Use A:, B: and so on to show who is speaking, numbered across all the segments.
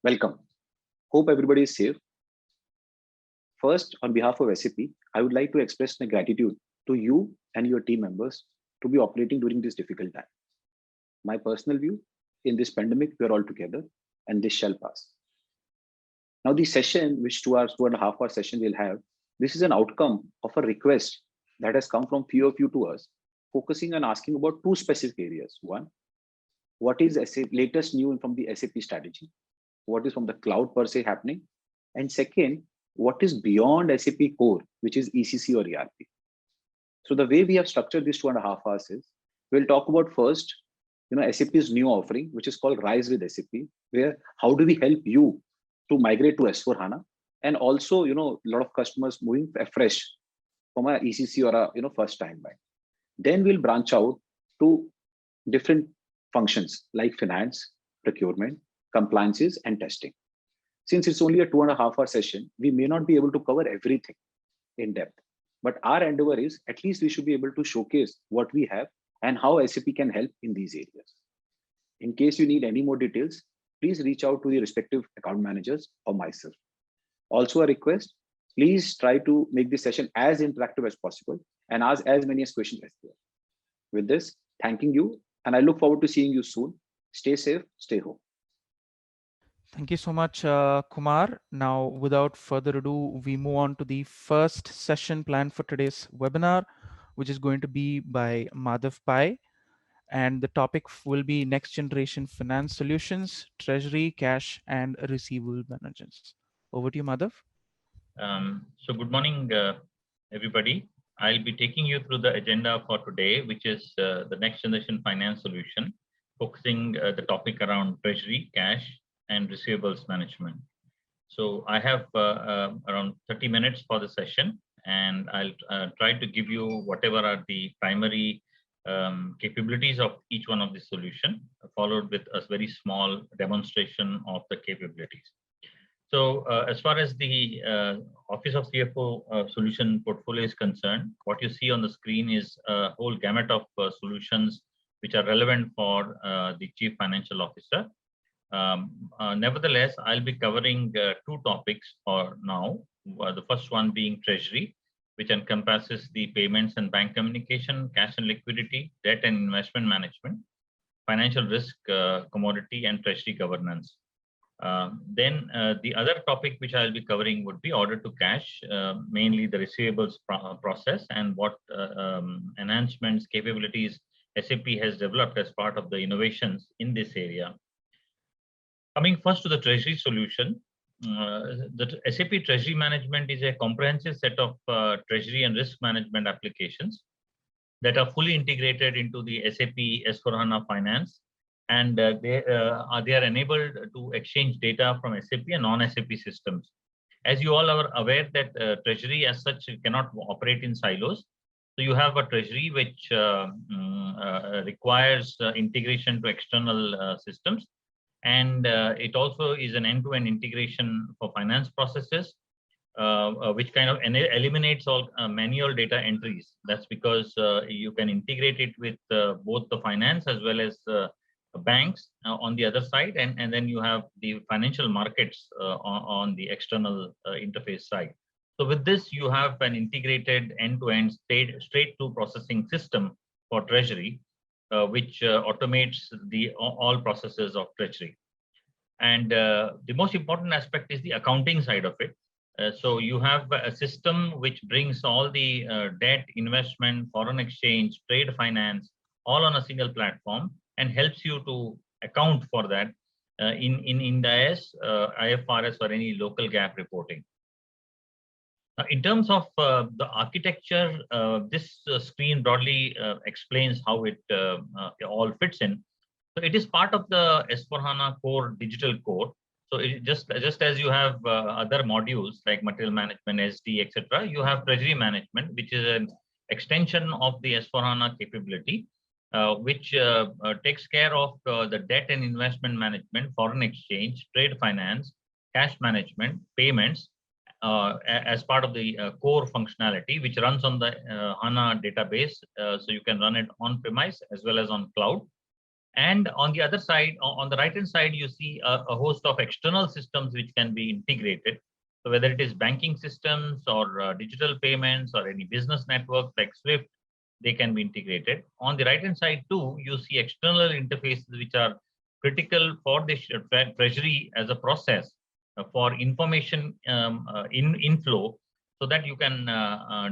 A: Welcome. Hope everybody is safe. First, on behalf of SAP, I would like to express my gratitude to you and your team members to be operating during this difficult time. My personal view, in this pandemic, we are all together and this shall pass. Now, the session, which 2.5 hour session we'll have, this is an outcome of a request that has come from few of you to us, focusing on asking about two specific areas. One, what is SAP latest new from the SAP strategy? What is from the cloud per se happening? And second, what is beyond SAP core, which is ECC or ERP? So the way we have structured this 2.5 hours is, we'll talk about first, SAP's new offering, which is called Rise with SAP, where how do we help you to migrate to S4HANA? And also, a lot of customers moving afresh from a ECC or a first time buy. Then we'll branch out to different functions like finance, procurement, compliances, and testing. Since it's only a 2.5 hour session, we may not be able to cover everything in depth. But our endeavor is at least we should be able to showcase what we have and how SAP can help in these areas. In case you need any more details, please reach out to the respective account managers or myself. Also a request, please try to make this session as interactive as possible and ask as many questions as possible. With this, thanking you, and I look forward to seeing you soon. Stay safe, stay home.
B: Thank you so much, Kumar. Now, without further ado, we move on to the first session planned for today's webinar, which is going to be by Madhav Pai. And the topic will be next generation finance solutions, treasury, cash, and receivable management. Over to you, Madhav.
C: So good morning, everybody. I'll be taking you through the agenda for today, which is the next generation finance solution, focusing the topic around treasury, cash, and receivables management. So I have around 30 minutes for the session, and I'll try to give you whatever are the primary capabilities of each one of the solution, followed with a very small demonstration of the capabilities. So as far as the Office of CFO solution portfolio is concerned, what you see on the screen is a whole gamut of solutions which are relevant for the Chief Financial Officer. Nevertheless, I'll be covering two topics for now. The first one being treasury, which encompasses the payments and bank communication, cash and liquidity, debt and investment management, financial risk, commodity, and treasury governance. Then the other topic which I'll be covering would be order to cash, mainly the receivables process and what enhancements, capabilities SAP has developed as part of the innovations in this area. Coming first to the treasury solution, the SAP Treasury Management is a comprehensive set of treasury and risk management applications that are fully integrated into the SAP S4HANA Finance, and they are enabled to exchange data from SAP and non-SAP systems. As you all are aware that treasury as such cannot operate in silos. So you have a treasury which requires integration to external systems. And it also is an end-to-end integration for finance processes, which kind of eliminates all manual data entries. That's because you can integrate it with both the finance as well as banks on the other side, and then you have the financial markets on the external interface side. So with this, you have an integrated end-to-end straight-to processing system for treasury, which automates all processes of treasury. And the most important aspect is the accounting side of it. So you have a system which brings all the debt, investment, foreign exchange, trade finance, all on a single platform, and helps you to account for that in Ind AS, IFRS, or any local GAAP reporting. Now, in terms of the architecture, this screen broadly explains how it all fits in. So it is part of the S4HANA core digital core. So it just as you have other modules like material management, SD, etc., you have treasury management, which is an extension of the S4HANA capability, which takes care of the debt and investment management, foreign exchange, trade finance, cash management, payments, as part of the core functionality, which runs on the HANA database. So you can run it on premise as well as on cloud. And on the other side, on the right-hand side, you see a host of external systems which can be integrated. So whether it is banking systems or digital payments or any business network like Swift, they can be integrated. On the right-hand side too, you see external interfaces which are critical for the treasury as a process for information inflow, so that you can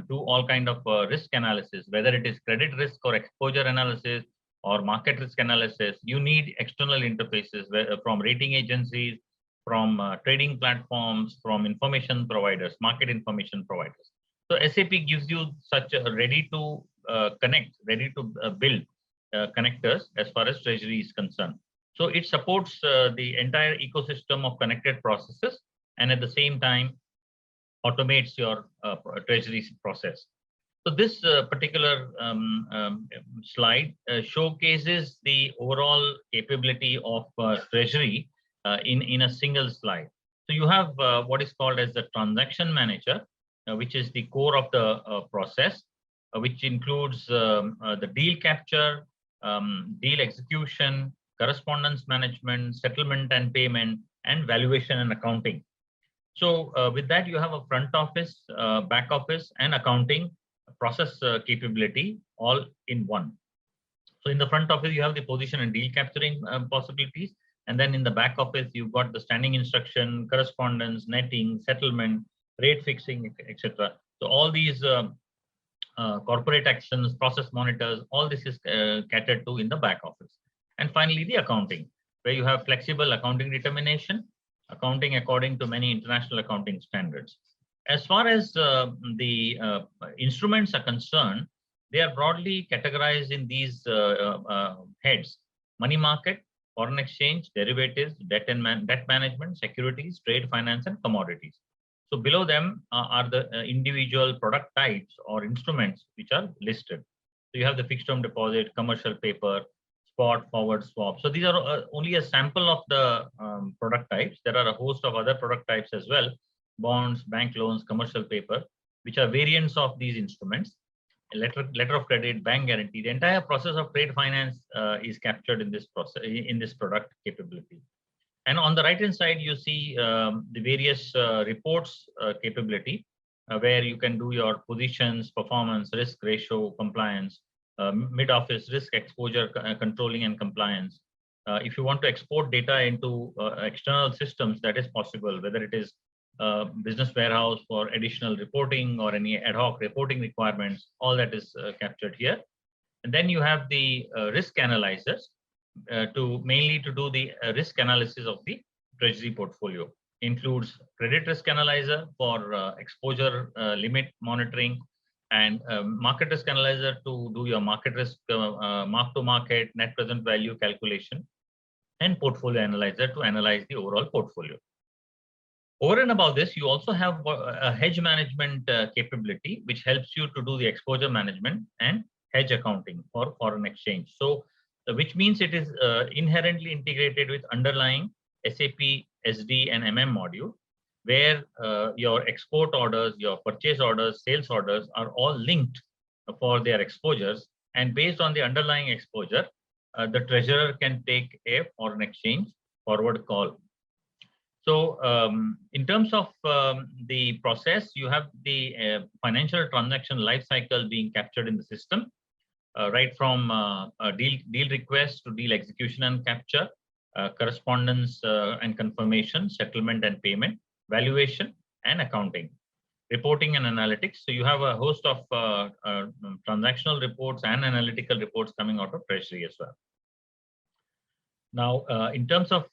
C: do all kind of risk analysis, whether it is credit risk or exposure analysis or market risk analysis. You need external interfaces from rating agencies, from trading platforms, from information providers, market information providers. So SAP gives you such a ready to connect, ready to build connectors as far as treasury is concerned. So it supports the entire ecosystem of connected processes, and at the same time automates your treasury process. So this particular slide showcases the overall capability of treasury in a single slide. So you have what is called as the transaction manager, which is the core of the process, which includes the deal capture, deal execution, correspondence management, settlement and payment, and valuation and accounting. So with that, you have a front office, back office, and accounting process capability all in one. So in the front office, you have the position and deal capturing possibilities. And then in the back office, you've got the standing instruction, correspondence, netting, settlement, rate fixing, etc. So all these corporate actions, process monitors, all this is catered to in the back office. And finally, the accounting, where you have flexible accounting determination, accounting according to many international accounting standards. As far as the instruments are concerned, they are broadly categorized in these heads: money market, foreign exchange, derivatives, debt management, securities, trade finance, and commodities. So below them are the individual product types or instruments which are listed. So you have the fixed term deposit, commercial paper, spot, forward, swap. So these are only a sample of the product types. There are a host of other product types as well: bonds, bank loans, commercial paper, which are variants of these instruments. A letter of credit, bank guarantee. The entire process of trade finance is captured in this process, in this product capability. And on the right-hand side, you see the various reports capability, where you can do your positions, performance, risk ratio, compliance, mid-office risk exposure controlling and compliance. If you want to export data into external systems, that is possible, whether it is business warehouse for additional reporting or any ad hoc reporting requirements, all that is captured here. And then you have the risk analyzers mainly to do the risk analysis of the treasury portfolio. Includes credit risk analyzer for exposure limit monitoring, and market risk analyzer to do your market risk mark to market, net present value calculation, and portfolio analyzer to analyze the overall portfolio. Over and above this, you also have a hedge management capability, which helps you to do the exposure management and hedge accounting for foreign exchange. So, which means it is inherently integrated with underlying SAP SD and MM module, where your export orders, your purchase orders, sales orders are all linked for their exposures. And based on the underlying exposure, the treasurer can take a foreign exchange forward call. So in terms of the process, you have the financial transaction lifecycle being captured in the system, right from deal request to deal execution and capture, correspondence and confirmation, settlement and payment, valuation and accounting, reporting and analytics. So you have a host of transactional reports and analytical reports coming out of Treasury as well. Now, in terms of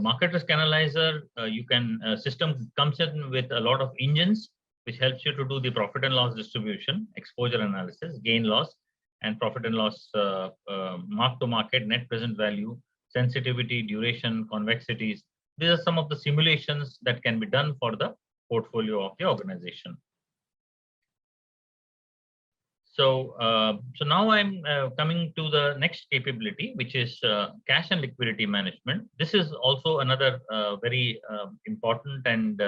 C: market risk analyzer, you can system comes in with a lot of engines, which helps you to do the profit and loss distribution, exposure analysis, gain loss, and profit and loss mark to market, net present value, sensitivity, duration, convexities. These are some of the simulations that can be done for the portfolio of the organization. So, so now I'm coming to the next capability, which is cash and liquidity management. This is also another very important and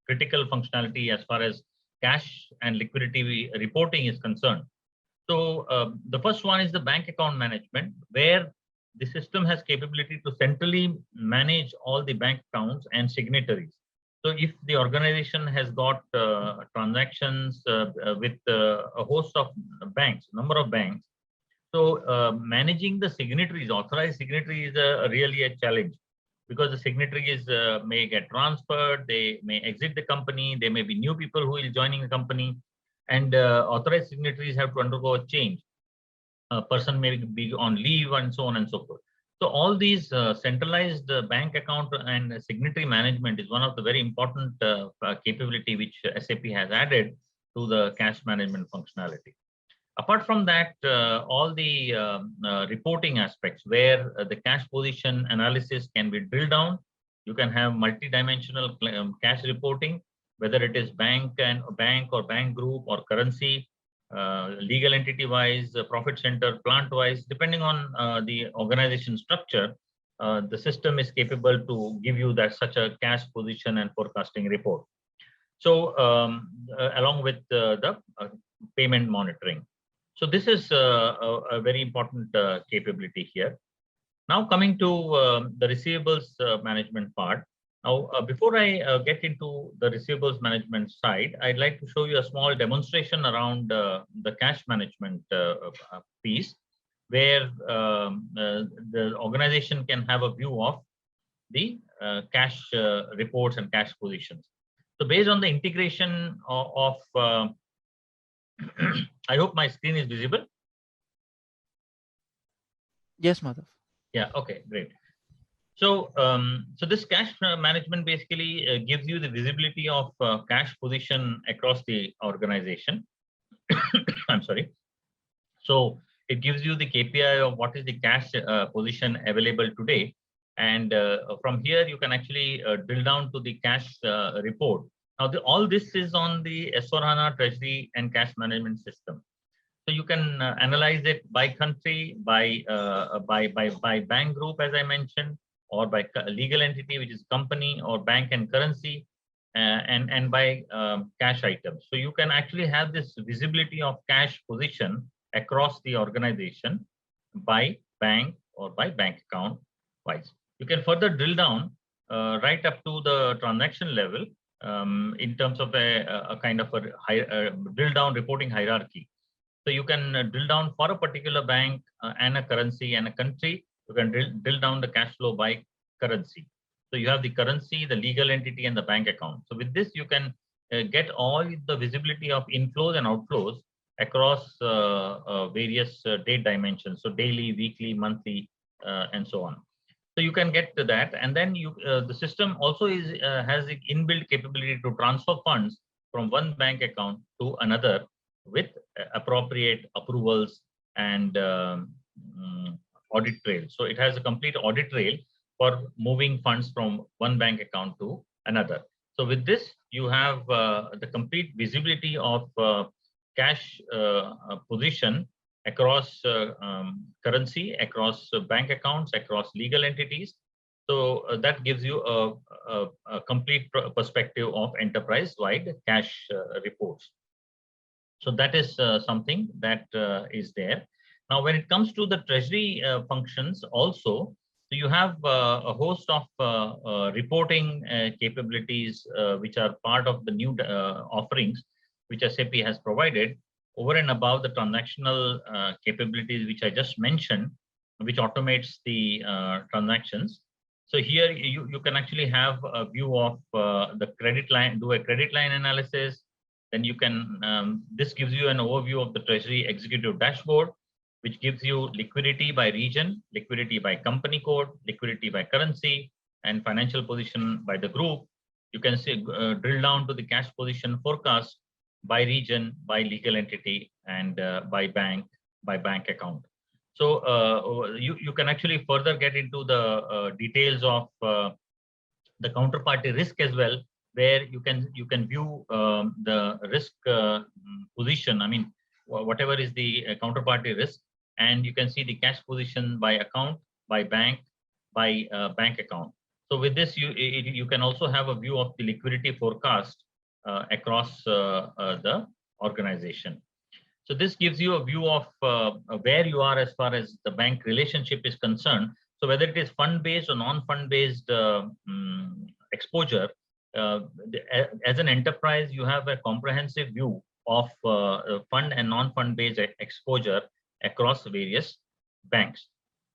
C: critical functionality as far as cash and liquidity reporting is concerned. So the first one is the bank account management, where the system has capability to centrally manage all the bank accounts and signatories. So if the organization has got transactions with a host of banks, number of banks, so managing the signatories, authorized signatory is really a challenge, because the signatories may get transferred, they may exit the company, there may be new people who will joining the company, and authorized signatories have to undergo a change. A person may be on leave and so on and so forth. So all these centralized bank account and signatory management is one of the very important capability which SAP has added to the cash management functionality. Apart from that, all the reporting aspects where the cash position analysis can be drilled down. You can have multi-dimensional cash reporting, whether it is bank or bank group or currency, legal entity wise, profit center, plant wise, depending on the organization structure. The system is capable to give you that such a cash position and forecasting report. So along with the payment monitoring. So this is a very important capability here. Now coming to the receivables management part. Now, before I get into the receivables management side, I'd like to show you a small demonstration around the cash management piece, where the organization can have a view of the cash reports and cash positions. So based on the integration of I hope my screen is visible.
B: Yes, Madhav.
C: Yeah, okay, great. So, so this cash management basically gives you the visibility of cash position across the organization. I'm sorry. So it gives you the KPI of what is the cash position available today. And from here, you can actually drill down to the cash report. Now, all this is on the S/4HANA Treasury and Cash Management System. So you can analyze it by country, by bank group, as I mentioned, or by legal entity, which is company, or bank and currency, and by cash items. So you can actually have this visibility of cash position across the organization by bank or by bank account wise. You can further drill down right up to the transaction level in terms of a kind of a drill down reporting hierarchy. So you can drill down for a particular bank and a currency and a country. You can drill down the cash flow by currency. So you have the currency, the legal entity, and the bank account. So with this, you can get all the visibility of inflows and outflows across various date dimensions. So daily, weekly, monthly, and so on. So you can get to that, and then the system also has the inbuilt capability to transfer funds from one bank account to another with appropriate approvals and audit trail. So it has a complete audit trail for moving funds from one bank account to another. So with this, you have the complete visibility of cash position across currency, across bank accounts, across legal entities. So that gives you a complete perspective of enterprise-wide cash reports. So that is something that is there. Now, when it comes to the treasury functions also, so you have a host of reporting capabilities which are part of the new offerings which SAP has provided over and above the transactional capabilities which I just mentioned, which automates the transactions. So here you can actually have a view of the credit line, do a credit line analysis. Then you can, this gives you an overview of the Treasury Executive Dashboard, which gives you liquidity by region, liquidity by company code, liquidity by currency, and financial position by the group. You can see, drill down to the cash position forecast by region, by legal entity, and by bank account. So you can actually further get into the details of the counterparty risk as well, where you can view the risk position. I mean, whatever is the counterparty risk, and you can see the cash position by account, by bank, by bank account. So with this, you can also have a view of the liquidity forecast across the organization. So this gives you a view of where you are as far as the bank relationship is concerned. So whether it is fund-based or non-fund-based exposure, as an enterprise, you have a comprehensive view of fund and non-fund based exposure across various banks.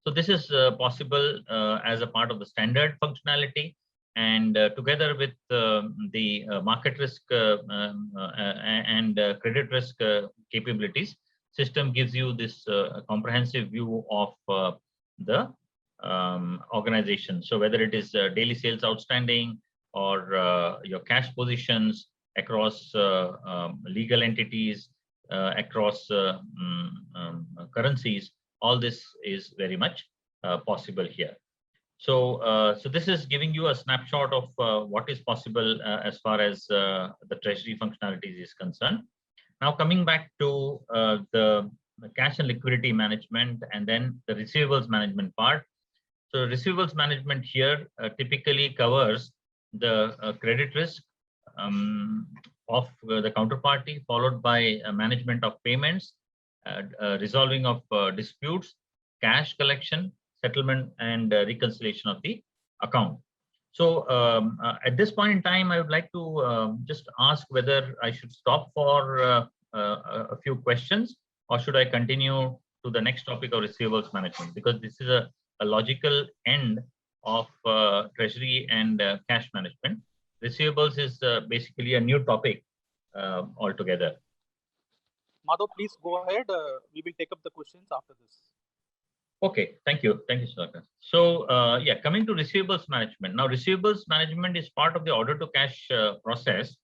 C: So this is possible as a part of the standard functionality, and together with the market risk and credit risk capabilities, system gives you this comprehensive view of the organization. So whether it is daily sales outstanding or your cash positions across legal entities, across currencies, all this is very much possible here. So, so this is giving you a snapshot of what is possible as far as the treasury functionalities is concerned. Now, coming back to the cash and liquidity management and then the receivables management part. So receivables management here typically covers the credit risk of the counterparty, followed by management of payments, resolving of disputes, cash collection, settlement, and reconciliation of the account. So at this point in time, I would like to just ask whether I should stop for a few questions, or should I continue to the next topic of receivables management, because this is a logical end of treasury and cash management. Receivables is basically a new topic altogether.
D: Madhav, please go ahead. We will take up the questions after this.
C: Okay, thank you, Sudhakar. So yeah, coming to receivables management. Now, receivables management is part of the order to cash process,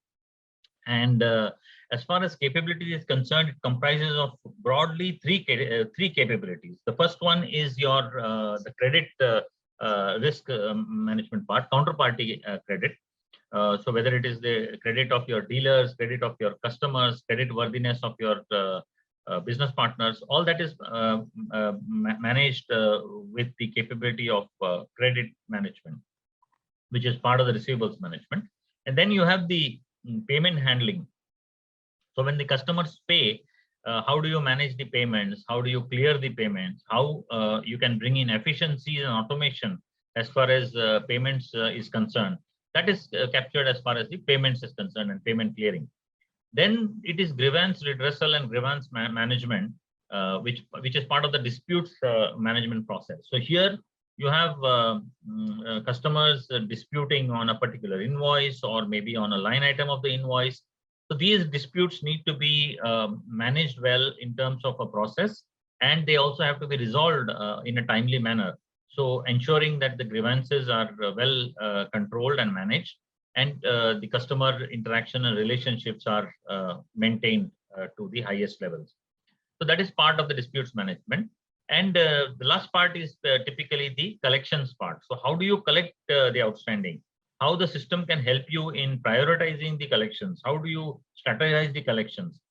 C: and as far as capability is concerned, it comprises of broadly three capabilities. The first one is your the credit risk management part, counterparty credit. So whether it is the credit of your dealers, credit of your customers, credit worthiness of your business partners, all that is managed with the capability of credit management, which is part of the receivables management. And then you have the payment handling. So when the customers pay, how do you manage the payments? How do you clear the payments? How you can bring in efficiencies and automation as far as payments is concerned? That is captured as far as the payments is concerned and payment clearing. Then it is grievance redressal and grievance management, which is part of the disputes management process. So here you have customers disputing on a particular invoice or maybe on a line item of the invoice. So these disputes need to be managed well in terms of a process, and they also have to be resolved in a timely manner. So ensuring that the grievances are well controlled and managed, and the customer interaction and relationships are maintained to the highest levels. So that is part of the disputes management. And the last part is typically the collections part. So how do you collect the outstanding? How the system can help you in prioritizing the collections? How do you strategize the collections?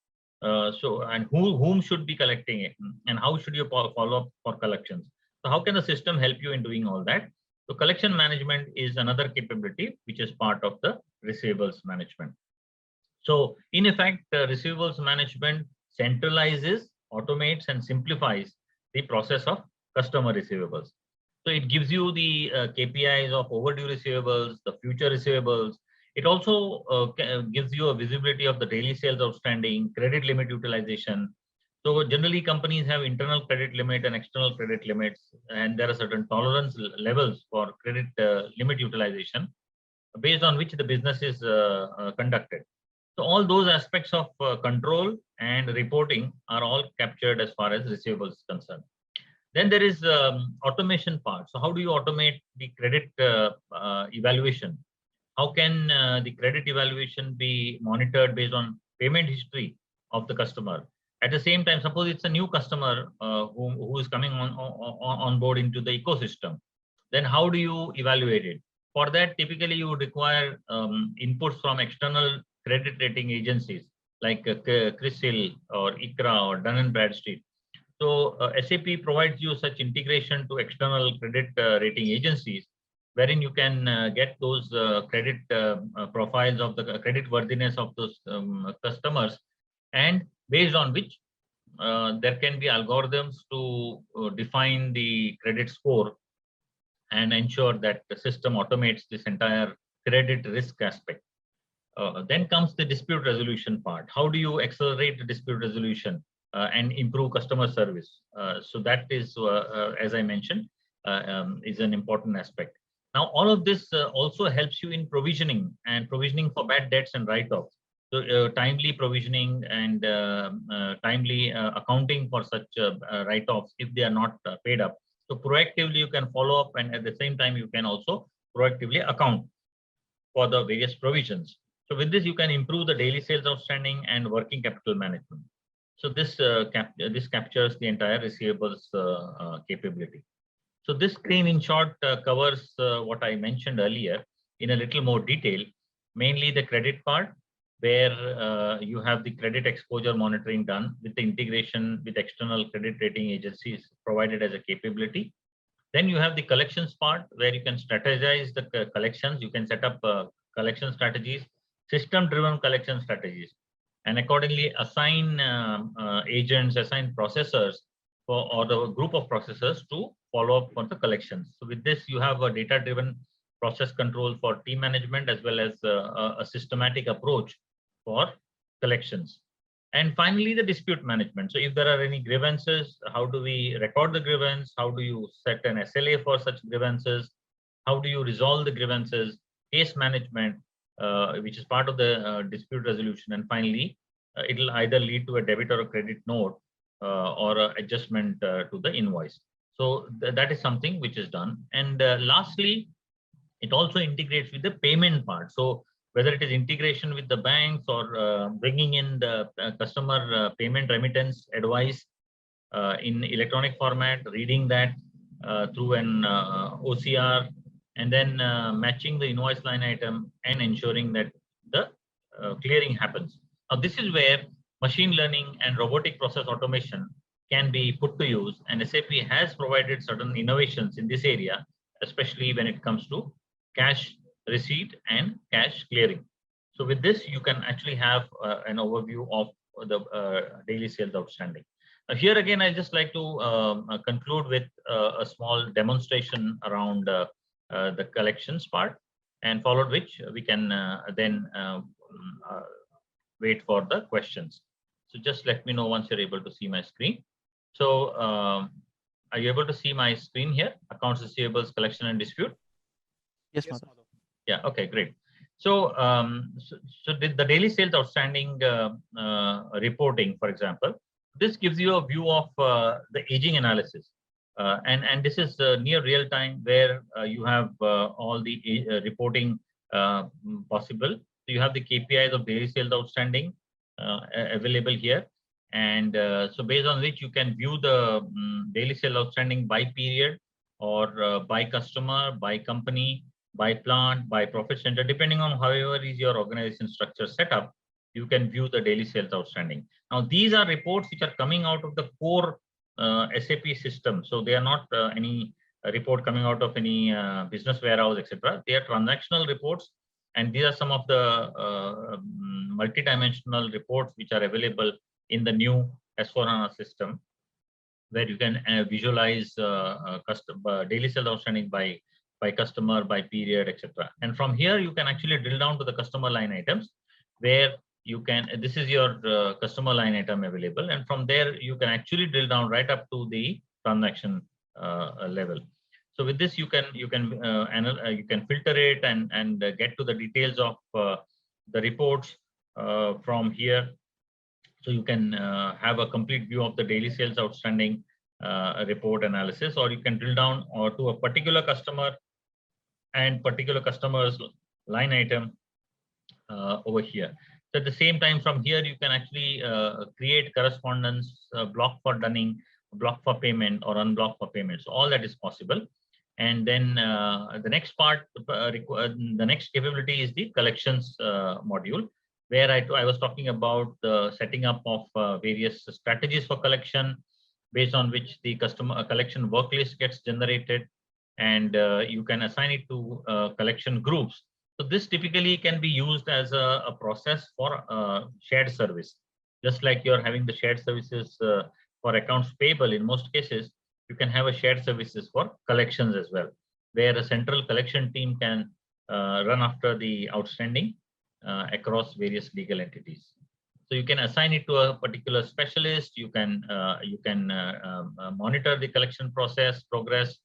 C: And whom should be collecting it? And how should you follow up for collections? So how can the system help you in doing all that? So collection management is another capability which is part of the receivables management. So in effect, receivables management centralizes, automates, and simplifies the process of customer receivables. So it gives you the KPIs of overdue receivables, the future receivables. It also gives you a visibility of the daily sales outstanding, credit limit utilization. So generally companies have internal credit limit and external credit limits, and there are certain tolerance levels for credit limit utilization based on which the business is conducted. So all those aspects of control and reporting are all captured as far as receivables is concerned. Then there is automation part. So how do you automate the credit evaluation? How can the credit evaluation be monitored based on payment history of the customer? At the same time, suppose it's a new customer who is coming on board into the ecosystem. Then how do you evaluate it? For that, typically you would require inputs from external credit rating agencies like CRISIL or ICRA or Dun & Bradstreet. So SAP provides you such integration to external credit rating agencies, wherein you can get those credit profiles of the credit worthiness of those customers, and based on which there can be algorithms to define the credit score and ensure that the system automates this entire credit risk aspect. Then comes the dispute resolution part. How do you accelerate the dispute resolution and improve customer service? So that is, as I mentioned, is an important aspect. Now, all of this also helps you in provisioning for bad debts and write-offs. So timely provisioning and timely accounting for such write-offs if they are not paid up. So proactively you can follow up, and at the same time you can also proactively account for the various provisions. So with this you can improve the daily sales outstanding and working capital management. So this captures the entire receivables capability. So this screen in short covers what I mentioned earlier in a little more detail, mainly the credit part, where you have the credit exposure monitoring done with the integration with external credit rating agencies provided as a capability. Then you have the collections part, where you can strategize the collections. You can set up collection strategies, system-driven collection strategies, and accordingly assign agents, assign processors or the group of processors to follow up on the collections. So with this, you have a data-driven process control for team management, as well as a systematic approach for collections. And finally, the dispute management. So if there are any grievances, how do we record the grievance? How do you set an SLA for such grievances? How do you resolve the grievances? Case management, which is part of the dispute resolution. And finally, it will either lead to a debit or a credit note or an adjustment to the invoice. So that is something which is done. And lastly, it also integrates with the payment part. So whether it is integration with the banks or bringing in the customer payment remittance advice in electronic format, reading that through an OCR, and then matching the invoice line item and ensuring that the clearing happens. Now, this is where machine learning and robotic process automation can be put to use, and SAP has provided certain innovations in this area, especially when it comes to cash receipt and cash clearing. So with this, you can actually have an overview of the daily sales outstanding. Here again, I just like to conclude with a small demonstration around the collections part, and followed which we can then wait for the questions. So just let me know once you're able to see my screen. So are you able to see my screen here? Accounts receivables, collection and dispute?
B: Yes, Madhav.
C: Yeah, okay, great. So, so the daily sales outstanding reporting, for example, this gives you a view of the aging analysis. And this is near real time, where you have all the reporting possible. So you have the KPIs of daily sales outstanding available here. And so based on which you can view the daily sales outstanding by period, or by customer, by company, by plant, by profit center, depending on however is your organization structure set up, you can view the daily sales outstanding. Now, these are reports which are coming out of the core SAP system. So they are not any report coming out of any business warehouse, etc. They are transactional reports, and these are some of the multidimensional reports which are available in the new S/4HANA system, where you can visualize daily sales outstanding by customer, by period, etc. And from here, you can actually drill down to the customer line items, where you can, this is your customer line item available. And from there, you can actually drill down right up to the transaction level. So with this, you can filter it and get to the details of the reports from here. So you can have a complete view of the daily sales outstanding report analysis, or you can drill down or to a particular customer and particular customer's line item over here. So at the same time, from here, you can actually create correspondence, block for dunning, block for payment, or unblock for payment. So all that is possible. And then the next part, the next capability is the collections module, where I was talking about the setting up of various strategies for collection, based on which the customer collection work list gets generated, and you can assign it to collection groups. So this typically can be used as a process for shared service. Just like you're having the shared services for accounts payable, in most cases, you can have a shared services for collections as well, where a central collection team can run after the outstanding across various legal entities. So you can assign it to a particular specialist. You can monitor the collection process progress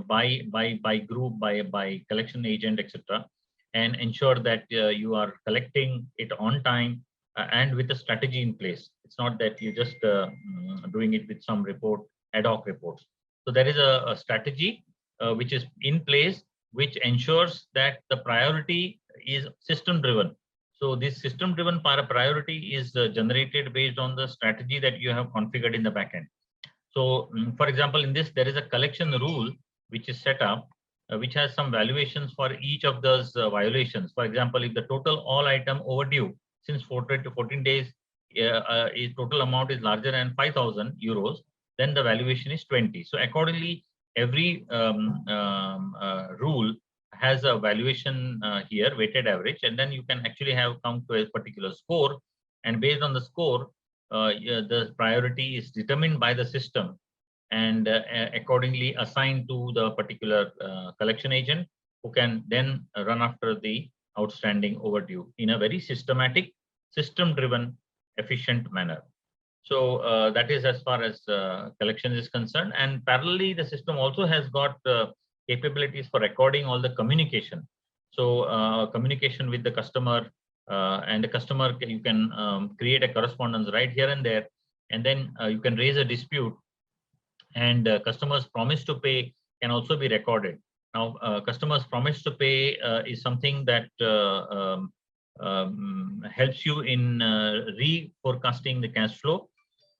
C: by group, by collection agent, etc., and ensure that you are collecting it on time and with a strategy in place. It's not that you're just doing it with some report, ad hoc reports. So there is a strategy which is in place, which ensures that the priority is system driven. So this system driven priority is generated based on the strategy that you have configured in the backend. So for example, in this, there is a collection rule which is set up, which has some valuations for each of those violations. For example, if the total all item overdue since 14 to 14 days, total amount is larger than 5,000 euros, then the valuation is 20. So accordingly, every rule has a valuation here, weighted average, and then you can actually have come to a particular score, and based on the score, the priority is determined by the system and accordingly assigned to the particular collection agent, who can then run after the outstanding overdue in a very systematic, system-driven, efficient manner. So that is as far as collections is concerned. And parallelly, the system also has got capabilities for recording all the communication. So communication with the customer, and the customer, you can create a correspondence right here and there, and then you can raise a dispute, and customers promise to pay can also be recorded. Now, customers promise to pay is something that helps you in reforecasting the cash flow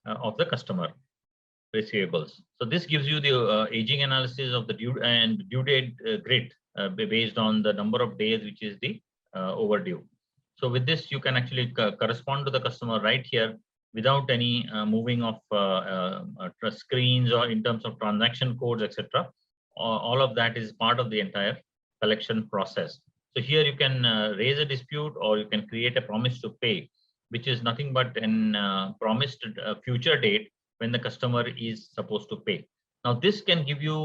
C: of the customer receivables. So this gives you the aging analysis of the due date grid based on the number of days which is the overdue. So with this, you can actually correspond to the customer right here without any moving of screens or in terms of transaction codes, etc. All of that is part of the entire collection process. So here you can raise a dispute, or you can create a promise to pay, which is nothing but an promised future date when the customer is supposed to pay. Now, this can give you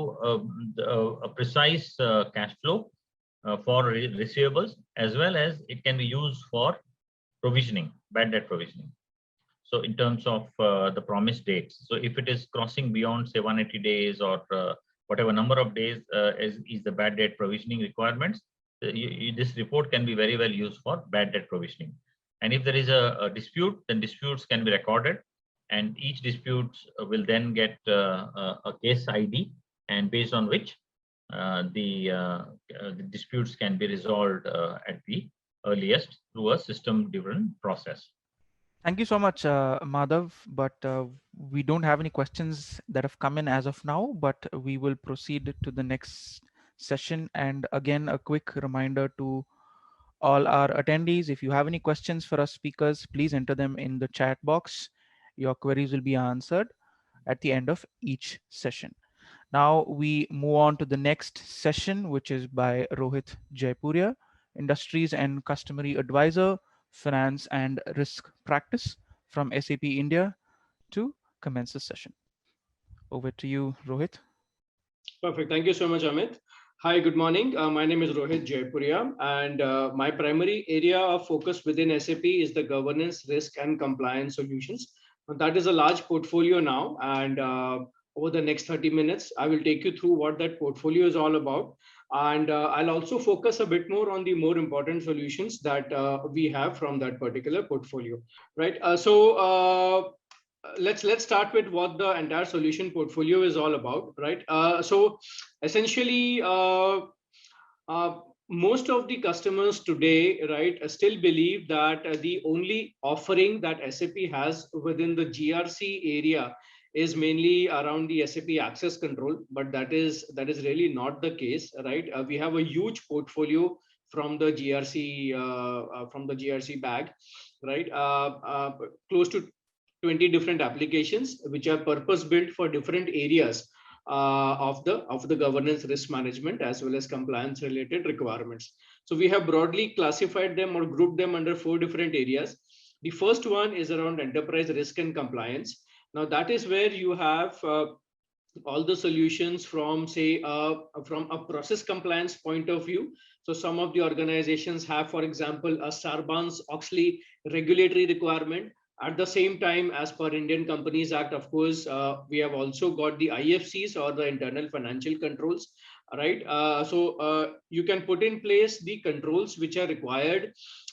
C: a precise cash flow for receivables, as well as it can be used for provisioning, bad debt provisioning. So in terms of the promised dates, so if it is crossing beyond say 180 days or whatever number of days is the bad debt provisioning requirements, this report can be very well used for bad debt provisioning. And if there is a dispute, then disputes can be recorded, and each dispute will then get a case ID, and based on which the disputes can be resolved at the earliest through a system-driven process.
B: Thank you so much, Madhav, but we don't have any questions that have come in as of now, but we will proceed to the next session. And again, a quick reminder to all our attendees, if you have any questions for our speakers, please enter them in the chat box. Your queries will be answered at the end of each session. Now we move on to the next session, which is by Rohit Jaipuria, Industries and Customary Advisor, Finance and Risk Practice from SAP India, to commence the session. Over to you, Rohit.
E: Perfect. Thank you so much, Amit. Hi, good morning. My name is Rohit Jaipuria, and my primary area of focus within SAP is the governance, risk, and compliance solutions. That is a large portfolio now, and over the next 30 minutes, I will take you through what that portfolio is all about. And I'll also focus a bit more on the more important solutions that we have from that particular portfolio, right? Let's start with what the entire solution portfolio is all about, right? So essentially, most of the customers today, right, still believe that the only offering that SAP has within the GRC area is mainly around the SAP Access Control, but that is really not the case, right? We have a huge portfolio from the GRC bag, right? Close to 20 different applications which are purpose built for different areas of the governance, risk management, as well as compliance related requirements. So we have broadly classified them or grouped them under 4 different areas. The first one is around enterprise risk and compliance. Now that is where you have all the solutions from, say, from a process compliance point of view. So some of the organizations have, for example, a Sarbanes-Oxley regulatory requirement. At the same time, as per Indian Companies Act, of course, we have also got the IFCs, or the internal financial controls, right? So you can put in place the controls which are required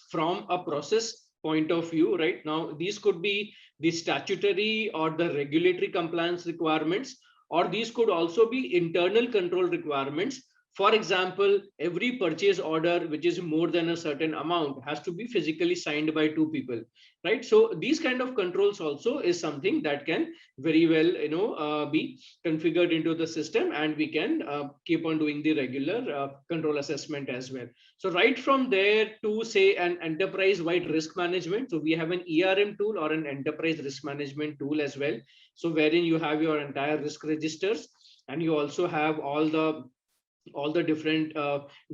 E: from a process point of view. Right now, these could be the statutory or the regulatory compliance requirements, or these could also be internal control requirements. For example, every purchase order which is more than a certain amount has to be physically signed by 2 people, right? So these kind of controls also is something that can very well be configured into the system, and we can keep on doing the regular control assessment as well. So right from there to, say, an enterprise-wide risk management. So we have an ERM tool or an enterprise risk management tool as well. So wherein you have your entire risk registers, and you also have all the different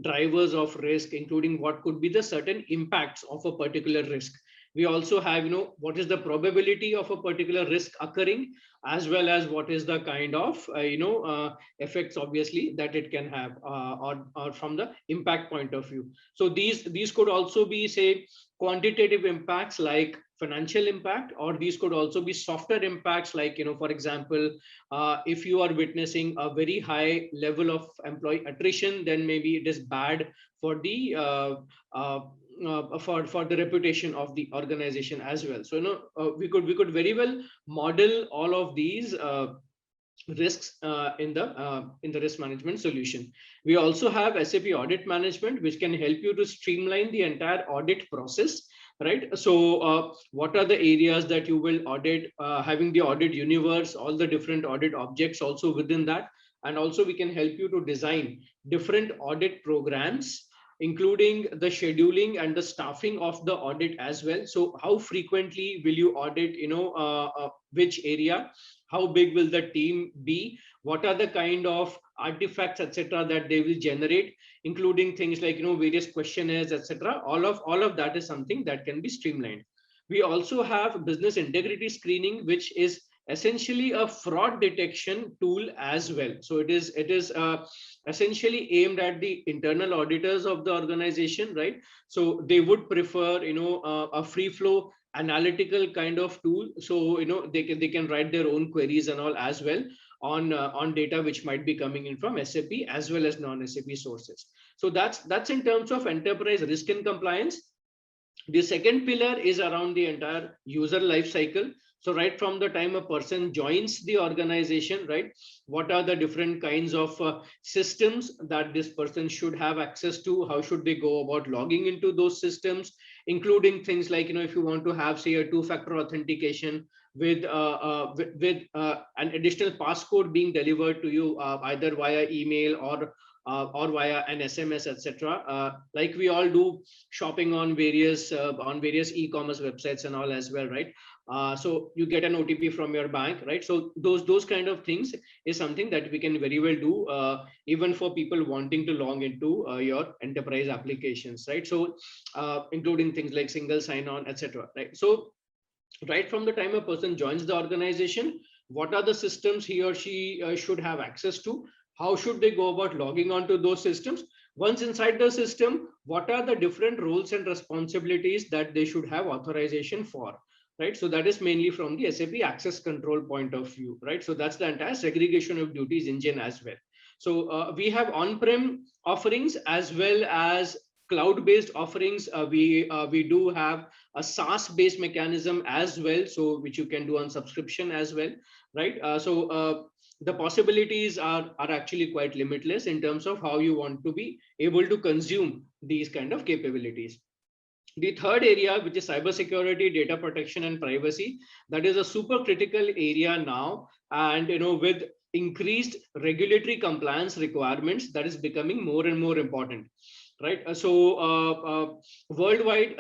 E: drivers of risk, including what could be the certain impacts of a particular risk. We also have, what is the probability of a particular risk occurring, as well as what is the kind of effects, obviously, that it can have, or from the impact point of view. So these could also be, say, quantitative impacts like financial impact, or these could also be softer impacts like, for example, if you are witnessing a very high level of employee attrition, then maybe it is bad for the for the reputation of the organization as well. So we could very well model all of these risks in the risk management solution. We also have SAP Audit Management, which can help you to streamline the entire audit process, right? So what are the areas that you will audit, having the audit universe, all the different audit objects also within that. And also we can help you to design different audit programs, including the scheduling and the staffing of the audit as well. So how frequently will you audit, which area, how big will the team be, what are the kind of artifacts, etc., that they will generate, including things like, various questionnaires, etc. All of that is something that can be streamlined. We also have business integrity screening, which is essentially a fraud detection tool as well. So it is essentially aimed at the internal auditors of the organization, right? So they would prefer, a free flow analytical kind of tool. So they can write their own queries and all as well on data which might be coming in from SAP as well as non-SAP sources. So that's in terms of enterprise risk and compliance. The second pillar is around the entire user life cycle. So right from the time a person joins the organization, right, what are the different kinds of systems that this person should have access to? How should they go about logging into those systems, including things like, if you want to have, say, a 2-factor authentication with an additional passcode being delivered to you either via email or via an SMS, etc. Like we all do shopping on various e-commerce websites and all as well, right? So you get an OTP from your bank, right? So those kind of things is something that we can very well do even for people wanting to log into your enterprise applications, right? So including things like single sign-on, etc. Right? So right from the time a person joins the organization, what are the systems he or she should have access to? How should they go about logging onto those systems? Once inside the system, what are the different roles and responsibilities that they should have authorization for? Right, so that is mainly from the SAP Access Control point of view, right? So that's the entire segregation of duties engine as well. So we have on-prem offerings as well as cloud-based offerings. We do have a SaaS-based mechanism as well, so which you can do on subscription as well, right? So the possibilities are actually quite limitless in terms of how you want to be able to consume these kind of capabilities. The third area, which is cybersecurity, data protection, and privacy, that is a super critical area now. And with increased regulatory compliance requirements, that is becoming more and more important, right? So worldwide,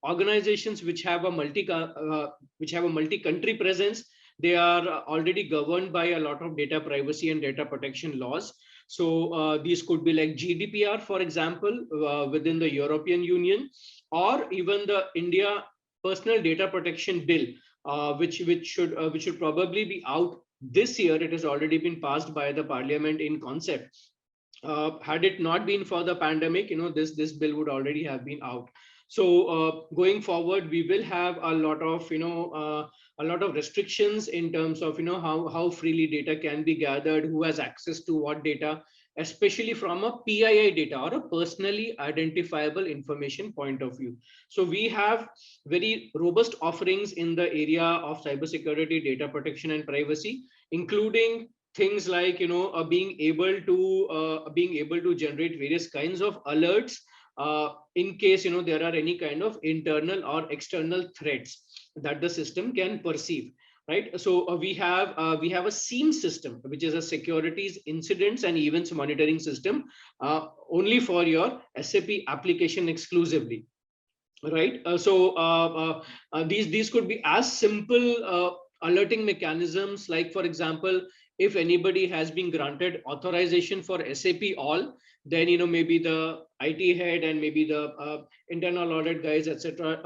E: organizations which have a multi-country presence, they are already governed by a lot of data privacy and data protection laws. So these could be like GDPR, for example, within the European Union, or even the India personal data protection bill, which should probably be out this year. It has already been passed by the parliament in concept. Had it not been for the pandemic, this bill would already have been out. So going forward, we will have a lot of restrictions in terms of how freely data can be gathered, who has access to what data, especially from a PII data or a personally identifiable information point of view. So we have very robust offerings in the area of cybersecurity, data protection, and privacy, including things like being able to generate various kinds of alerts in case there are any kind of internal or external threats that the system can perceive, right? So we have a SEAM system, which is a securities incidents and events monitoring system, only for your SAP application exclusively, right? These could be as simple alerting mechanisms, like, for example, if anybody has been granted authorization for SAP all, then maybe the IT head and maybe the internal audit guys, etc.,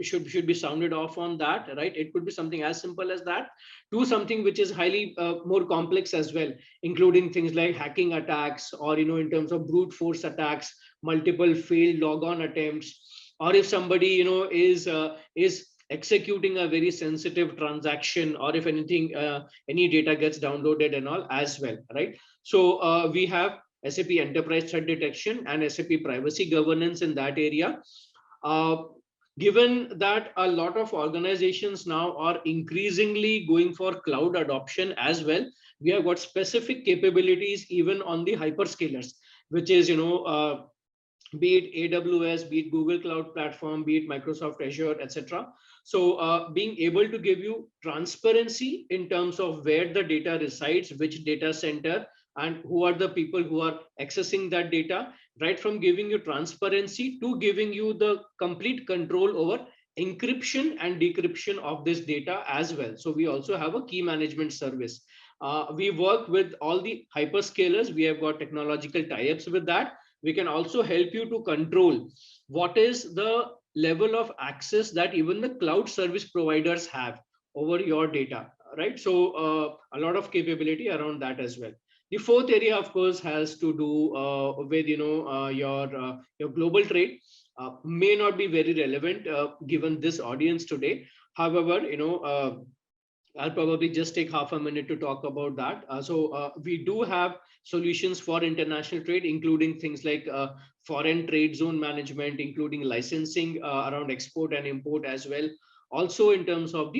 E: should be sounded off on that, right? It could be something as simple as that to something which is highly more complex as well, including things like hacking attacks, or in terms of brute force attacks, multiple failed logon attempts, or if somebody is executing a very sensitive transaction, or if anything any data gets downloaded and all as well, right? So we have SAP enterprise threat detection and SAP privacy governance in that area. Given that a lot of organizations now are increasingly going for cloud adoption as well, we have got specific capabilities even on the hyperscalers, which is be it AWS, be it Google Cloud Platform, be it Microsoft Azure, etc. So being able to give you transparency in terms of where the data resides, which data center, and who are the people who are accessing that data, right from giving you transparency to giving you the complete control over encryption and decryption of this data as well. So we also have a key management service. We work with all the hyperscalers. We have got technological tie-ups with that. We can also help you to control what is the level of access that even the cloud service providers have over your data, right? So a lot of capability around that as well. The fourth area, of course, has to do with your global trade. May not be very relevant given this audience today. However, I'll probably just take half a minute to talk about that. So we do have solutions for international trade, including things like foreign trade zone management, including licensing around export and import as well. Also in terms of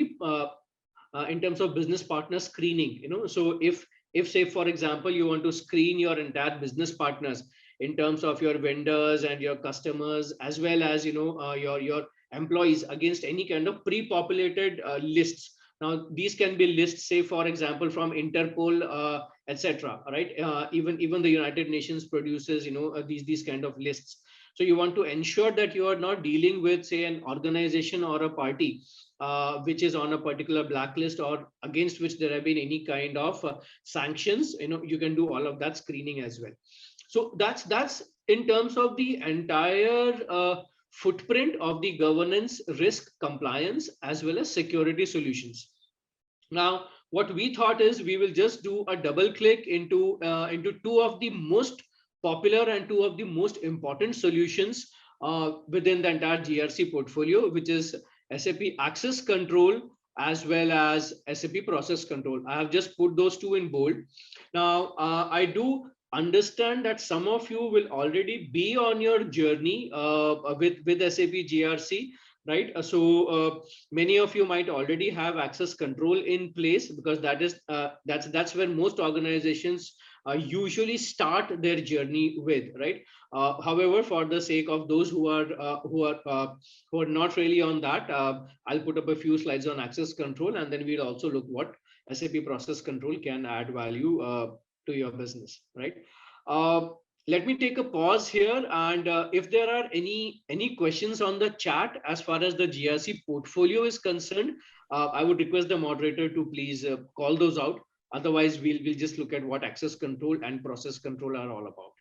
E: business partner screening, so if say, for example, you want to screen your entire business partners in terms of your vendors and your customers, as well as your employees against any kind of pre-populated lists. Now, these can be lists, say, for example, from Interpol, etc. Right? Even the United Nations produces, these kind of lists. So you want to ensure that you are not dealing with, say, an organization or a party which is on a particular blacklist or against which there have been any kind of sanctions. You can do all of that screening as well. So that's in terms of the entire footprint of the governance, risk, compliance, as well as security solutions. Now, what we thought is we will just do a double click into two of the most popular and two of the most important solutions within the entire GRC portfolio, which is SAP Access Control as well as SAP Process Control. I have just put those two in bold. Now, I do understand that some of you will already be on your journey with SAP GRC, right? So many of you might already have access control in place, because that's where most organizations usually start their journey with, right? However, for the sake of those who are not really on that, I'll put up a few slides on access control, and then we'll also look what SAP Process Control can add value to your business, right? Let me take a pause here, and if there are any questions on the chat as far as the GRC portfolio is concerned, I would request the moderator to please call those out. Otherwise, we'll just look at what access control and process control are all about.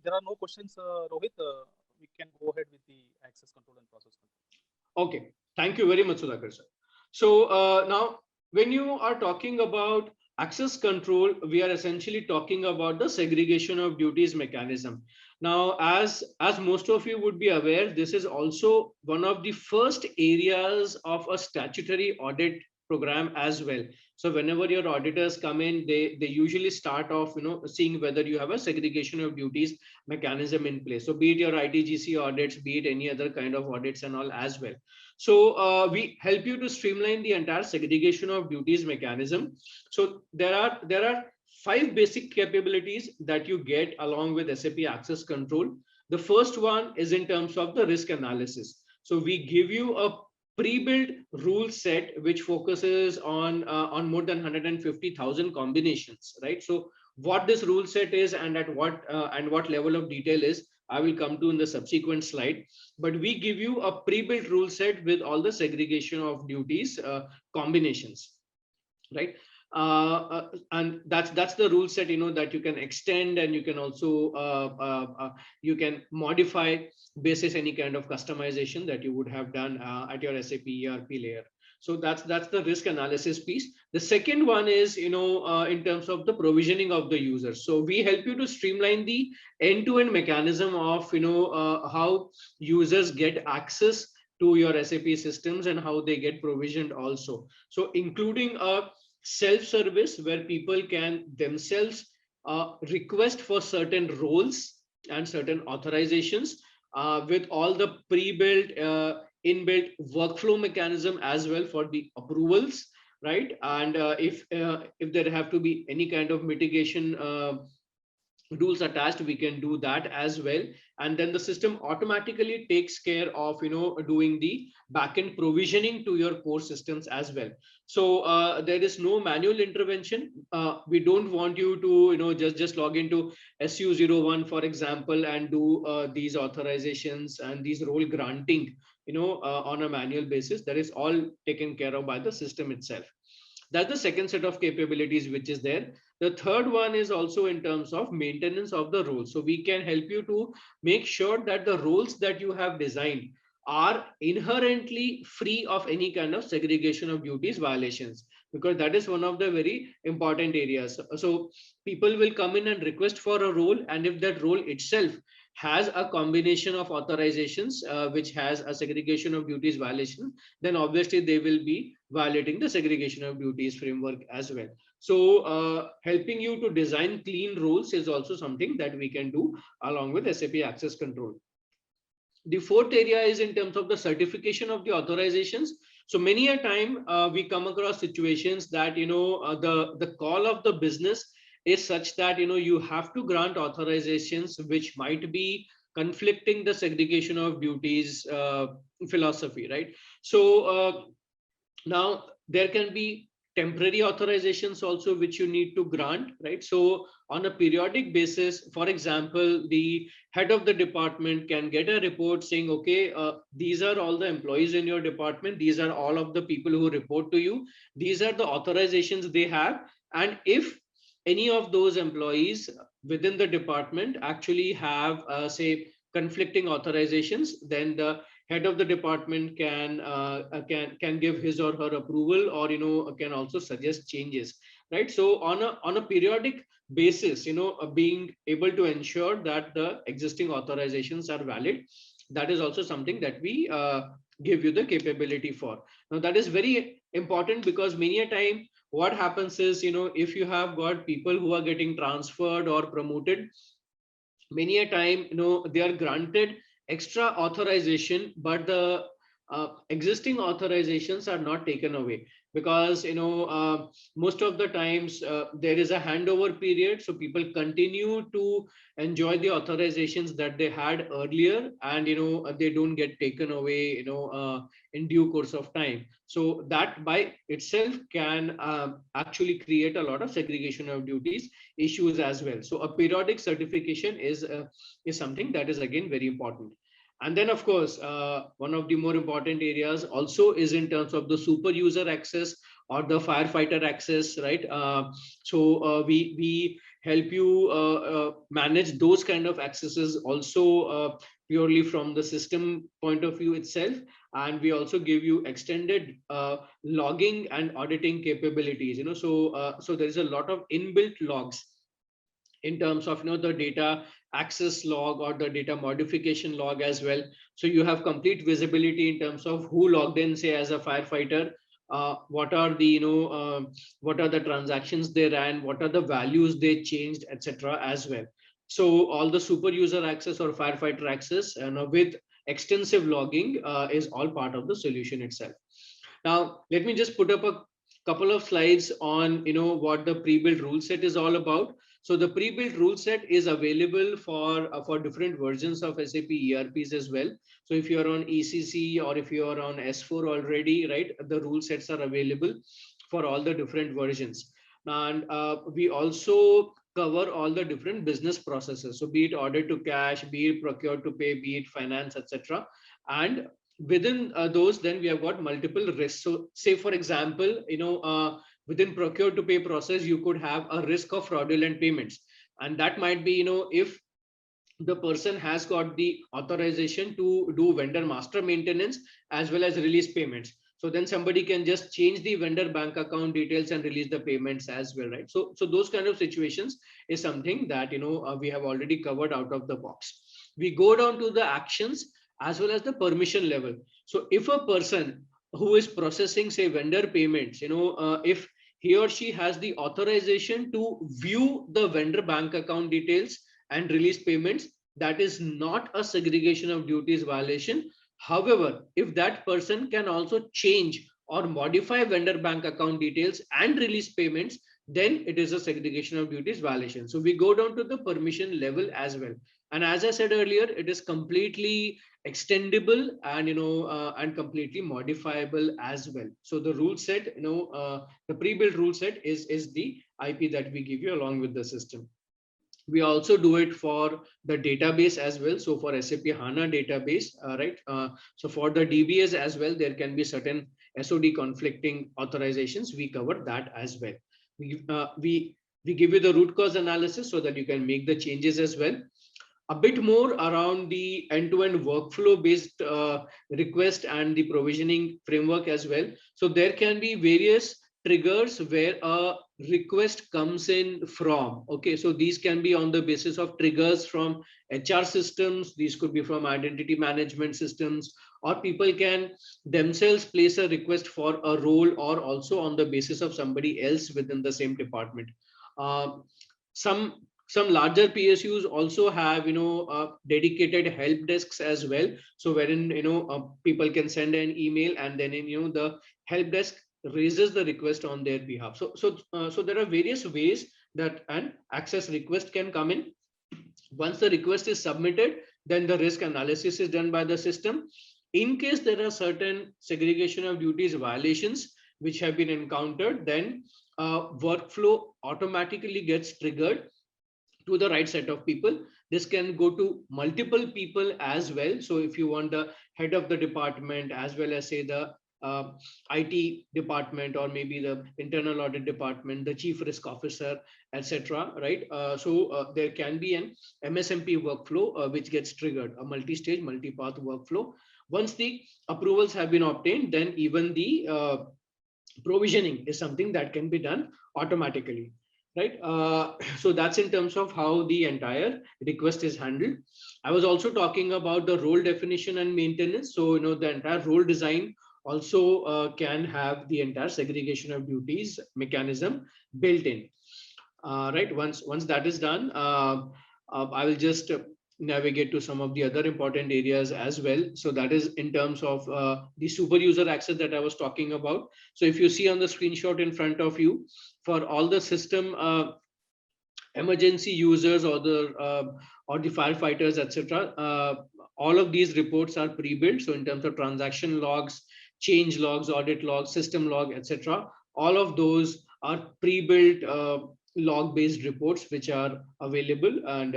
D: There are no questions, Rohit. We can go ahead with the access control and process control.
E: Okay, thank you very much, Sudhakar sir. So now, when you are talking about access control, we are essentially talking about the segregation of duties mechanism. Now, as most of you would be aware, this is also one of the first areas of a statutory audit program as well. So whenever your auditors come in, they usually start off, seeing whether you have a segregation of duties mechanism in place. So be it your ITGC audits, be it any other kind of audits and all as well. So we help you to streamline the entire segregation of duties mechanism. So there are 5 basic capabilities that you get along with SAP Access Control. The first one is in terms of the risk analysis. So we give you a pre-built rule set which focuses on more than 150,000 combinations, right? So what this rule set is and at what level of detail is, I will come to in the subsequent slide. But we give you a pre-built rule set with all the segregation of duties combinations, right? And that's the rule set, that you can extend, and you can also you can modify basis any kind of customization that you would have done at your SAP ERP layer. So that's the risk analysis piece. The second one is, in terms of the provisioning of the user. So we help you to streamline the end-to-end mechanism of, how users get access to your SAP systems and how they get provisioned also. So including a self-service where people can themselves request for certain roles and certain authorizations with all the pre-built inbuilt workflow mechanism as well for the approvals, right? And if there have to be any kind of mitigation rules attached, we can do that as well. And then the system automatically takes care of doing the backend provisioning to your core systems as well. So there is no manual intervention. We don't want you to just log into SU01, for example, and do these authorizations and these role granting on a manual basis. That is all taken care of by the system itself. That's the second set of capabilities which is there. The third one is also in terms of maintenance of the roles. So we can help you to make sure that the roles that you have designed are inherently free of any kind of segregation of duties violations, because that is one of the very important areas. So people will come in and request for a role, and if that role itself has a combination of authorizations which has a segregation of duties violation, then obviously they will be violating the segregation of duties framework as well. So helping you to design clean rules is also something that we can do along with SAP Access Control. The fourth area is in terms of the certification of the authorizations. So many a time we come across situations that the call of the business is such that you have to grant authorizations which might be conflicting the segregation of duties philosophy, right? So now there can be temporary authorizations also which you need to grant, right? So on a periodic basis, for example, the head of the department can get a report saying, okay, these are all the employees in your department, these are all of the people who report to you, these are the authorizations they have, and if any of those employees within the department actually have say conflicting authorizations, then the head of the department can give his or her approval, or can also suggest changes, right? So on a periodic basis, being able to ensure that the existing authorizations are valid, that is also something that we give you the capability for. Now that is very important, because many a time what happens is, if you have got people who are getting transferred or promoted, many a time they are granted extra authorization, but the existing authorizations are not taken away, because most of the times there is a handover period, so people continue to enjoy the authorizations that they had earlier, and they don't get taken away in due course of time. So that by itself can actually create a lot of segregation of duties issues as well. So a periodic certification is something that is again very important. And then, of course, one of the more important areas also is in terms of the super user access or the firefighter access, right? So we help you manage those kind of accesses also. purely from the system point of view itself. And we also give you extended logging and auditing capabilities. So there is a lot of inbuilt logs in terms of the data access log or the data modification log as well. So you have complete visibility in terms of who logged in, say as a firefighter, what are the what are the transactions they ran, what are the values they changed, etc. as well. So all the super user access or firefighter access and with extensive logging is all part of the solution itself. Now let me just put up a couple of slides on what the pre-built rule set is all about. So the pre-built rule set is available for different versions of SAP ERPs as well. So if you're on ECC or if you are on S4 already, right, the rule sets are available for all the different versions. And we also cover all the different business processes. So be it order to cash, be it procure to pay, be it finance, etc. And within those, then we have got multiple risks. So say for example, within procure to pay process, you could have a risk of fraudulent payments. And that might be, if the person has got the authorization to do vendor master maintenance as well as release payments. So then somebody can just change the vendor bank account details and release the payments as well, right? So those kind of situations is something that, we have already covered out of the box. We go down to the actions as well as the permission level. So if a person who is processing, say, vendor payments, if he or she has the authorization to view the vendor bank account details and release payments, that is not a segregation of duties violation. However, if that person can also change or modify vendor bank account details and release payments, then it is a segregation of duties violation. So we go down to the permission level as well. And as I said earlier, it is completely extendable and and completely modifiable as well. So the rule set, the pre-built rule set is the IP that we give you along with the system. We also do it for the database as well. So for SAP HANA database, right? So for the DBAs as well, there can be certain SOD conflicting authorizations. We cover that as well. We give you the root cause analysis so that you can make the changes as well. A bit more around the end-to-end workflow based request and the provisioning framework as well. So there can be various triggers where a request comes in from. Okay, so these can be on the basis of triggers from HR systems. These could be from identity management systems, or people can themselves place a request for a role, or also on the basis of somebody else within the same department. Some larger PSUs also have dedicated help desks as well. So wherein people can send an email and then the help desk raises the request on their behalf. So there are various ways that an access request can come in. Once the request is submitted, then the risk analysis is done by the system. In case there are certain segregation of duties violations which have been encountered, then workflow automatically gets triggered to the right set of people. This can go to multiple people as well. So if you want the head of the department as well as, say, the IT department, or maybe the internal audit department, the chief risk officer, etc. Right? So there can be an MSMP workflow which gets triggered, a multi-stage, multi-path workflow. Once the approvals have been obtained, then even the provisioning is something that can be done automatically. Right? So that's in terms of how the entire request is handled. I was also talking about the role definition and maintenance. So the entire role design also can have the entire segregation of duties mechanism built in. Right? Once that is done, I will just navigate to some of the other important areas as well. So that is in terms of the super user access that I was talking about. So if you see on the screenshot in front of you, for all the system emergency users or the firefighters, etc., all of these reports are pre-built. So in terms of transaction logs, change logs, audit logs, system log, etc., all of those are pre-built log-based reports which are available, and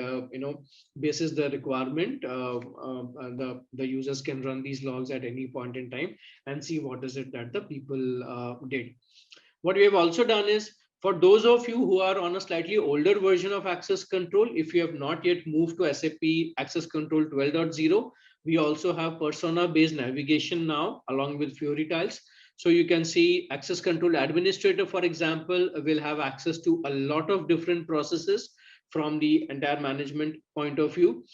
E: basis the requirement, the users can run these logs at any point in time and see what is it that the people did. What we have also done is For those of you who are on a slightly older version of Access Control, if you have not yet moved to SAP Access Control 12.0, we also have persona-based navigation now, along with Fiori tiles. So you can see Access Control Administrator, for example, will have access to a lot of different processes from the entire management point of view.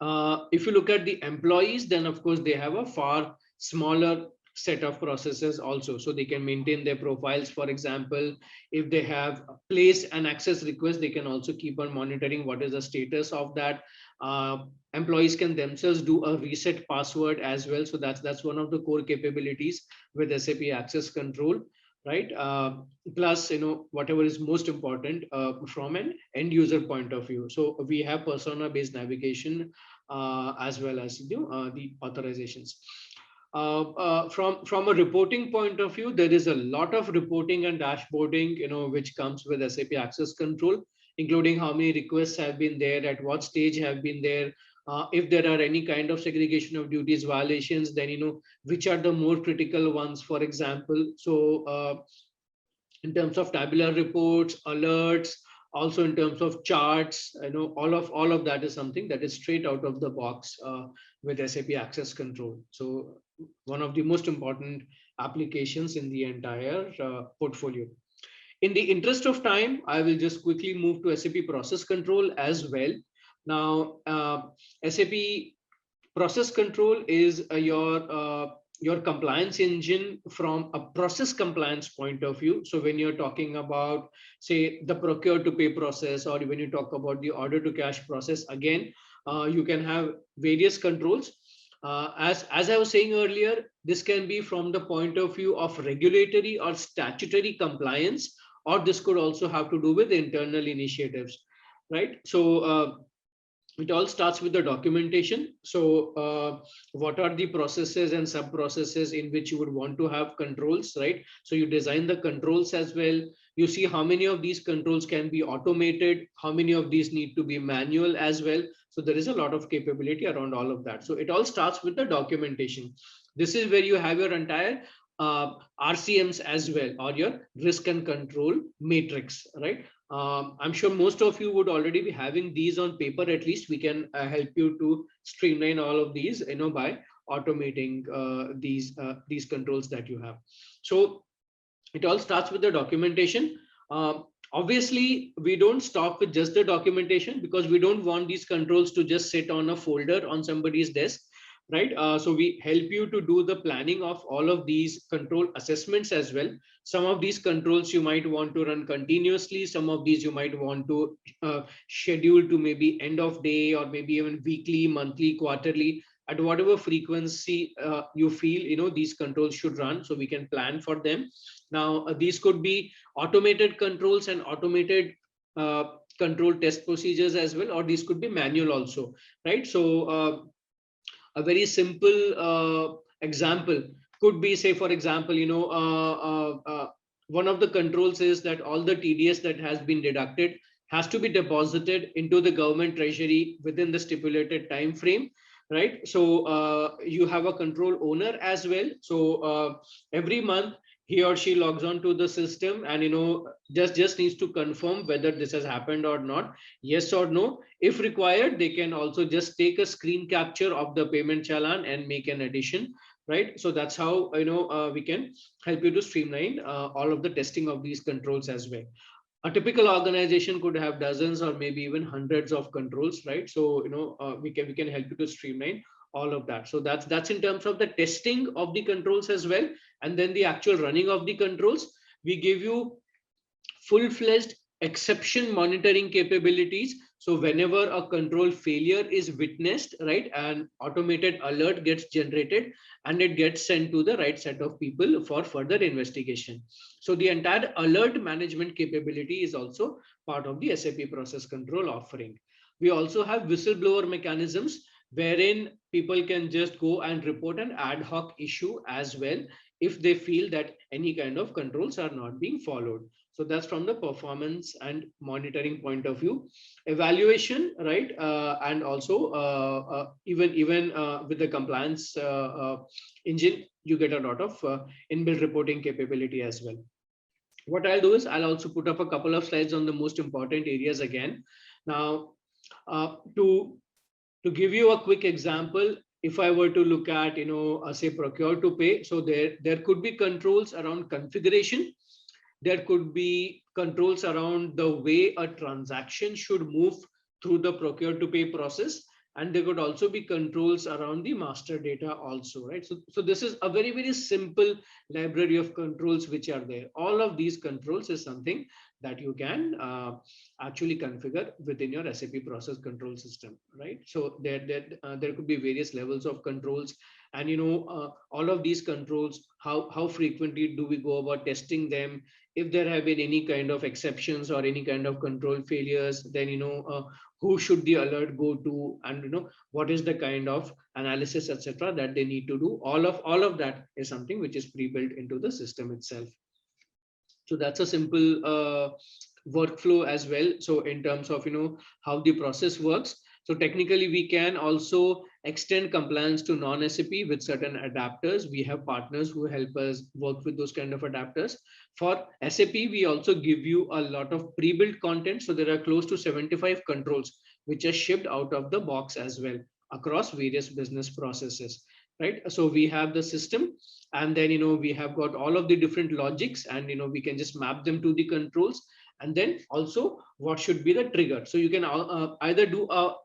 E: If you look at the employees, then of course they have a far smaller set of processes also, so they can maintain their profiles. For example, if they have placed an access request, they can also keep on monitoring what is the status of that. Employees can themselves do a reset password as well, so that's one of the core capabilities with SAP Access Control, right? Plus, whatever is most important from an end user point of view. So we have persona based navigation as well as the authorizations. From a reporting point of view, there is a lot of reporting and dashboarding, which comes with SAP Access Control, including how many requests have been there, at what stage have been there, if there are any kind of segregation of duties violations, then which are the more critical ones, for example. So in terms of tabular reports, alerts, also in terms of charts, all of that is something that is straight out of the box with SAP Access Control. So one of the most important applications in the entire portfolio. In the interest of time, I will just quickly move to SAP Process Control as well. Now, SAP Process Control is your compliance engine from a process compliance point of view. So when you're talking about, say, the procure to pay process, or when you talk about the order to cash process, again, you can have various controls. As I was saying earlier, this can be from the point of view of regulatory or statutory compliance, or this could also have to do with internal initiatives, right? So it all starts with the documentation. So what are the processes and sub processes in which you would want to have controls, right? So you design the controls as well. You see how many of these controls can be automated, how many of these need to be manual as well. So there is a lot of capability around all of that. So it all starts with the documentation. This is where you have your entire RCMs as well, or your risk and control matrix, right? I'm sure most of you would already be having these on paper. At least we can help you to streamline all of these, by automating these controls that you have. So it all starts with the documentation. Obviously, we don't stop with just the documentation, because we don't want these controls to just sit on a folder on somebody's desk, right? So we help you to do the planning of all of these control assessments as well. Some of these controls you might want to run continuously. Some of these you might want to schedule to maybe end of day, or maybe even weekly, monthly, quarterly, at whatever frequency you feel these controls should run, so we can plan for them. Now these could be automated controls and automated control test procedures as well, or these could be manual also, right? So a very simple example could be, say, for example, one of the controls is that all the TDS that has been deducted has to be deposited into the government treasury within the stipulated time frame, right? So you have a control owner as well. So every month he or she logs on to the system and just needs to confirm whether this has happened or not, yes or no. If required, they can also just take a screen capture of the payment challan and make an addition, right? So that's how we can help you to streamline all of the testing of these controls as well. A typical organization could have dozens or maybe even hundreds of controls, right? So we can help you to streamline all of that. So that's in terms of the testing of the controls as well. And then the actual running of the controls, we give you full-fledged exception monitoring capabilities. So whenever a control failure is witnessed, right, an automated alert gets generated and it gets sent to the right set of people for further investigation. So the entire alert management capability is also part of the SAP Process Control offering. We also have whistleblower mechanisms wherein people can just go and report an ad hoc issue as well if they feel that any kind of controls are not being followed. So that's from the performance and monitoring point of view. Evaluation, right? And also even with the compliance engine, you get a lot of inbuilt reporting capability as well. What I'll do is I'll also put up a couple of slides on the most important areas again. Now, to give you a quick example, if I were to look at, say procure to pay, so there could be controls around configuration. There could be controls around the way a transaction should move through the procure to pay process. And there could also be controls around the master data also, right? So this is a very, very simple library of controls which are there. All of these controls is something that you can actually configure within your SAP process control system, right? So there could be various levels of controls, and all of these controls, how frequently do we go about testing them? If there have been any kind of exceptions or any kind of control failures, then who should the alert go to, and what is the kind of analysis, etc., that they need to do. All of that is something which is pre-built into the system itself. So that's a simple workflow as well. So in terms of how the process works, so technically we can also extend compliance to non-SAP with certain adapters. We have partners who help us work with those kind of adapters. For SAP, we also give you a lot of pre-built content. So there are close to 75 controls which are shipped out of the box as well across various business processes, right? So we have the system, and then we have got all of the different logics, and we can just map them to the controls. And then also what should be the trigger. So you can either do a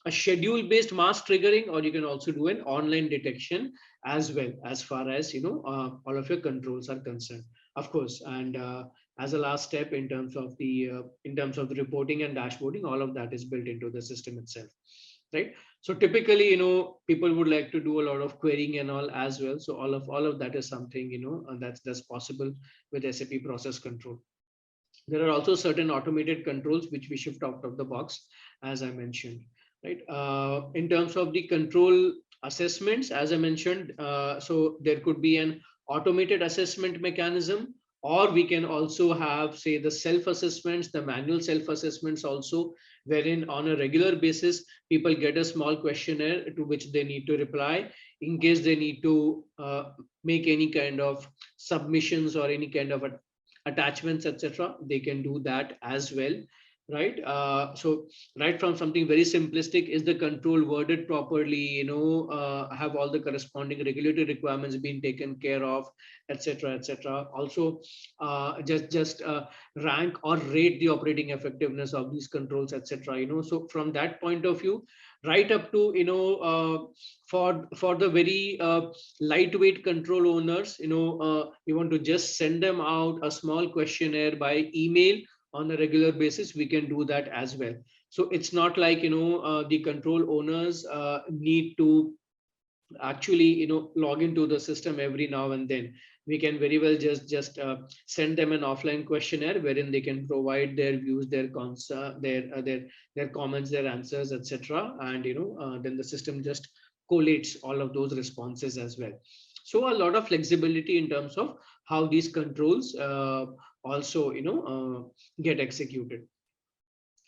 E: schedule based mass triggering, or you can also do an online detection as well, as far as all of your controls are concerned, of course. And as a last step, in terms of the reporting and dashboarding, all of that is built into the system itself, right? So typically people would like to do a lot of querying and all as well. So all of that is something that's possible with SAP process control. There are also certain automated controls which we shift out of the box, as I mentioned, right? In terms of the control assessments, as I mentioned, so there could be an automated assessment mechanism, or we can also have, say, the self-assessments, the manual self-assessments also, wherein on a regular basis, people get a small questionnaire to which they need to reply. In case they need to make any kind of submissions or any kind of attachments, etc., they can do that as well, right? So right from something very simplistic, is the control worded properly, have all the corresponding regulatory requirements being taken care of, etc., etc. Also just rank or rate the operating effectiveness of these controls, etc. So from that point of view, right up to for the very lightweight control owners, you want to just send them out a small questionnaire by email on a regular basis, we can do that as well. So it's not like the control owners need to actually log into the system every now and then. We can very well just send them an offline questionnaire wherein they can provide their views, their their comments, their answers, etc. And then the system just collates all of those responses as well. So a lot of flexibility in terms of how these controls also get executed.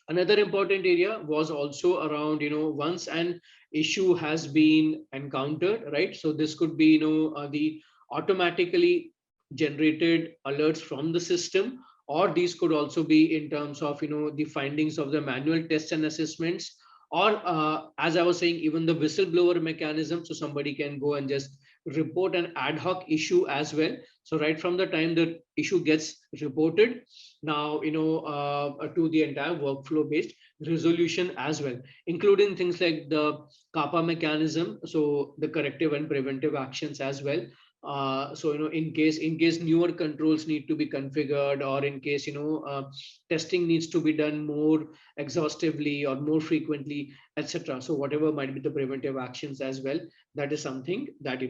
E: Another important area was also around once an issue has been encountered, right? So this could be the automatically generated alerts from the system, or these could also be in terms of the findings of the manual tests and assessments, or as I was saying, even the whistleblower mechanism. So somebody can go and just report an ad hoc issue as well. So right from the time the issue gets reported, now to the entire workflow based resolution as well, including things like the kappa mechanism, so the corrective and preventive actions as well. So in case newer controls need to be configured, or in case testing needs to be done more exhaustively or more frequently, etc. So whatever might be the preventive actions as well, that is something that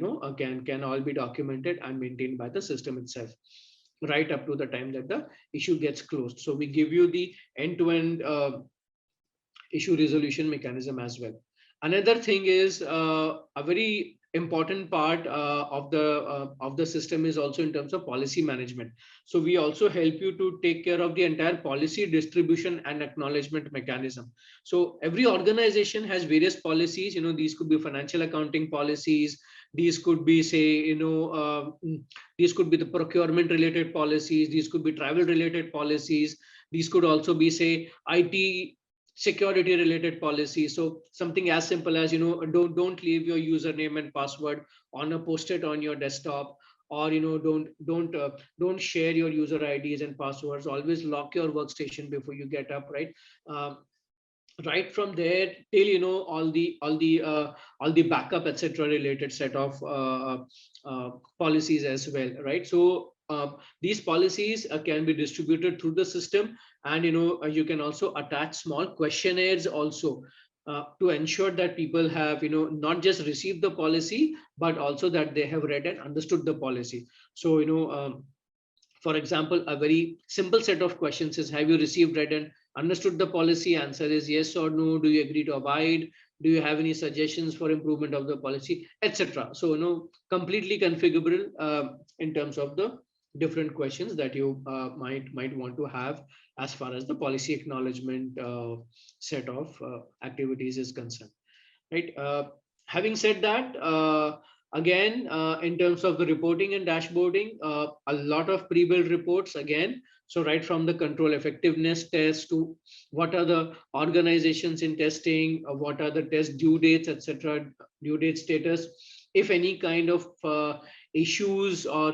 E: can all be documented and maintained by the system itself, right up to the time that the issue gets closed. So we give you the end-to-end issue resolution mechanism as well. Another thing is a very important part of the system is also in terms of policy management. So we also help you to take care of the entire policy distribution and acknowledgement mechanism. So every organization has various policies. These could be financial accounting policies, These could be, say, these could be the procurement related policies. These could be travel related policies. These could also be, say, IT security related policies. So something as simple as, don't leave your username and password on a post-it on your desktop, or don't share your user IDs and passwords. Always lock your workstation before you get up, right? Right from there till all the backup etc related set of policies as well, right? So these policies can be distributed through the system, and you can also attach small questionnaires also to ensure that people have not just received the policy, but also that they have read and understood the policy. So for example, a very simple set of questions is, have you received, read and understood the policy? Answer is yes or no. Do you agree to abide? Do you have any suggestions for improvement of the policy, etc.? So completely configurable in terms of the different questions that you might want to have as far as the policy acknowledgement set of activities is concerned, right? Having said that, again, in terms of the reporting and dashboarding, a lot of pre-built reports again. So right from the control effectiveness test to what are the organizations in testing, what are the test due dates, etc., due date status. If any kind of issues or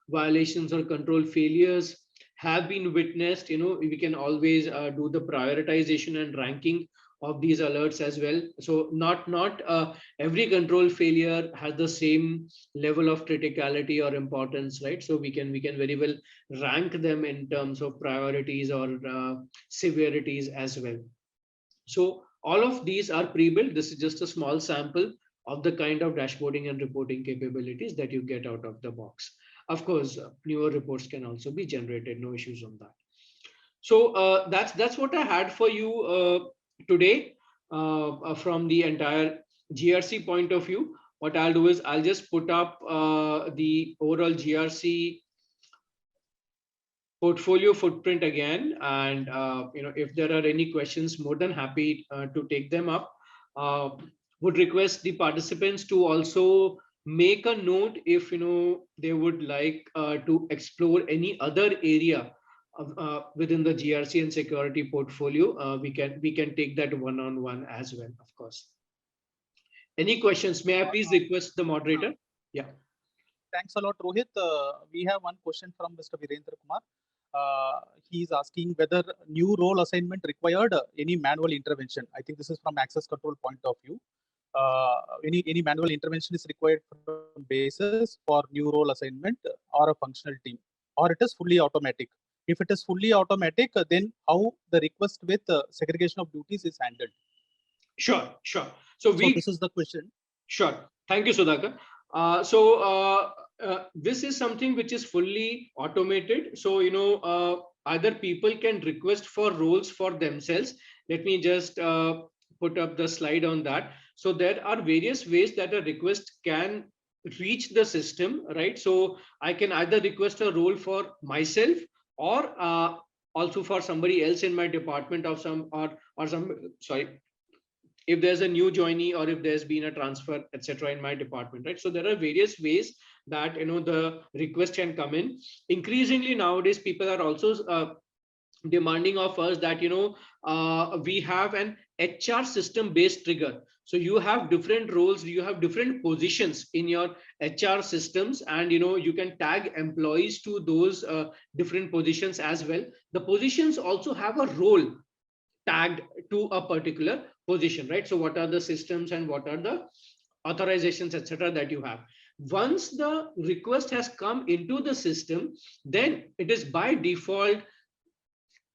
E: violations or control failures have been witnessed, we can always do the prioritization and ranking of these alerts as well. So not every control failure has the same level of criticality or importance, right? So we can very well rank them in terms of priorities or severities as well. So all of these are pre-built. This is just a small sample of the kind of dashboarding and reporting capabilities that you get out of the box. Of course, newer reports can also be generated, no issues on that. So that's what I had for you today from the entire GRC point of view. What I'll do is I'll just put up the overall GRC portfolio footprint again, and if there are any questions, more than happy to take them up. Would request the participants to also make a note if they would like to explore any other area within the GRC and security portfolio. We can take that one-on-one as well, of course. Any questions? May I please request the moderator? Yeah.
D: Thanks a lot, Rohit. We have one question from Mr. Virendra Kumar. He is asking whether new role assignment required any manual intervention. I think this is from access control point of view. Any manual intervention is required from basis for new role assignment or a functional team, or it is fully automatic. If it is fully automatic, then how the request with segregation of duties is handled? Sure. So this is the question. Sure. Thank you, Sudhakar. This is something which is fully automated. So, other people can request for roles for themselves. Let me just put up the slide on that. So there are various ways that a request can reach the system, right? So I can either request a role for myself or also for somebody else in my department of if there's a new joinee or if there's been a transfer, etc. in my department, right? So there are various ways that the request can come in. Increasingly nowadays, people are also demanding of us that we have an HR system based trigger. So you have different roles, you have different positions in your HR systems, and you can tag employees to those different positions as well. The positions also have a role tagged to a particular position, right? So what are the systems and what are the authorizations, etc. that you have? Once the request has come into the system, then it is by default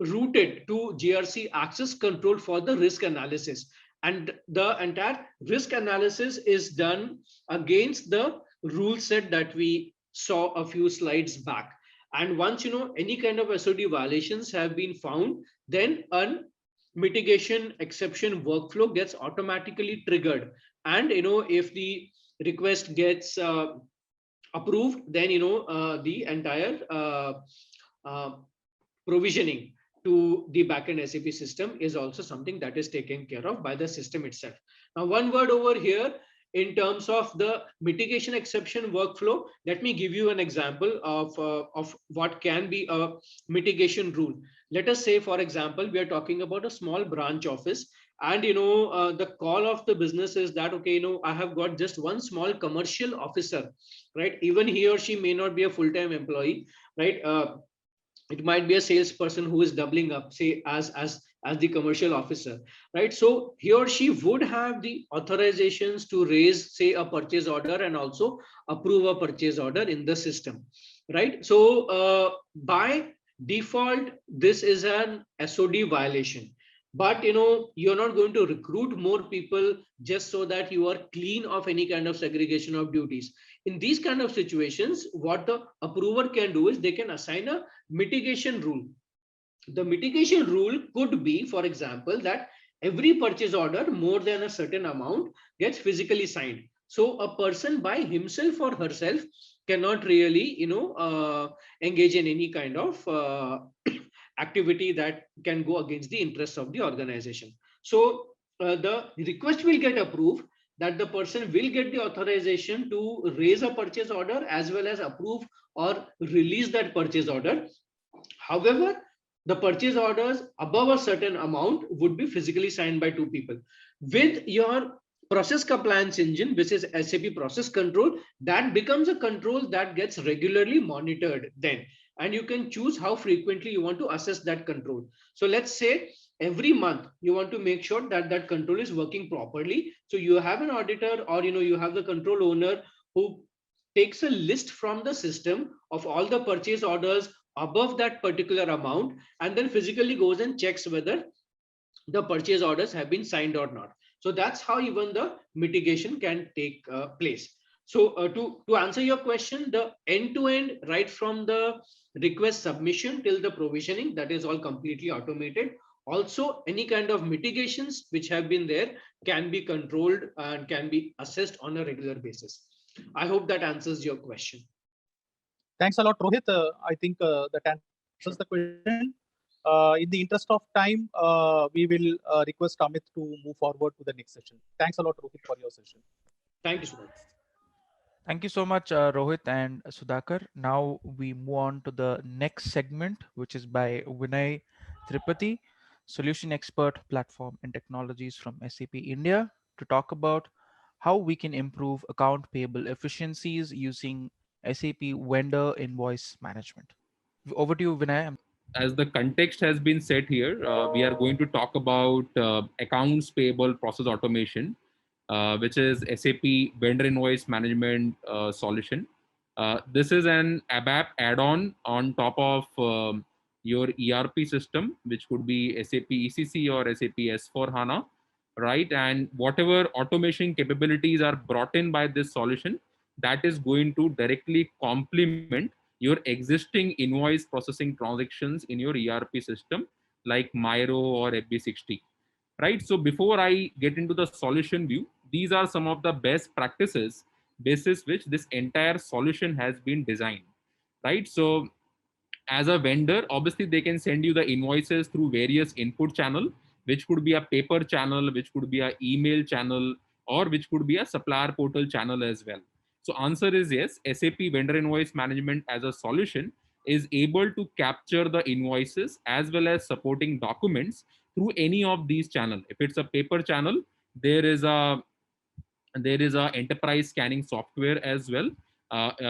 D: routed to GRC access control for the risk analysis, and the entire risk analysis is done against the rule set that we saw a few slides back. And once any kind of SOD violations have been found, then a mitigation exception workflow gets automatically triggered, and if the request gets approved, then the entire provisioning to the backend SAP system is also something that is taken care of by the system itself. Now, one word over here, in terms of the mitigation exception workflow, let me give you an example of what can be a mitigation rule. Let us say, for example, we are talking about a small branch office, and the call of the business is that, okay, I have got just one small commercial officer, right? Even he or she may not be a full-time employee, right? It might be a salesperson who is doubling up, say, as the commercial officer, right? So he or she would have the authorizations to raise, say, a purchase order and also approve a purchase order in the system, right? So by default, this is an SOD violation. But you're not going to recruit more people just so that you are clean of any kind of segregation of duties. In these kind of situations, what the approver can do is they can assign a mitigation rule. The mitigation rule could be, for example, that every purchase order more than a certain amount gets physically signed. So a person by himself or herself cannot really, engage in any kind of activity that can go against the interests of the organization. So the request will get approved, that the person will get the authorization to raise a purchase order as well as approve or release that purchase order. However, the purchase orders above a certain amount would be physically signed by two people. With your process compliance engine, which is SAP Process Control, that becomes a control that gets regularly monitored then. And you can choose how frequently you want to assess that control. So let's say every month you want to make sure that that control is working properly. So you have an auditor, or you have the control owner who takes a list from the system of all the purchase orders above that particular amount, and then physically goes and checks whether the purchase orders have been signed or not. So that's how even the mitigation can take place. So to answer your question, the end-to-end, right from the request submission till the provisioning, that is all completely automated. Also, any kind of mitigations which have been there can be controlled and can be assessed on a regular basis. I hope that answers your question.
F: Thanks a lot, Rohit. I think that answers the question. In the interest of time, we will request Amit to move forward to the next session. Thanks a lot, Rohit, for your session.
D: Thank you so much.
B: Thank you so much, Rohit and Sudhakar. Now we move on to the next segment, which is by Vinay Tripathi, Solution Expert Platform and Technologies from SAP India, to talk about how we can improve account payable efficiencies using SAP Vendor Invoice Management. Over to you, Vinay.
G: As the context has been set here, we are going to talk about accounts payable process automation, which is SAP Vendor Invoice Management solution. This is an ABAP add-on on top of your ERP system, which could be SAP ECC or SAP S4HANA, right? And whatever automation capabilities are brought in by this solution, that is going to directly complement your existing invoice processing transactions in your ERP system like Miro or FB60, right? So before I get into the solution view, these are some of the best practices basis which this entire solution has been designed, right? So as a vendor, obviously they can send you the invoices through various input channel, which could be a paper channel, which could be a email channel, or which could be a supplier portal channel as well. So answer is yes, SAP Vendor Invoice Management as a solution is able to capture the invoices as well as supporting documents through any of these channels. If it's a paper channel, there is a enterprise scanning software as well.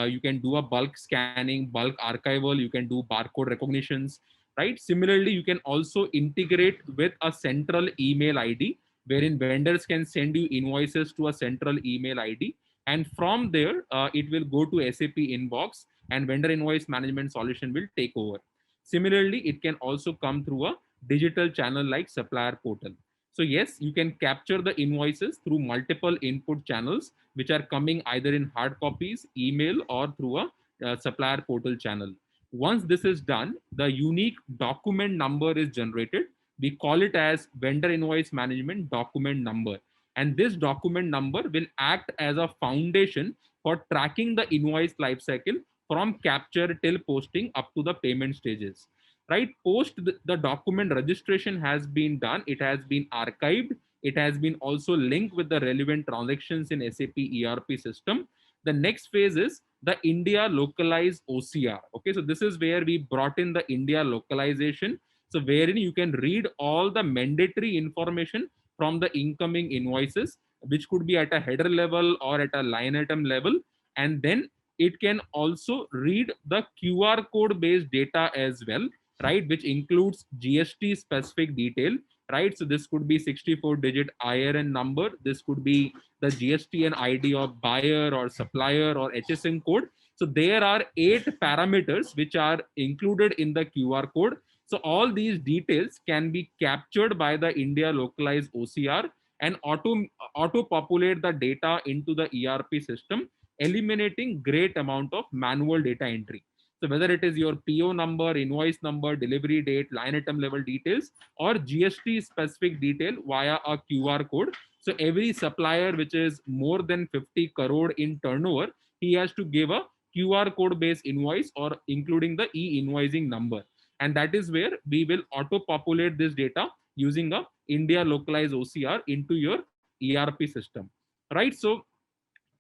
G: You can do a bulk scanning, bulk archival, you can do barcode recognitions, right? Similarly, you can also integrate with a central email ID, wherein vendors can send you invoices to a central email ID. And from there, it will go to SAP inbox and vendor invoice management solution will take over. Similarly, it can also come through a digital channel like supplier portal. So yes, you can capture the invoices through multiple input channels, which are coming either in hard copies, email, or through a supplier portal channel. Once this is done, the unique document number is generated. We call it as vendor invoice management document number. And this document number will act as a foundation for tracking the invoice lifecycle from capture till posting up to the payment stages. Right, post the document registration has been done, it has been archived, It has been also linked with the relevant transactions in SAP ERP system. The next phase is the India localized OCR. Okay, so this is where we brought in the India localization. So wherein you can read all the mandatory information from the incoming invoices, which could be at a header level or at a line item level. And then it can also read the QR code based data as well, right, which includes GST specific detail, right? So this could be 64-digit IRN number. This could be the GST and ID of buyer or supplier or HSN code. So there are 8 parameters which are included in the QR code. So all these details can be captured by the India localized OCR and auto populate the data into the ERP system, eliminating great amount of manual data entry. So whether it is your PO number, invoice number, delivery date, line item level details, or GST specific detail via a QR code. So every supplier which is more than 50 crore in turnover, he has to give a QR code based invoice or including the e-invoicing number. And that is where we will auto populate this data using a India localized OCR into your ERP system, right? So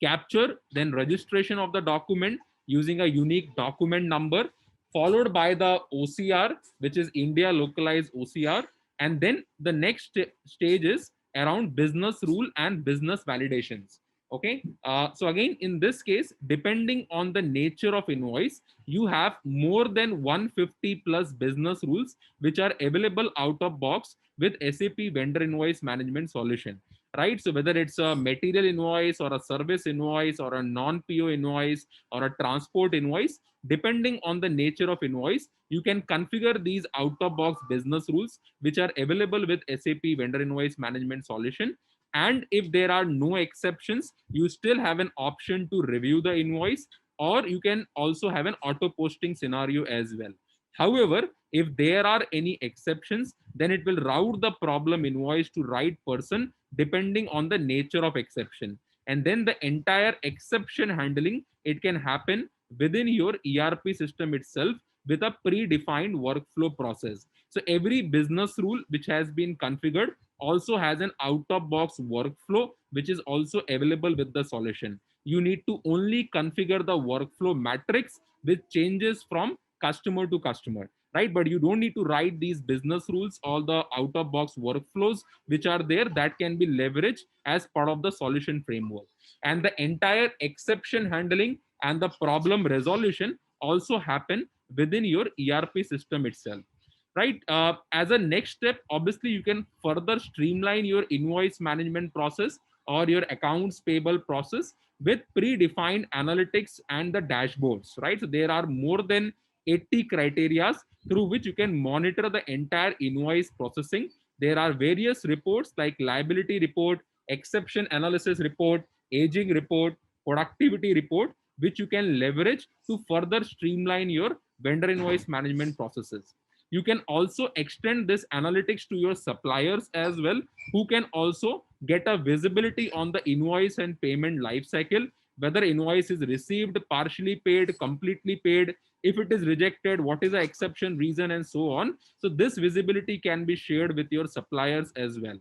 G: capture, then registration of the document using a unique document number, followed by the OCR, which is India localized OCR. And then the next stage is around business rule and business validations. Okay. So again, in this case, depending on the nature of invoice, you have more than 150 plus business rules, which are available out of box with SAP vendor invoice management solution, right? So whether it's a material invoice or a service invoice or a non-PO invoice or a transport invoice, depending on the nature of invoice, you can configure these out-of-box business rules, which are available with SAP vendor invoice management solution. And if there are no exceptions, you still have an option to review the invoice, or you can also have an auto posting scenario as well. However, if there are any exceptions, then it will route the problem invoice to right person depending on the nature of exception. And then the entire exception handling, it can happen within your ERP system itself with a predefined workflow process. So every business rule which has been configured also has an out-of-box workflow, which is also available with the solution. You need to only configure the workflow matrix which changes from customer to customer, right? But you don't need to write these business rules, all the out-of-box workflows which are there that can be leveraged as part of the solution framework. And the entire exception handling and the problem resolution also happen within your ERP system itself, right? As a next step, obviously you can further streamline your invoice management process or your accounts payable process with predefined analytics and the dashboards, right? So there are more than 80 criteria through which you can monitor the entire invoice processing. There are various reports like liability report, exception analysis report, aging report, productivity report, which you can leverage to further streamline your vendor invoice management processes. You can also extend this analytics to your suppliers as well, who can also get a visibility on the invoice and payment life cycle, whether invoice is received, partially paid, completely paid, if it is rejected, what is the exception reason, and so on. So this visibility can be shared with your suppliers as well,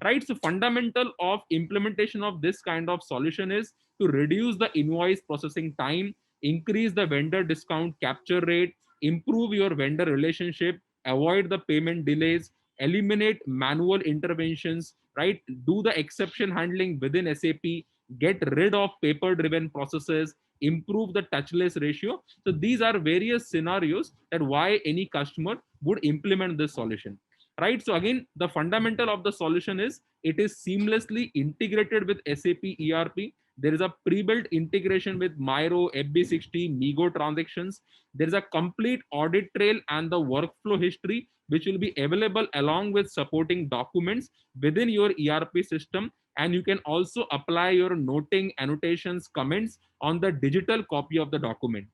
G: right? So fundamental of implementation of this kind of solution is to reduce the invoice processing time, increase the vendor discount capture rate, improve your vendor relationship, avoid the payment delays, eliminate manual interventions, right? Do the exception handling within SAP, get rid of paper driven processes, improve the touchless ratio. So these are various scenarios that why any customer would implement this solution, right? So again, the fundamental of the solution is it is seamlessly integrated with SAP ERP. There is a pre-built integration with Miro, FB60, Migo transactions. There is a complete audit trail and the workflow history, which will be available along with supporting documents within your ERP system. And you can also apply your noting, annotations, comments on the digital copy of the document.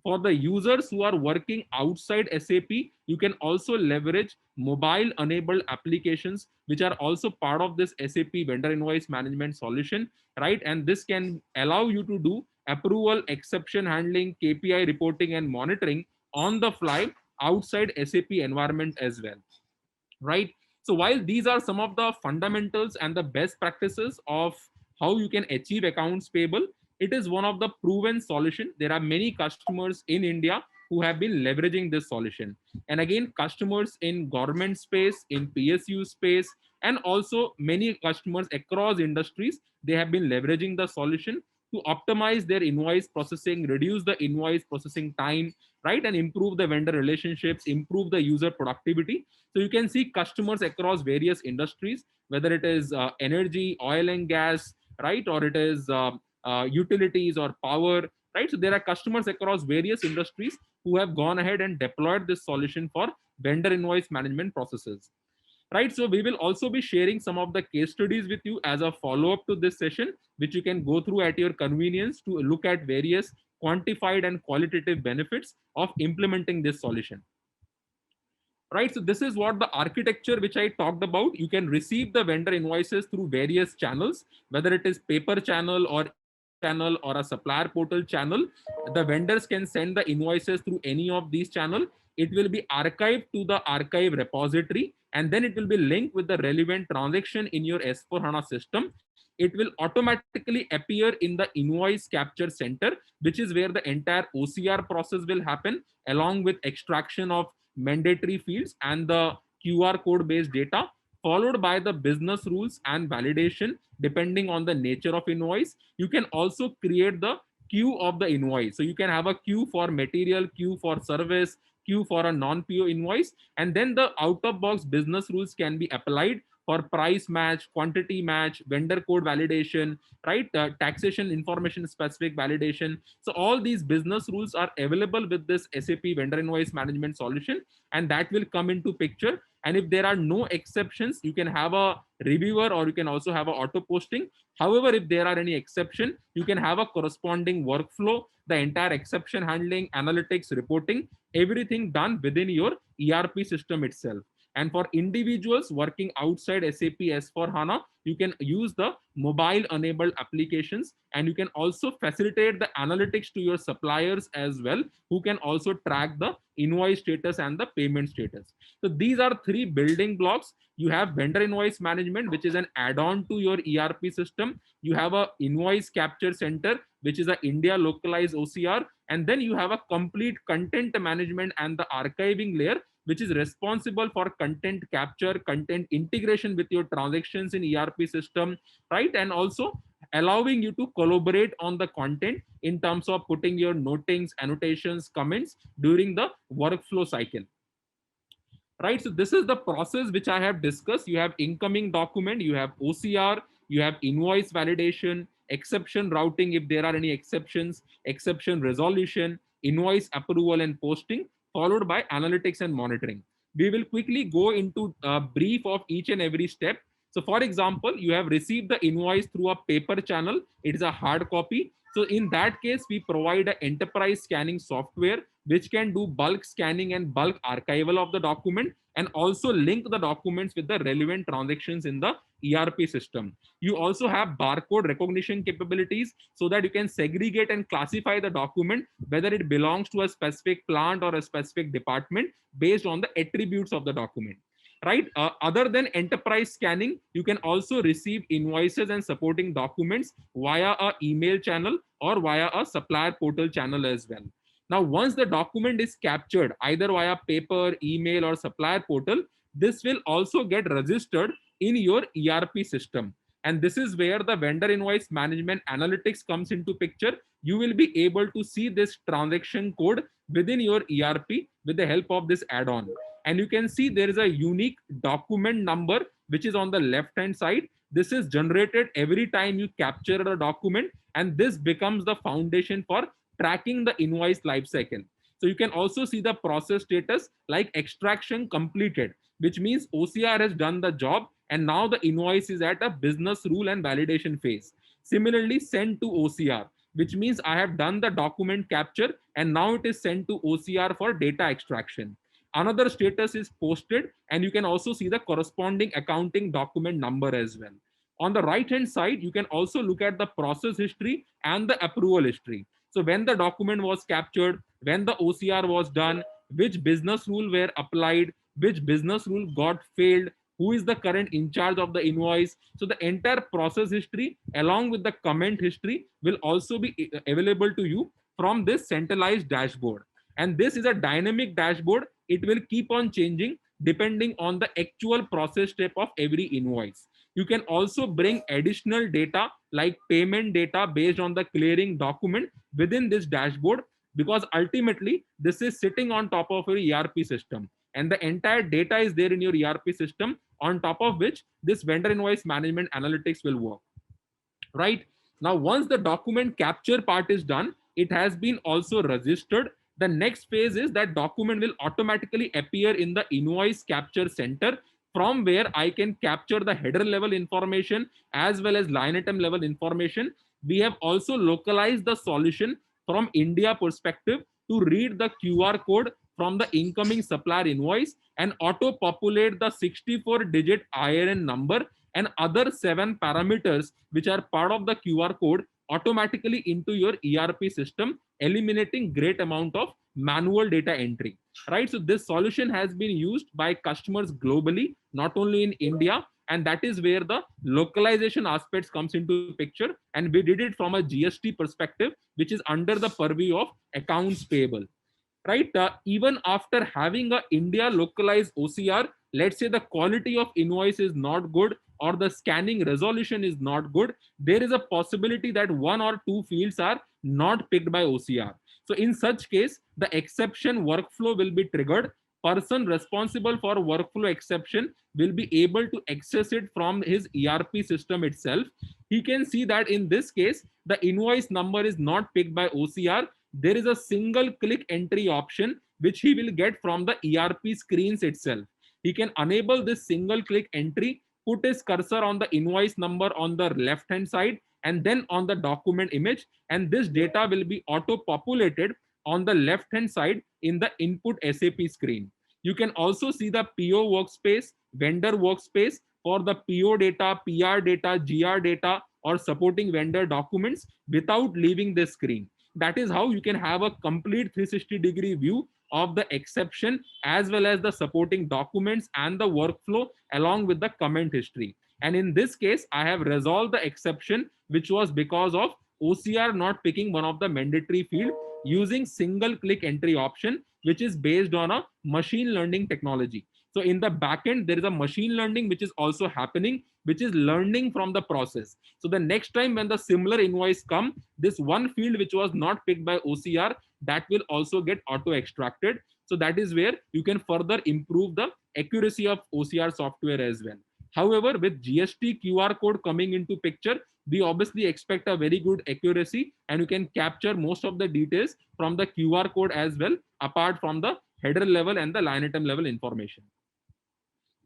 G: For the users who are working outside SAP, you can also leverage mobile enabled applications, which are also part of this SAP vendor invoice management solution, right? And this can allow you to do approval, exception handling, KPI reporting, and monitoring on the fly outside SAP environment as well, right? So while these are some of the fundamentals and the best practices of how you can achieve accounts payable, it is one of the proven solution. There are many customers in India who have been leveraging this solution. And again, customers in government space, in PSU space, and also many customers across industries, they have been leveraging the solution to optimize their invoice processing, reduce the invoice processing time, right, and improve the vendor relationships, improve the user productivity. So you can see customers across various industries, whether it is energy, oil and gas, right, or it is utilities or power, right. So there are customers across various industries who have gone ahead and deployed this solution for vendor invoice management processes, right. So we will also be sharing some of the case studies with you as a follow-up to this session, which you can go through at your convenience to look at various quantified and qualitative benefits of implementing this solution, right. So this is what the architecture which I talked about. You can receive the vendor invoices through various channels, whether it is paper channel or channel or a supplier portal channel. The vendors can send the invoices through any of these channels. It will be archived to the archive repository, and then it will be linked with the relevant transaction in your S4HANA system. It will automatically appear in the invoice capture center, which is where the entire OCR process will happen, along with extraction of mandatory fields and the QR code based data, followed by the business rules and validation depending on the nature of invoice. You can also create the queue of the invoice. So you can have a queue for material, queue for service, queue for a non-PO invoice, and then the out-of-box business rules can be applied for price match, quantity match, vendor code validation, right? Taxation information specific validation. So all these business rules are available with this SAP vendor invoice management solution, and that will come into picture. And if there are no exceptions, you can have a reviewer, or you can also have a auto posting. However, if there are any exception, you can have a corresponding workflow, the entire exception handling, analytics, reporting, everything done within your ERP system itself. And for individuals working outside SAP S4HANA, you can use the mobile enabled applications, and you can also facilitate the analytics to your suppliers as well, who can also track the invoice status and the payment status. So these are three building blocks. You have vendor invoice management, which is an add-on to your ERP system. You have a invoice capture center, which is a India localized OCR. And then you have a complete content management and the archiving layer, which is responsible for content capture, content integration with your transactions in ERP system, right? And also allowing you to collaborate on the content in terms of putting your notings, annotations, comments during the workflow cycle, right? So this is the process which I have discussed. You have incoming document, you have OCR, you have invoice validation, exception routing if there are any exceptions, exception resolution, invoice approval and posting, followed by analytics and monitoring. We will quickly go into a brief of each and every step. So for example, you have received the invoice through a paper channel. It is a hard copy. So in that case, we provide an enterprise scanning software which can do bulk scanning and bulk archival of the document, and also link the documents with the relevant transactions in the ERP system. You also have barcode recognition capabilities so that you can segregate and classify the document, whether it belongs to a specific plant or a specific department based on the attributes of the document, right? Other than enterprise scanning, you can also receive invoices and supporting documents via a email channel or via a supplier portal channel as well. Now, once the document is captured either via paper, email, or supplier portal, this will also get registered in your ERP system. And this is where the vendor invoice management analytics comes into picture. You will be able to see this transaction code within your ERP with the help of this add-on. And you can see there is a unique document number, which is on the left-hand side. This is generated every time you capture a document, and this becomes the foundation for tracking the invoice lifecycle. So you can also see the process status like extraction completed, which means OCR has done the job, and now the invoice is at a business rule and validation phase. Similarly, sent to OCR, which means I have done the document capture and now it is sent to OCR for data extraction. Another status is posted, and you can also see the corresponding accounting document number as well. On the right hand side, you can also look at the process history and the approval history. So when the document was captured, when the OCR was done, which business rule were applied, which business rule got failed, who is the current in charge of the invoice. So the entire process history along with the comment history will also be available to you from this centralized dashboard. And this is a dynamic dashboard. It will keep on changing depending on the actual process step of every invoice. You can also bring additional data like payment data based on the clearing document within this dashboard, because ultimately this is sitting on top of your ERP system, and the entire data is there in your ERP system, on top of which this vendor invoice management analytics will work. Right now, once the document capture part is done, it has been also registered. The next phase is that document will automatically appear in the invoice capture center, from where I can capture the header level information as well as line item level information. We have also localized the solution from India perspective to read the QR code from the incoming supplier invoice and auto populate the 64-digit IRN number and other 7 parameters which are part of the QR code automatically into your ERP system, eliminating great amount of manual data entry. Right, so this solution has been used by customers globally, not only in India, and that is where the localization aspects comes into picture. And we did it from a GST perspective, which is under the purview of accounts payable. Right, even after having a India localized OCR, let's say the quality of invoice is not good or the scanning resolution is not good, there is a possibility that 1 or 2 fields are not picked by OCR. So in such case, the exception workflow will be triggered. Person responsible for workflow exception will be able to access it from his ERP system itself. He can see that in this case, the invoice number is not picked by OCR. There is a single click entry option which he will get from the ERP screens itself. He can enable this single click entry, put his cursor on the invoice number on the left hand side and then on the document image, and this data will be auto populated on the left hand side in the input SAP screen. You can also see the PO workspace, vendor workspace for the PO data, PR data, GR data or supporting vendor documents without leaving the screen. That is how you can have a complete 360-degree view of the exception as well as the supporting documents and the workflow along with the comment history. And in this case, I have resolved the exception, which was because of OCR not picking one of the mandatory field using single click entry option, which is based on a machine learning technology. So in the backend, there is a machine learning which is also happening, which is learning from the process. So the next time when the similar invoice come, this one field which was not picked by OCR, that will also get auto extracted. So that is where you can further improve the accuracy of OCR software as well. However, with GST QR code coming into picture, we obviously expect a very good accuracy and you can capture most of the details from the QR code as well, apart from the header level and the line item level information.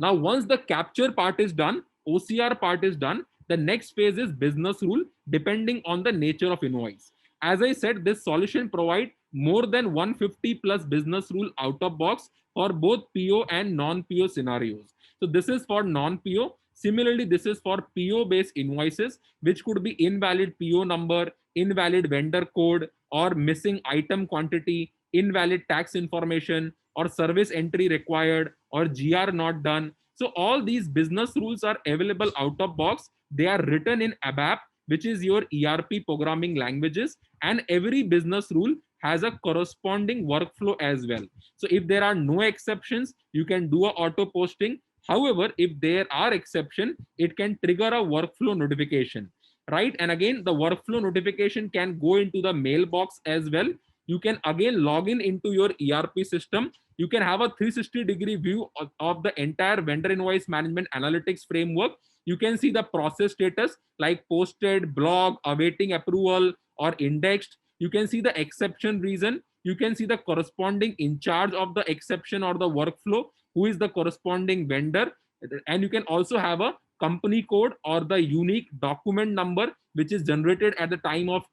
G: Now, once the capture part is done, OCR part is done, the next phase is business rule depending on the nature of invoice. As I said, this solution provides more than 150 plus business rule out of box for both PO and non-PO scenarios. So this is for non-PO. Similarly, this is for PO-based invoices, which could be invalid PO number, invalid vendor code, or missing item quantity, invalid tax information, or service entry required, or GR not done. So all these business rules are available out of box. They are written in ABAP, which is your ERP programming languages, and every business rule has a corresponding workflow as well. So if there are no exceptions, you can do a auto posting. However, if there are exceptions, it can trigger a workflow notification, right? And again, the workflow notification can go into the mailbox as well. You can again log in into your ERP system. You can have a 360-degree view of the entire vendor invoice management analytics framework. You can see the process status like posted, blog, awaiting approval, or indexed. You can see the exception reason. You can see the corresponding in charge of the exception or the workflow, who is the corresponding vendor. And you can also have a company code or the unique document number, which is generated at the time of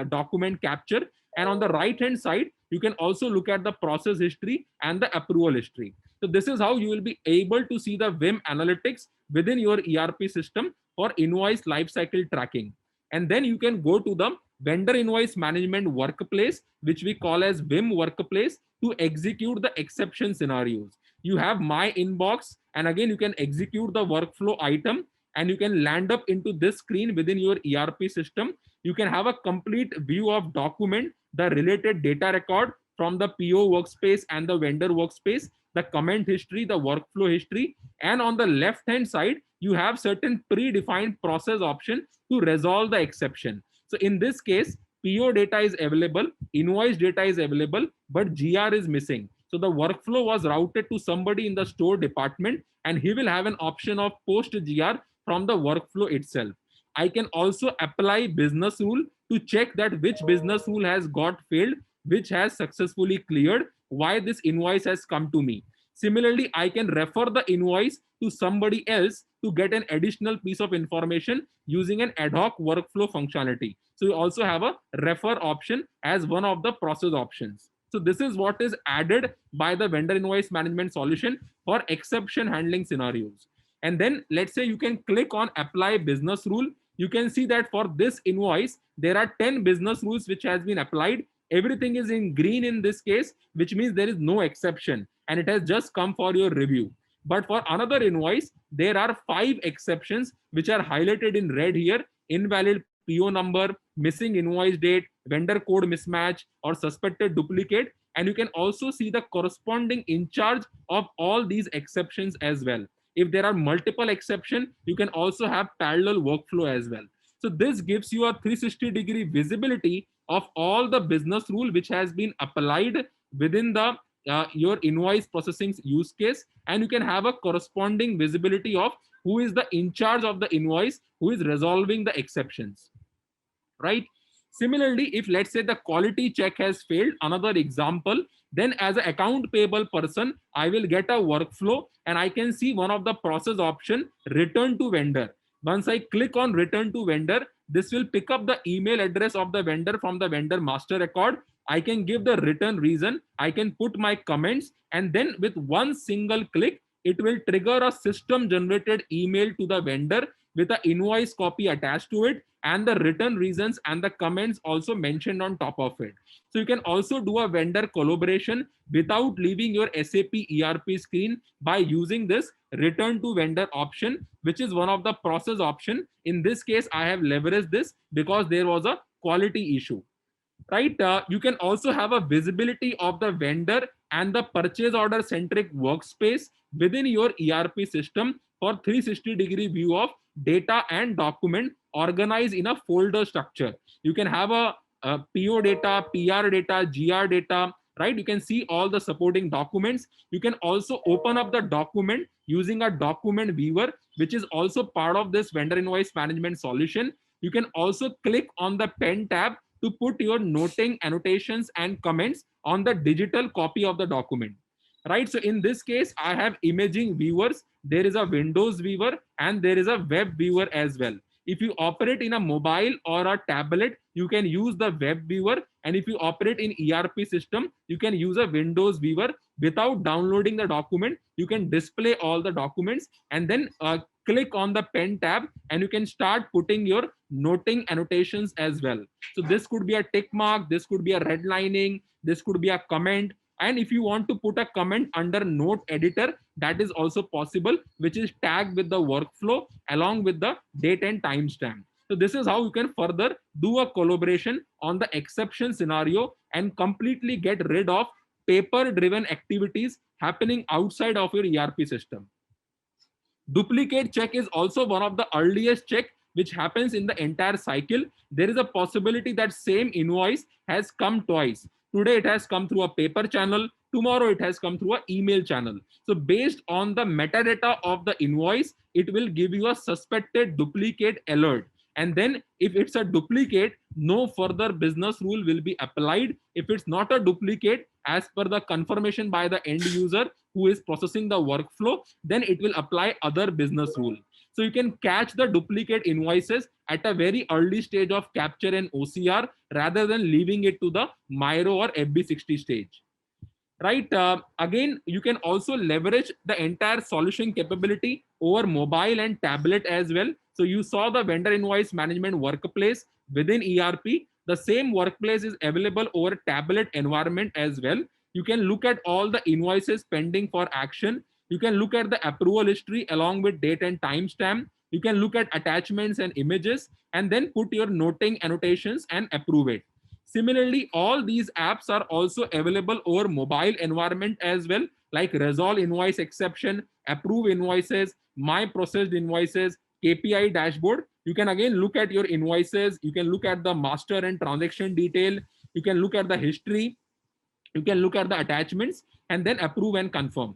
G: document capture. And on the right hand side, you can also look at the process history and the approval history. So this is how you will be able to see the VIM analytics within your ERP system for invoice lifecycle tracking. And then you can go to the vendor invoice management workplace, which we call as VIM workplace, to execute the exception scenarios. You have my inbox, And again, you can execute the workflow item and you can land up into this screen within your ERP system. You can have a complete view of document, the related data record from the PO workspace and the vendor workspace, the comment history, the workflow history, and on the left hand side, you have certain predefined process option to resolve the exception. So in this case, PO data is available, invoice data is available, but GR is missing. So the workflow was routed to somebody in the store department, and he will have an option of post GR from the workflow itself. I can also apply business rule to check that which business rule has got failed, which has successfully cleared, why this invoice has come to me. Similarly, I can refer the invoice to somebody else to get an additional piece of information using an ad hoc workflow functionality. So you also have a refer option as one of the process options. So this is what is added by the vendor invoice management solution for exception handling scenarios. And then let's say you can click on apply business rule. You can see that for this invoice, there are 10 business rules which has been applied. Everything is in green in this case, which means there is no exception and it has just come for your review. But for another invoice, there are 5 exceptions which are highlighted in red here: invalid PO number, missing invoice date, vendor code mismatch, or suspected duplicate. And you can also see the corresponding in charge of all these exceptions as well. If there are multiple exceptions, you can also have parallel workflow as well. So this gives you a 360-degree visibility of all the business rule which has been applied within the your invoice processing use case, and you can have a corresponding visibility of who is the in charge of the invoice, who is resolving the exceptions, right? Similarly, if let's say the quality check has failed, another example, then as an account payable person, I will get a workflow and I can see one of the process option, return to vendor. Once I click on return to vendor, this will pick up the email address of the vendor from the vendor master record. I can give the return reason, I can put my comments, and then with one single click, it will trigger a system generated email to the vendor with an invoice copy attached to it and the return reasons and the comments also mentioned on top of it. So you can also do a vendor collaboration without leaving your SAP ERP screen by using this return to vendor option, which is one of the process option. In this case, I have leveraged this because there was a quality issue, right? You can also have a visibility of the vendor and the purchase order centric workspace within your ERP system for 360-degree view of data and document organized in a folder structure. You can have a PO data, PR data, GR data, right? You can see all the supporting documents. You can also open up the document using a document viewer, which is also part of this vendor invoice management solution. You can also click on the pen tab to put your noting, annotations, and comments on the digital copy of the document, right? So in this case, I have imaging viewers. There is a Windows viewer and there is a web viewer as well. If you operate in a mobile or a tablet, you can use the web viewer. And if you operate in ERP system, you can use a Windows viewer. Without downloading the document, you can display all the documents and then click on the pen tab and you can start putting your noting annotations as well. So this could be a tick mark, this could be a redlining, this could be a comment. And if you want to put a comment under note editor, that is also possible, which is tagged with the workflow along with the date and timestamp. So this is how you can further do a collaboration on the exception scenario and completely get rid of paper-driven activities happening outside of your ERP system. Duplicate check is also one of the earliest check which happens in the entire cycle. There is a possibility that same invoice has come twice. Today it has come through a paper channel. Tomorrow it has come through an email channel. So based on the metadata of the invoice, it will give you a suspected duplicate alert. And then if it's a duplicate, no further business rule will be applied. If it's not a duplicate, as per the confirmation by the end user who is processing the workflow, then it will apply other business rule. So you can catch the duplicate invoices at a very early stage of capture and OCR rather than leaving it to the Miro or FB60 stage. Right. Again, you can also leverage the entire solution capability over mobile and tablet as well. So you saw the vendor invoice management workplace within ERP. The same workplace is available over tablet environment as well. You can look at all the invoices pending for action. You can look at the approval history along with date and timestamp. You can look at attachments and images and then put your noting annotations and approve it. Similarly, all these apps are also available over mobile environment as well, like resolve invoice exception, approve invoices, my processed invoices, KPI dashboard. You can again look at your invoices. You can look at the master and transaction detail. You can look at the history. You can look at the attachments and then approve and confirm.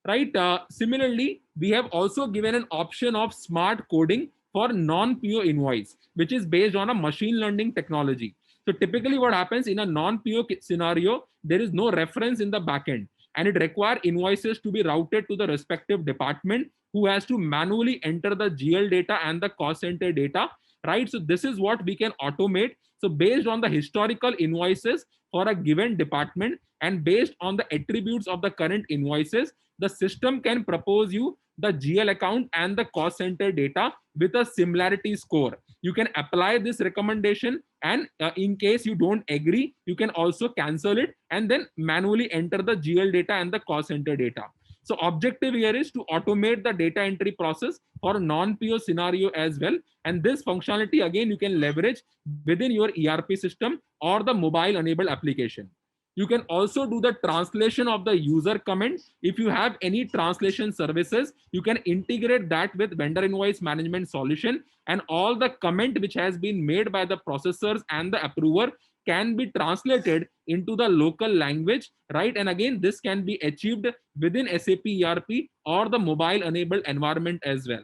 G: Right. Similarly, we have also given an option of smart coding for non-PO invoice, which is based on a machine learning technology. So typically what happens in a non-PO scenario, there is no reference in the backend, and it requires invoices to be routed to the respective department who has to manually enter the GL data and the cost center data, right? So this is what we can automate. So based on the historical invoices for a given department and based on the attributes of the current invoices, the system can propose you the GL account and the cost center data with a similarity score. You can apply this recommendation, and in case you don't agree, you can also cancel it and then manually enter the GL data and the cost center data. So objective here is to automate the data entry process for non-PO scenario as well. And this functionality, again, you can leverage within your ERP system or the mobile enabled application. You can also do the translation of the user comment. If you have any translation services, you can integrate that with vendor invoice management solution, and all the comment which has been made by the processors and the approver can be translated into the local language, right? And again, this can be achieved within SAP ERP or the mobile enabled environment as well.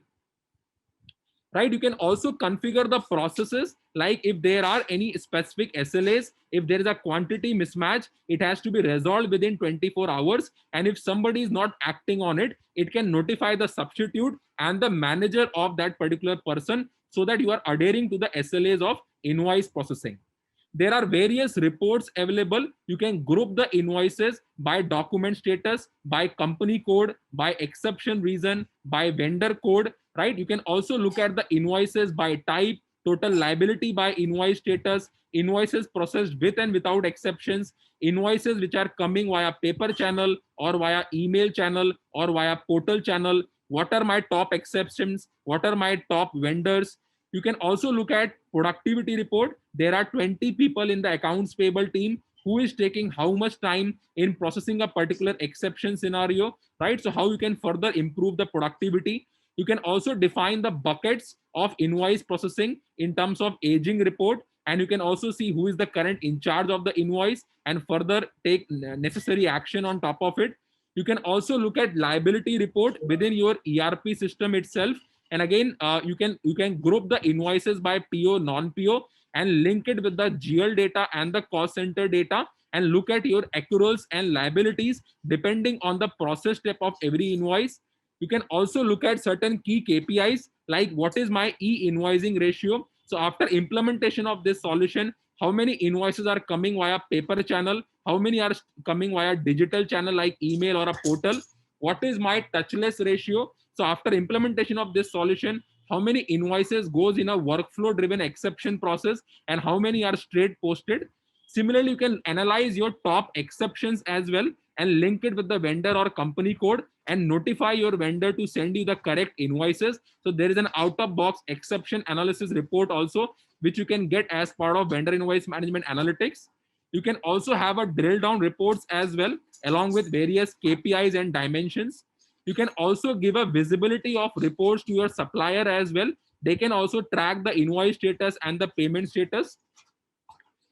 G: Right, you can also configure the processes, like if there are any specific SLAs, if there is a quantity mismatch, it has to be resolved within 24 hours. And if somebody is not acting on it, it can notify the substitute and the manager of that particular person, so that you are adhering to the SLAs of invoice processing. There are various reports available. You can group the invoices by document status, by company code, by exception reason, by vendor code, right? You can also look at the invoices by type, total liability by invoice status, invoices processed with and without exceptions, invoices which are coming via paper channel or via email channel or via portal channel. What are my top exceptions? What are my top vendors? You can also look at productivity report. There are 20 people in the accounts payable team who is taking how much time in processing a particular exception scenario, right? So how you can further improve the productivity. You can also define the buckets of invoice processing in terms of aging report, and you can also see who is the current in charge of the invoice and further take necessary action on top of it. You can also look at liability report within your ERP system itself. And again, you can group the invoices by PO, non-PO, and link it with the GL data and the cost center data, and look at your accruals and liabilities depending on the process step of every invoice. You can also look at certain key KPIs, like what is my e-invoicing ratio. So after implementation of this solution, how many invoices are coming via paper channel? How many are coming via digital channel like email or a portal? What is my touchless ratio? So after implementation of this solution, how many invoices goes in a workflow driven exception process and how many are straight posted? Similarly, you can analyze your top exceptions as well and link it with the vendor or company code and notify your vendor to send you the correct invoices. So there is an out of box exception analysis report also, which you can get as part of vendor invoice management analytics. You can also have a drill down reports as well, along with various KPIs and dimensions. You can also give a visibility of reports to your supplier as well. They can also track the invoice status and the payment status.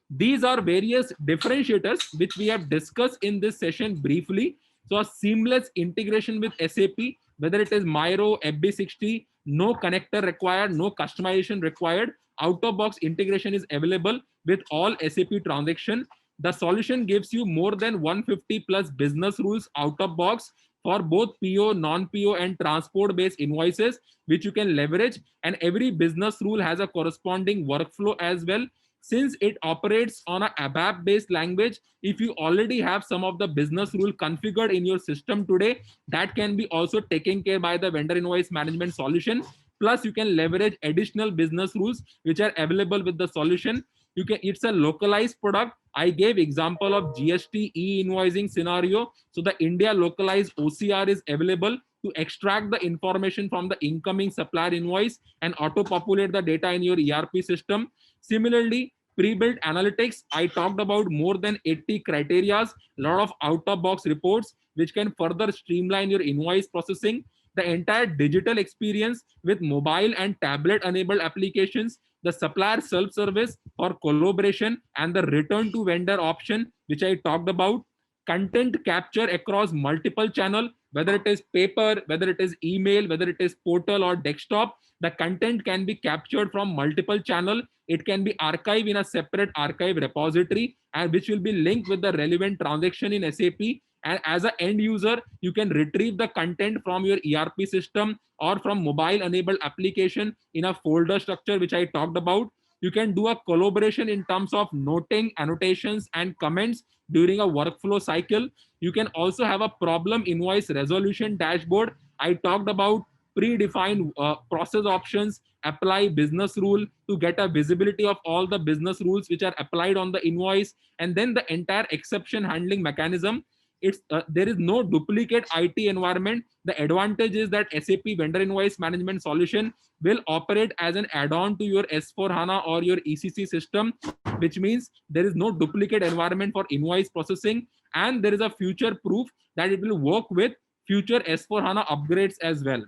G: These are various differentiators which we have discussed in this session briefly. So a seamless integration with SAP, whether it is Miro, FB60, no connector required, no customization required. Out of box integration is available with all SAP transaction. The solution gives you more than 150 plus business rules out of box for both PO, non-PO and transport based invoices, which you can leverage. And every business rule has a corresponding workflow as well. Since it operates on a ABAP based language, if you already have some of the business rule configured in your system today, that can be also taken care by the vendor invoice management solution. Plus you can leverage additional business rules which are available with the solution. It's a localized product I gave example of GST e-invoicing scenario. So the India localized OCR is available to extract the information from the incoming supplier invoice and auto-populate the data in your ERP system. Similarly, pre-built analytics, I talked about more than 80 criterias, a lot of out-of-box reports, which can further streamline your invoice processing. The entire digital experience with mobile and tablet-enabled applications, the supplier self-service for collaboration, and the return to vendor option, which I talked about. Content capture across multiple channel, whether it is paper, whether it is email, whether it is portal or desktop, the content can be captured from multiple channel. It can be archived in a separate archive repository, and which will be linked with the relevant transaction in SAP. And as an end user, you can retrieve the content from your ERP system or from mobile enabled application in a folder structure, which I talked about. You can do a collaboration in terms of noting, annotations, and comments during a workflow cycle. You can also have a problem invoice resolution dashboard. I talked about predefined process options, apply business rule to get a visibility of all the business rules which are applied on the invoice, and then the entire exception handling mechanism. It's there is no duplicate IT environment. The advantage is that SAP vendor invoice management solution will operate as an add-on to your S4HANA or your ECC system, which means there is no duplicate environment for invoice processing, and there is a future proof that it will work with future S4HANA upgrades as well,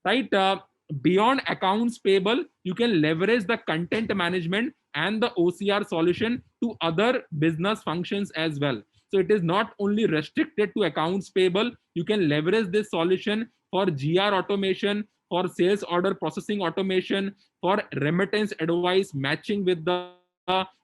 G: right? Beyond accounts payable, you can leverage the content management and the OCR solution to other business functions as well. So it is not only restricted to accounts payable. You can leverage this solution for GR automation, for sales order processing automation, for remittance advice matching with the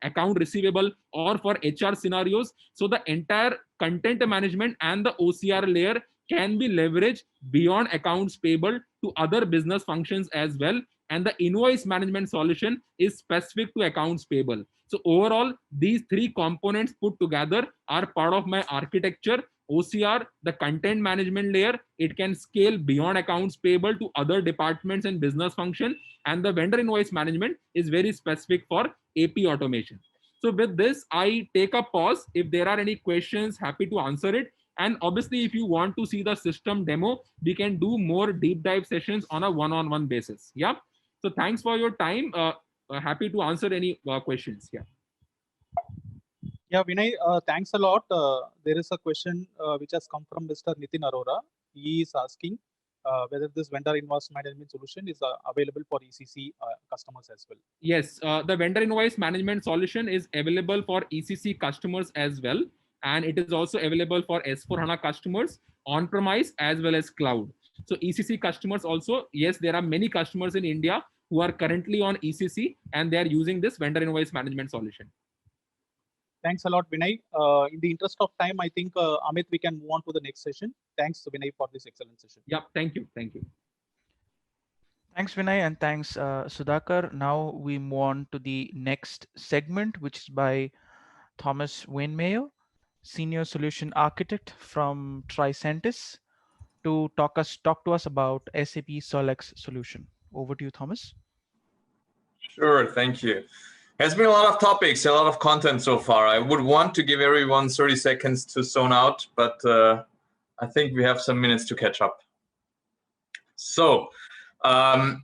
G: account receivable, or for HR scenarios. So the entire content management and the OCR layer can be leveraged beyond accounts payable to other business functions as well. And the invoice management solution is specific to accounts payable. So overall, these three components put together are part of my architecture. OCR, the content management layer, it can scale beyond accounts payable to other departments and business function. And the vendor invoice management is very specific for AP automation. So with this, I take a pause. If there are any questions, happy to answer it. And obviously, if you want to see the system demo, we can do more deep dive sessions on a one-on-one basis. Yeah. So thanks for your time. Happy to answer any questions. Yeah.
F: Yeah, Vinay, thanks a lot. There is a question which has come from Mr. Nitin Arora. He is asking whether this vendor invoice management solution is available for ECC customers as well.
G: Yes, the vendor invoice management solution is available for ECC customers as well. And it is also available for S4HANA customers on-premise as well as cloud. So ECC customers also, yes, there are many customers in India who are currently on ECC and they are using this vendor invoice management solution.
F: Thanks a lot, Vinay. In the interest of time, I think, Amit, we can move on to the next session. Thanks, Vinay, for this excellent session.
G: Yeah, thank you. Thank you.
B: Thanks, Vinay, and thanks, Sudhakar. Now we move on to the next segment, which is by Thomas Wainmayer, Senior Solution Architect from Tricentis, to talk to us about SAP Solex solution. Over to you, Thomas.
H: Sure, thank you. There's been a lot of topics, a lot of content so far. I would want to give everyone 30 seconds to zone out, but I think we have some minutes to catch up. So, in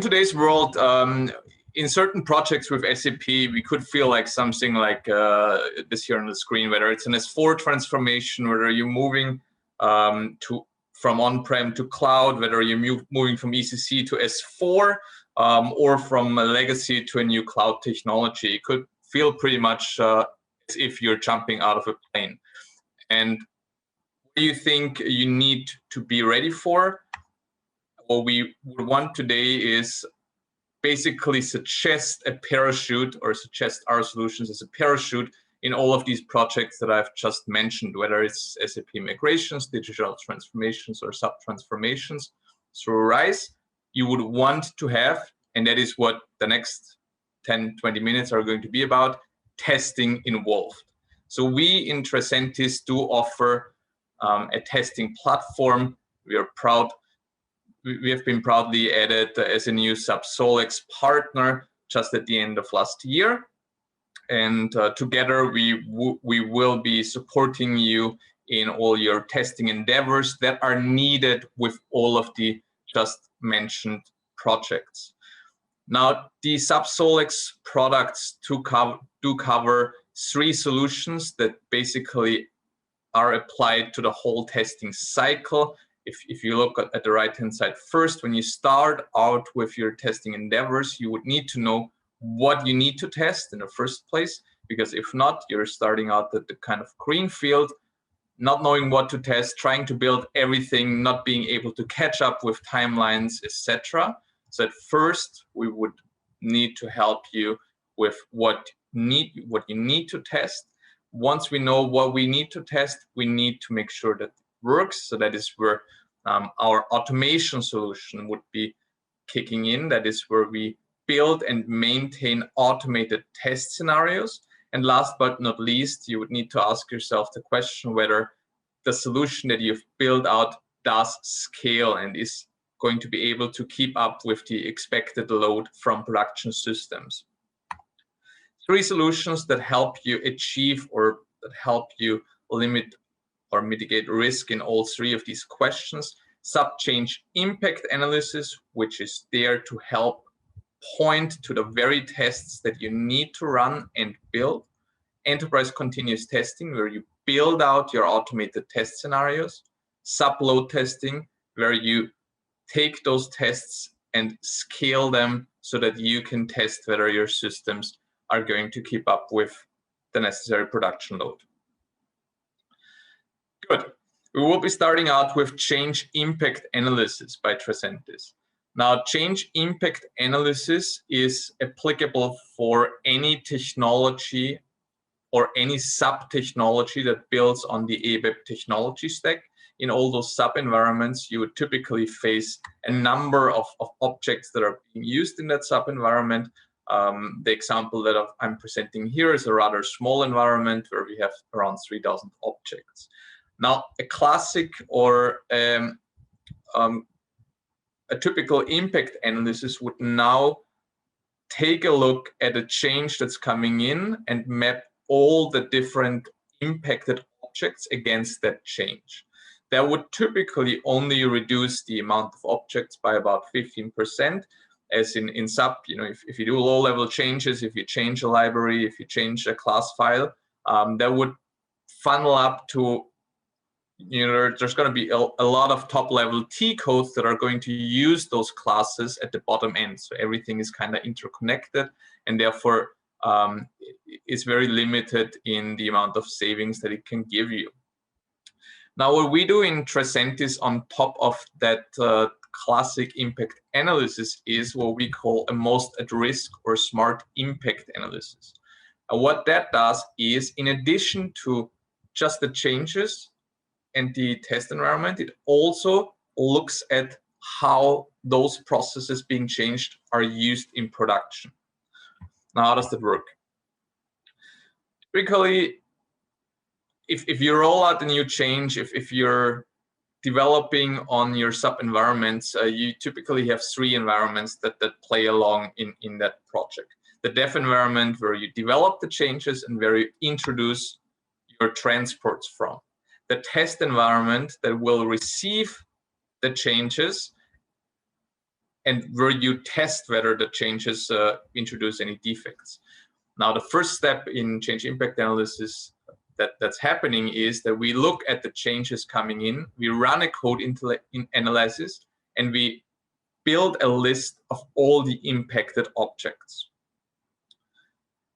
H: today's world, in certain projects with SAP, we could feel like something like this here on the screen, whether it's an S4 transformation, whether you're moving from on-prem to cloud, whether you're moving from ECC to S4, or from a legacy to a new cloud technology. It could feel pretty much as if you're jumping out of a plane. And what do you think you need to be ready for? What we would want today is basically suggest a parachute, or suggest our solutions as a parachute in all of these projects that I've just mentioned, whether it's SAP migrations, digital transformations, or sub-transformations through RISE, you would want to have, and that is what the next 10, 20 minutes are going to be about, testing involved. So we in Tricentis do offer a testing platform. We are proud we have been proudly added as a new SAP Solex partner just at the end of last year. And together we will be supporting you in all your testing endeavors that are needed with all of the just mentioned projects. Now, the SAP Solex products do cover 3 solutions that basically are applied to the whole testing cycle. If you look at the right-hand side first, when you start out with your testing endeavors, you would need to know what you need to test in the first place, because if not, you're starting out at the kind of green field, not knowing what to test, trying to build everything, not being able to catch up with timelines, etc. So at first, we would need to help you with what you need to test. Once we know what we need to test, we need to make sure that it works. So that is where our automation solution would be kicking in. That is where we build and maintain automated test scenarios. And last but not least, you would need to ask yourself the question whether the solution that you've built out does scale and is going to be able to keep up with the expected load from production systems. 3 solutions that help you achieve or that help you limit or mitigate risk in all 3 of these questions. SAP Change Impact Analysis, which is there to help point to the very tests that you need to run and build. Enterprise Continuous Testing, where you build out your automated test scenarios. SAP Load Testing, where you take those tests and scale them so that you can test whether your systems are going to keep up with the necessary production load. Good. We will be starting out with Change Impact Analysis by Tricentis. Now, Change Impact Analysis is applicable for any technology or any sub-technology that builds on the ABAP technology stack. In all those sub-environments, you would typically face a number of objects that are being used in that sub-environment. The example that I'm presenting here is a rather small environment where we have around 3,000 objects. Now, a classic or a typical impact analysis would now take a look at a change that's coming in and map all the different impacted objects against that change. That would typically only reduce the amount of objects by about 15%. As in SAP, if you do low-level changes, if you change a library, if you change a class file, that would funnel up to, there's going to be a lot of top-level T codes that are going to use those classes at the bottom end. So everything is kind of interconnected, and therefore is very limited in the amount of savings that it can give you. Now, what we do in Tricentis on top of that classic impact analysis is what we call a most at risk or smart impact analysis. And what that does is, in addition to just the changes and the test environment, it also looks at how those processes being changed are used in production. Now, how does that work? Typically, if you roll out a new change, if you're developing on your sub-environments, you typically have 3 environments that play along in that project. The dev environment, where you develop the changes and where you introduce your transports from. The test environment that will receive the changes and where you test whether the changes introduce any defects. Now, the first step in change impact analysis that's happening is that we look at the changes coming in, we run a code analysis, and we build a list of all the impacted objects.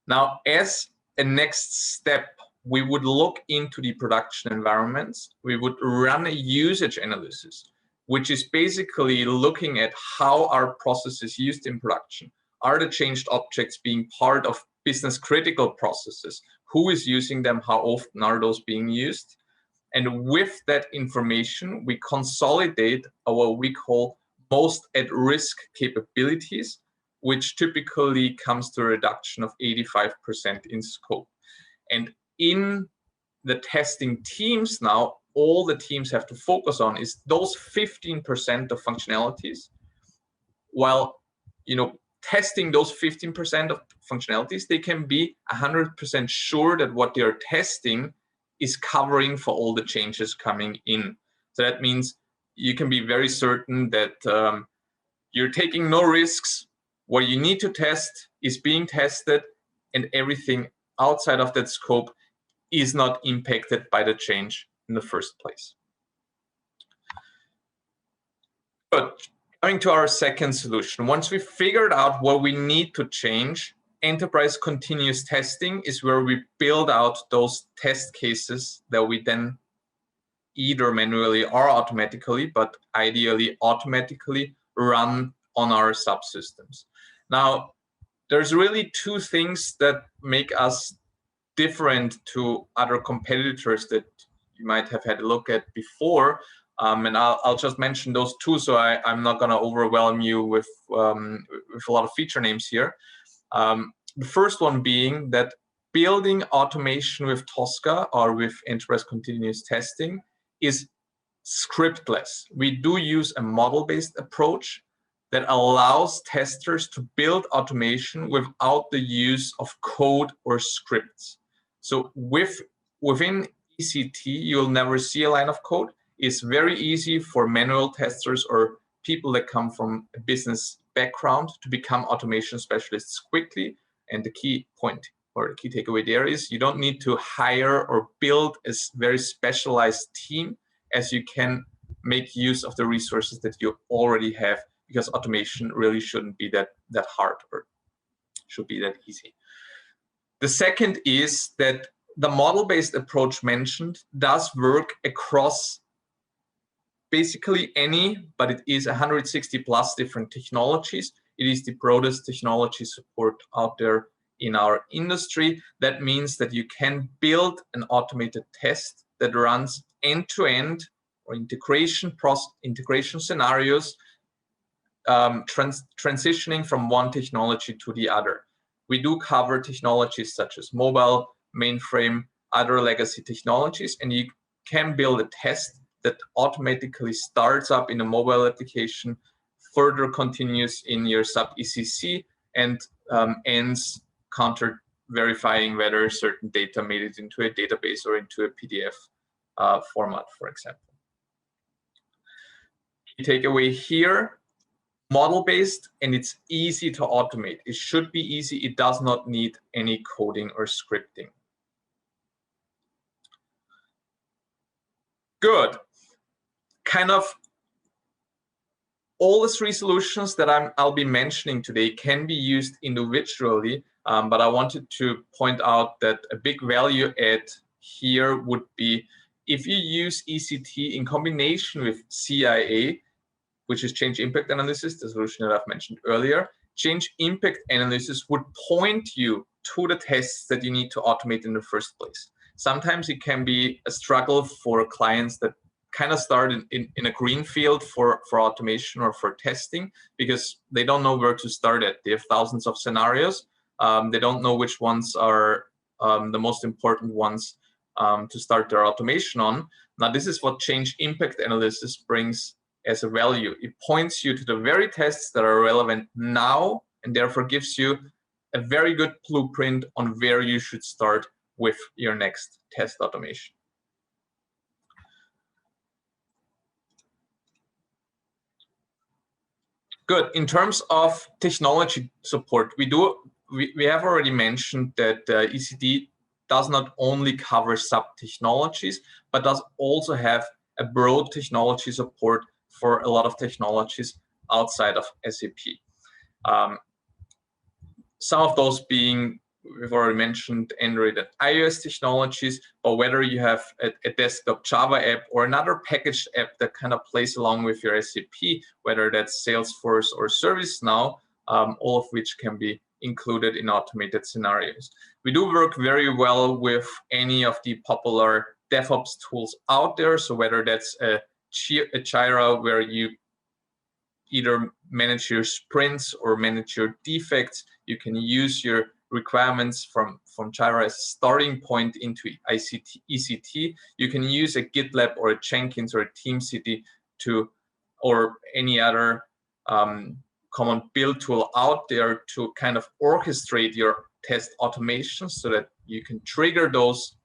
H: Now, as a next step, we would look into the production environments. We would run a usage analysis, which is basically looking at how our processes used in production. Are the changed objects being part of business critical processes? Who is using them? How often are those being used? And with that information, we consolidate what we call most at risk capabilities, which typically comes to a reduction of 85% in scope. And in the testing teams now, all the teams have to focus on is those 15% of functionalities, while testing those 15% of functionalities, they can be 100% sure that what they are testing is covering for all the changes coming in. So that means you can be very certain that you're taking no risks. What you need to test is being tested, and everything outside of that scope is not impacted by the change in the first place. But coming to our second solution, once we figured out what we need to change, enterprise continuous testing is where we build out those test cases that we then either manually or automatically, but ideally automatically run on our subsystems. Now, there's really two things that make us different to other competitors that you might have had a look at before. And I'll just mention those two, so I'm not going to overwhelm you with a lot of feature names here. The first one being that building automation with Tosca or with enterprise continuous testing is scriptless. We do use a model-based approach that allows testers to build automation without the use of code or scripts. So within ECT, you'll never see a line of code. It's very easy for manual testers or people that come from a business background to become automation specialists quickly. And the key point or the key takeaway there is you don't need to hire or build a very specialized team, as you can make use of the resources that you already have, because automation really shouldn't be that hard or should be that easy. The second is that the model-based approach mentioned does work across basically any, but it is 160 plus different technologies. It is the broadest technology support out there in our industry. That means that you can build an automated test that runs end-to-end or integration scenarios, transitioning from one technology to the other. We do cover technologies such as mobile, mainframe, other legacy technologies, and you can build a test that automatically starts up in a mobile application, further continues in your SAP ECC, and ends counter verifying whether certain data made it into a database or into a PDF format, for example. Key takeaway here, model-based, and it's easy to automate. It should be easy. It does not need any coding or scripting. Good. Kind of all the three solutions that I'll be mentioning today can be used individually, but I wanted to point out that a big value add here would be if you use ECT in combination with CIA, which is change impact analysis, the solution that I've mentioned earlier. Change impact analysis would point you to the tests that you need to automate in the first place. Sometimes it can be a struggle for clients that kind of start in a green field for automation or for testing, because they don't know where to start at. They have thousands of scenarios. They don't know which ones are the most important ones to start their automation on. Now, this is what change impact analysis brings as a value. It points you to the very tests that are relevant now, and therefore gives you a very good blueprint on where you should start with your next test automation. Good. In terms of technology support, we have already mentioned that ECT does not only cover sub-technologies, but does also have a broad technology support for a lot of technologies outside of SAP. Some of those being, we've already mentioned, Android and iOS technologies, but whether you have a desktop Java app or another packaged app that kind of plays along with your SAP, whether that's Salesforce or ServiceNow, all of which can be included in automated scenarios. We do work very well with any of the popular DevOps tools out there. So whether that's a Jira where you either manage your sprints or manage your defects, you can use your requirements from from Jira as a starting point into ECT, you can use a GitLab or a Jenkins or a TeamCity or any other common build tool out there to kind of orchestrate your test automation so that you can trigger those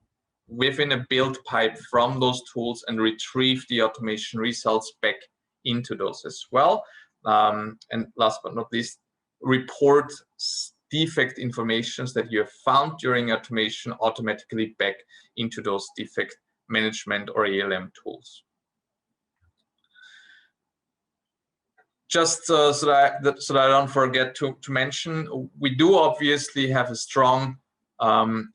H: within a build pipe from those tools and retrieve the automation results back into those as well. And last but not least, report defect informations that you have found during automation automatically back into those defect management or ALM tools. Just so that I don't forget to mention, we do obviously have a strong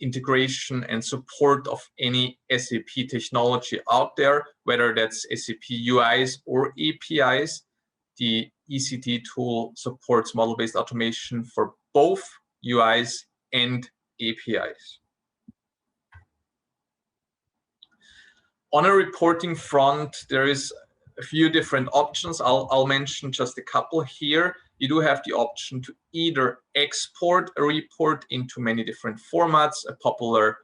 H: integration and support of any SAP technology out there, whether that's SAP UIs or APIs. The ECT tool supports model-based automation for both UIs and APIs. On a reporting front, there is a few different options. I'll mention just a couple here. You do have the option to either export a report into many different formats. A popular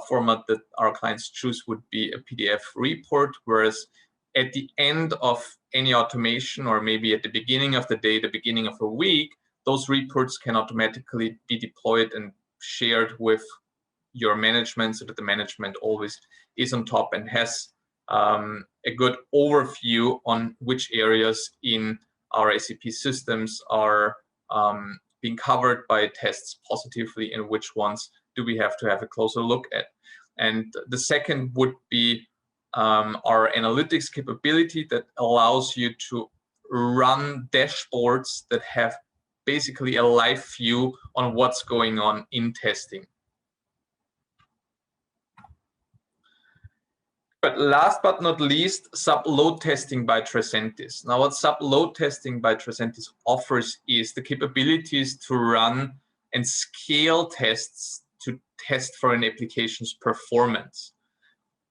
H: format that our clients choose would be a PDF report, whereas at the end of any automation, or maybe at the beginning of the day, the beginning of a week, those reports can automatically be deployed and shared with your management so that the management always is on top and has a good overview on which areas in our SAP systems are being covered by tests positively and which ones do we have to have a closer look at. And the second would be our analytics capability that allows you to run dashboards that have basically a live view on what's going on in testing. But last but not least, SAP load testing by Tricentis. Now, what SAP load testing by Tricentis offers is the capabilities to run and scale tests to test for an application's performance.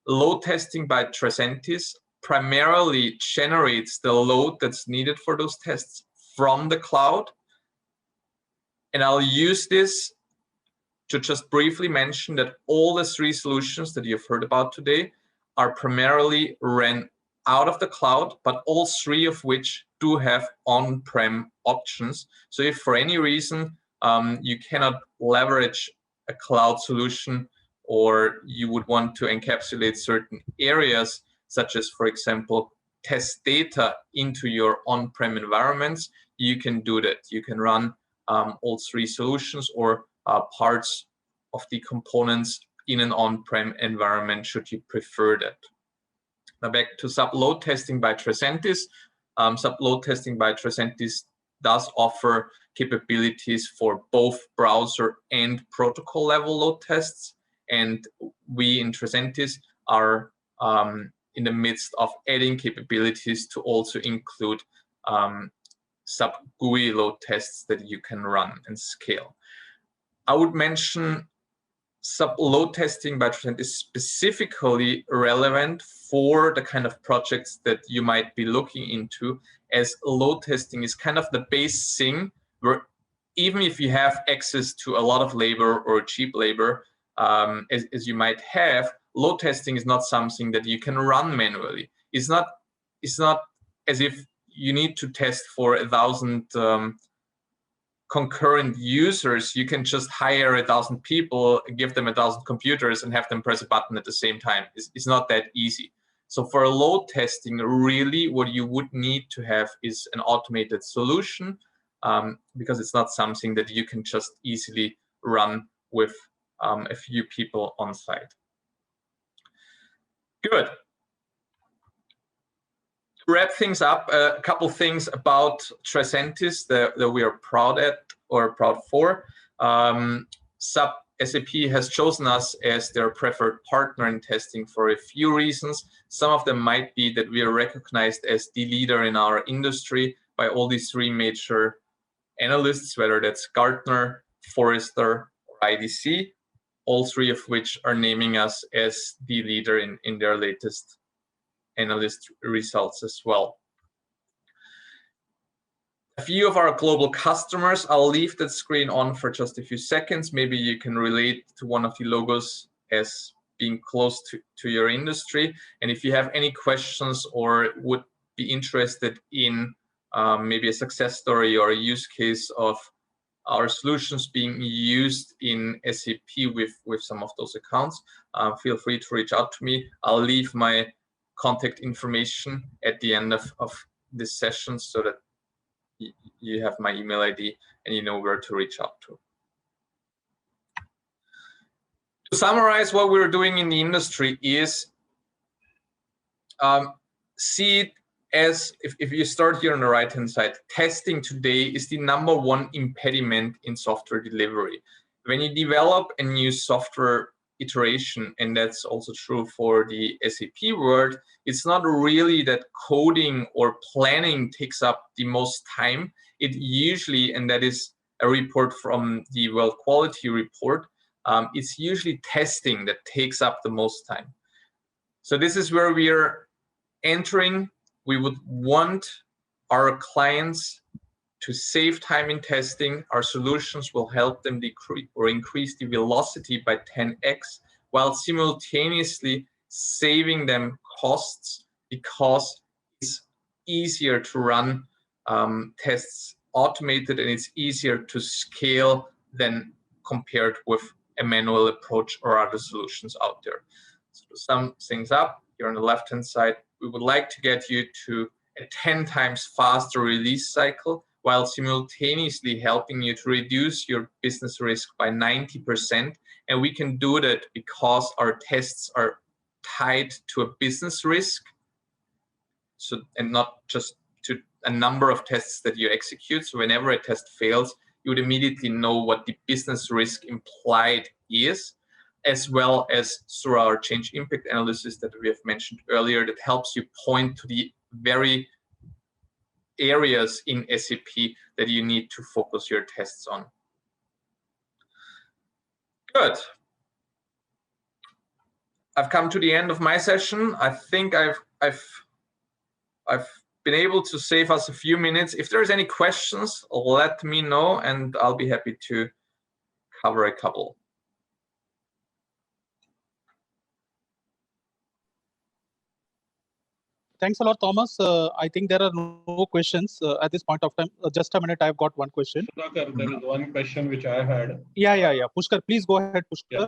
H: Load testing by Tricentis primarily generates the load that's needed for those tests from the cloud. And I'll use this to just briefly mention that all the three solutions that you've heard about today are primarily ran out of the cloud, but all three of which do have on-prem options. So if for any reason you cannot leverage a cloud solution, or you would want to encapsulate certain areas, such as, for example, test data into your on-prem environments, you can do that. You can run all three solutions or parts of the components in an on-prem environment, should you prefer that. Now back to SAP load testing by Tricentis. SAP load testing by Tricentis does offer capabilities for both browser and protocol level load tests. And we in Tricentis are in the midst of adding capabilities to also include SAP GUI load tests that you can run and scale. I would mention SAP load testing by Tricentis is specifically relevant for the kind of projects that you might be looking into, as load testing is kind of the base thing where even if you have access to a lot of labor or cheap labor, as you might have, load testing is not something that you can run manually. It's not as if you need to test for 1,000 concurrent users. You can just hire 1,000 people, give them 1,000 computers, and have them press a button at the same time. It's not that easy. So for load testing, really what you would need to have is an automated solution, because it's not something that you can just easily run with a few people on site. Good. To wrap things up, a couple things about Tricentis that we are proud for. SAP has chosen us as their preferred partner in testing for a few reasons. Some of them might be that we are recognized as the leader in our industry by all these three major analysts, whether that's Gartner, Forrester, or IDC, all three of which are naming us as the leader in their latest analyst results as well. a few of our global customers. I'll leave that screen on for just a few seconds. Maybe you can relate to one of the logos as being close to your industry. And if you have any questions or would be interested in maybe a success story or a use case of our solutions being used in SAP with some of those accounts, feel free to reach out to me. I'll leave my contact information at the end of this session so that you have my email ID and you know where to reach out to. To summarize, what we're doing in the industry is see it as, if you start here on the right-hand side, testing today is the #1 impediment in software delivery. When you develop a new software iteration, and that's also true for the SAP world, it's not really that coding or planning takes up the most time. It usually, and that is a report from the World Quality Report, it's usually testing that takes up the most time. So this is where we are entering. We would want our clients to save time in testing. Our solutions will help them decrease or increase the velocity by 10x, while simultaneously saving them costs, because it's easier to run tests automated and it's easier to scale than compared with a manual approach or other solutions out there. So to sum things up, here on the left-hand side, we would like to get you to a 10 times faster release cycle, while simultaneously helping you to reduce your business risk by 90%. And we can do that because our tests are tied to a business risk, so, and not just to a number of tests that you execute. So whenever a test fails, you would immediately know what the business risk implied is, as well as through our change impact analysis that we have mentioned earlier, that helps you point to the very areas in SAP that you need to focus your tests on. Good. I've come to the end of my session. I think I've been able to save us a few minutes. If there's any questions, let me know and I'll be happy to cover a couple.
F: Thanks a lot, Thomas. I think there are no questions at this point of time. Just a minute, I've got one question.
E: Sudhakar, there is one question which I had.
F: Yeah. Pushkar, please go ahead, Pushkar.
E: Yeah.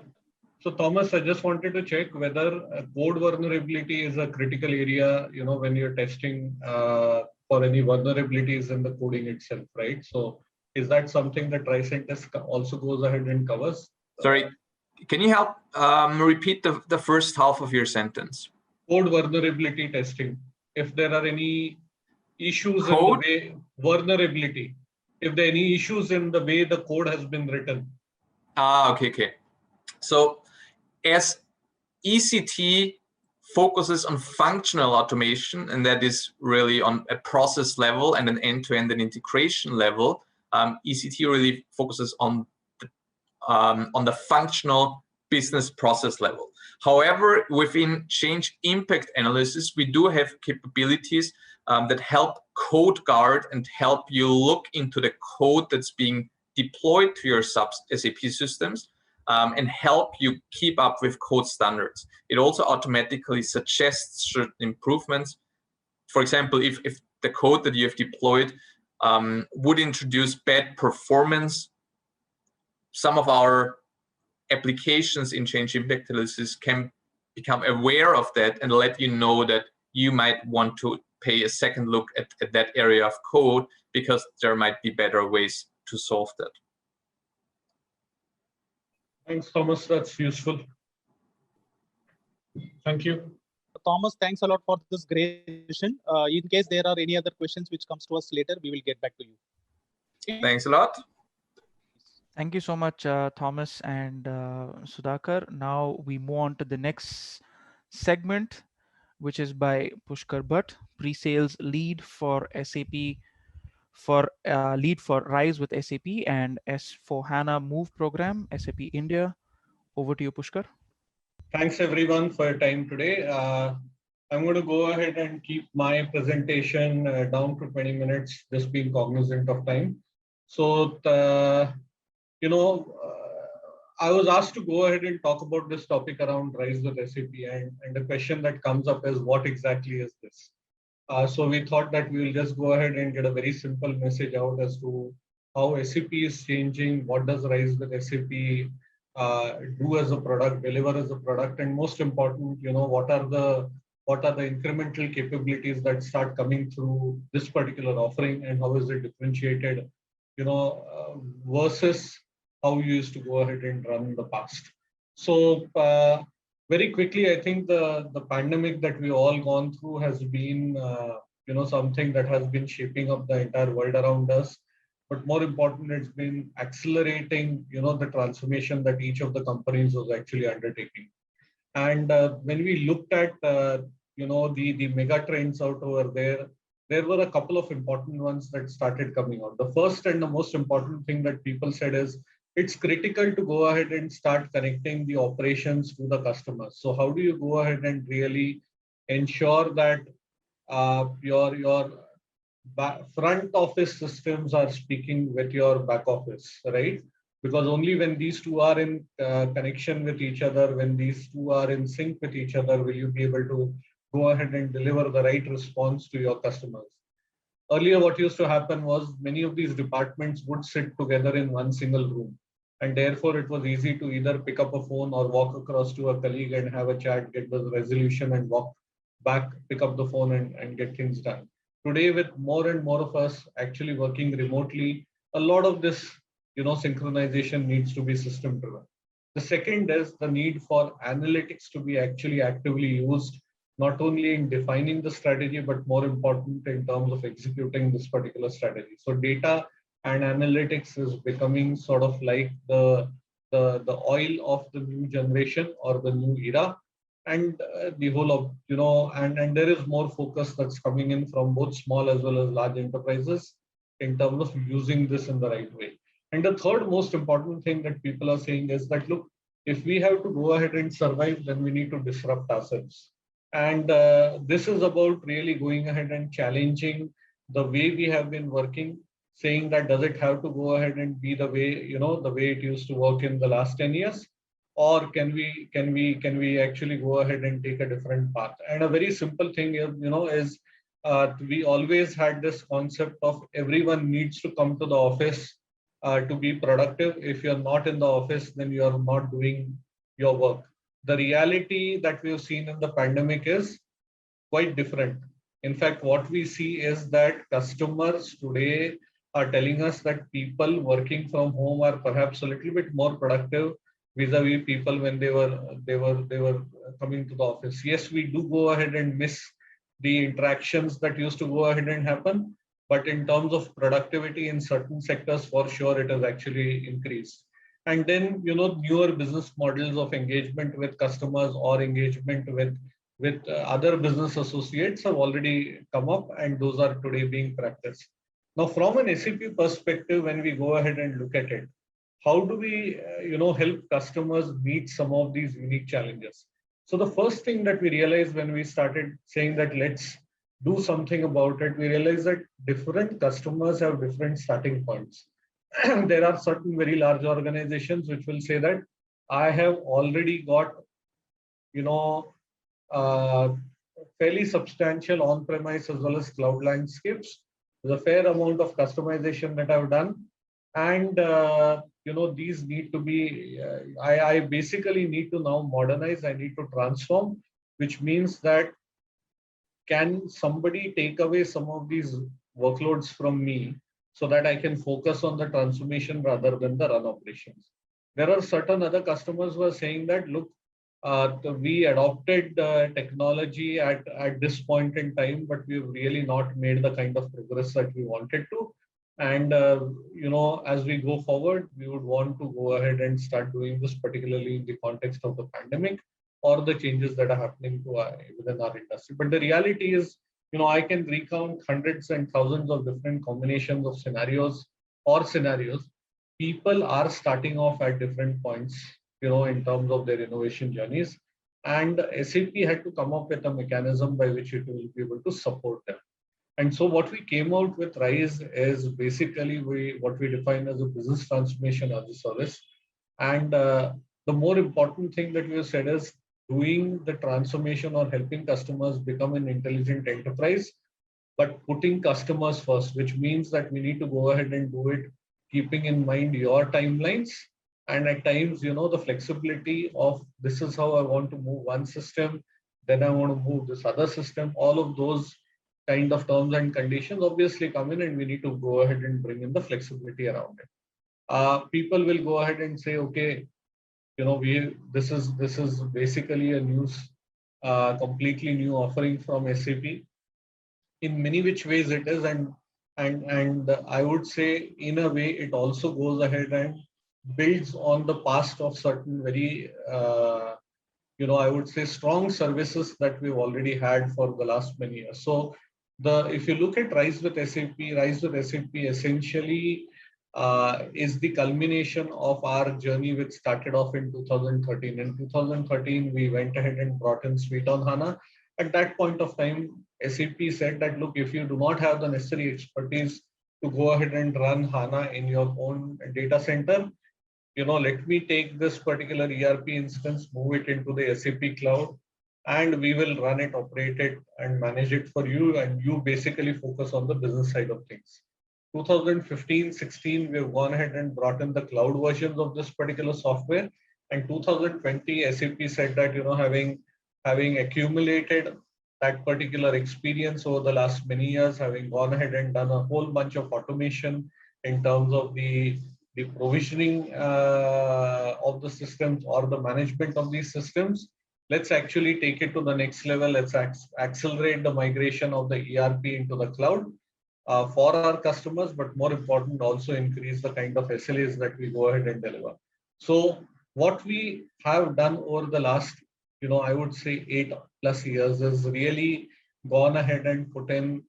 E: So Thomas, I just wanted to check whether code vulnerability is a critical area, when you're testing for any vulnerabilities in the coding itself, right? So is that something that Tricentis also goes ahead and covers?
H: Sorry, can you help repeat the first half of your sentence?
E: Code vulnerability testing. If there are any issues in the way vulnerability, if there are any issues in the way the code has been written.
H: Okay. So as ECT focuses on functional automation, and that is really on a process level and an end-to-end and integration level, ECT really focuses on the functional business process level. However, within change impact analysis, we do have capabilities that help code guard and help you look into the code that's being deployed to your SAP systems and help you keep up with code standards. It also automatically suggests certain improvements. For example, if the code that you have deployed would introduce bad performance, some of our applications in change impact analysis can become aware of that and let you know that you might want to pay a second look at that area of code, because there might be better ways to solve that.
E: Thanks, Thomas. That's useful. Thank you.
F: Thomas, thanks a lot for this great session. In case there are any other questions which comes to us later, we will get back to you. Okay.
H: Thanks a lot.
B: Thank you so much, Thomas and Sudhakar. Now we move on to the next segment, which is by Pushkar Bhatt, pre-sales lead for SAP, lead for Rise with SAP and S4HANA Move program, SAP India. Over to you, Pushkar.
E: Thanks everyone for your time today.
I: I'm going to go ahead and keep my presentation down to 20 minutes, just being cognizant of time. So, I was asked to go ahead and talk about this topic around RISE with SAP, and the question that comes up is, what exactly is this? So we thought that we will just go ahead and get a very simple message out as to how SAP is changing, what does RISE with SAP do as a product, deliver as a product, and most important, what are the incremental capabilities that start coming through this particular offering, and how is it differentiated, versus how you used to go ahead and run in the past. So very quickly, I think the pandemic that we all gone through has been something that has been shaping up the entire world around us. But more important, it's been accelerating the transformation that each of the companies was actually undertaking. And when we looked at the mega trends out over there were a couple of important ones that started coming out. The first and the most important thing that people said is, it's critical to go ahead and start connecting the operations to the customers. So how do you go ahead and really ensure that your front office systems are speaking with your back office, right? Because only when these two are in connection with each other, when these two are in sync with each other, will you be able to go ahead and deliver the right response to your customers. Earlier, what used to happen was many of these departments would sit together in one single room. And therefore, it was easy to either pick up a phone or walk across to a colleague and have a chat, get the resolution, and walk back, pick up the phone and get things done. Today, with more and more of us actually working remotely, a lot of this synchronization needs to be system driven. The second is the need for analytics to be actually actively used, not only in defining the strategy, but more important in terms of executing this particular strategy. So data and analytics is becoming sort of like the oil of the new generation or the new era. And the whole of, and there is more focus that's coming in from both small as well as large enterprises in terms of using this in the right way. And the third most important thing that people are saying is that, look, if we have to go ahead and survive, then we need to disrupt ourselves. And this is about really going ahead and challenging the way we have been working, saying that, does it have to go ahead and be the way, the way it used to work in the last 10 years? Or can we actually go ahead and take a different path? And a very simple thing is, we always had this concept of everyone needs to come to the office to be productive. If you're not in the office, then you're not doing your work. The reality that we've seen in the pandemic is quite different. In fact, what we see is that customers today are telling us that people working from home are perhaps a little bit more productive vis-a-vis people when they were coming to the office. Yes, we do go ahead and miss the interactions that used to go ahead and happen, but in terms of productivity in certain sectors, for sure, it has actually increased. And then, newer business models of engagement with customers or engagement with other business associates have already come up, and those are today being practiced. Now, from an SAP perspective, when we go ahead and look at it, how do we, help customers meet some of these unique challenges? So the first thing that we realized when we started saying that let's do something about it, we realized that different customers have different starting points. There are certain very large organizations which will say that I have already got, fairly substantial on-premise as well as cloud landscapes. There's a fair amount of customization that I've done. And, these need to be, I basically need to now modernize, I need to transform, which means that can somebody take away some of these workloads from me so that I can focus on the transformation rather than the run operations? There are certain other customers who are saying that, look, we adopted technology at this point in time, but we've really not made the kind of progress that we wanted to. And, as we go forward, we would want to go ahead and start doing this, particularly in the context of the pandemic or the changes that are happening within our industry. But the reality is, I can recount hundreds and thousands of different combinations of scenarios. People are starting off at different points, in terms of their innovation journeys. and SAP had to come up with a mechanism by which it will be able to support them. And so what we came out with RISE is basically what we define as a business transformation as a service. And the more important thing that we have said is doing the transformation or helping customers become an intelligent enterprise, but putting customers first, which means that we need to go ahead and do it keeping in mind your timelines. And at times, the flexibility of this is how I want to move one system, then I want to move this other system, all of those kind of terms and conditions obviously come in, and we need to go ahead and bring in the flexibility around it. People will go ahead and say, okay, this is basically a completely new offering from SAP. In many which ways it is, and I would say in a way it also goes ahead and builds on the past of certain very I would say strong services that we've already had for the last many years. So if you look at RISE with SAP essentially is the culmination of our journey, which started off in 2013. In 2013, we went ahead and brought in Suite on HANA. At that point of time, SAP said that, look, if you do not have the necessary expertise to go ahead and run HANA in your own data center, let me take this particular ERP instance, move it into the SAP cloud, and we will run it, operate it, and manage it for you. And you basically focus on the business side of things. 2015-16, we have gone ahead and brought in the cloud versions of this particular software. And 2020, SAP said that, having accumulated that particular experience over the last many years, having gone ahead and done a whole bunch of automation in terms of the provisioning of the systems or the management of these systems, let's actually take it to the next level. Let's accelerate the migration of the ERP into the cloud for our customers, but more important, also increase the kind of SLAs that we go ahead and deliver. So what we have done over the last, I would say 8+ years is really gone ahead and put in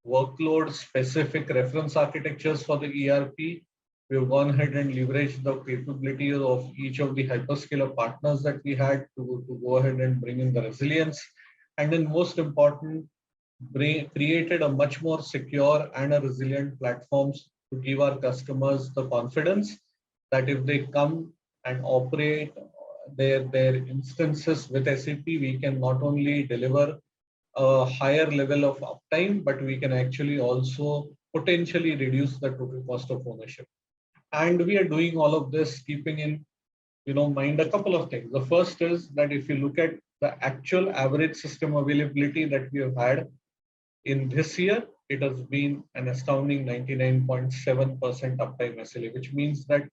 I: workload specific reference architectures for the ERP. We've gone ahead and leveraged the capability of each of the hyperscaler partners that we had to go ahead and bring in the resilience. And then most important, created a much more secure and a resilient platforms to give our customers the confidence that if they come and operate their instances with SAP, we can not only deliver a higher level of uptime, but we can actually also potentially reduce the total cost of ownership. And we are doing all of this keeping in mind a couple of things. The first is that if you look at the actual average system availability that we have had in this year, it has been an astounding 99.7% uptime SLA, which means that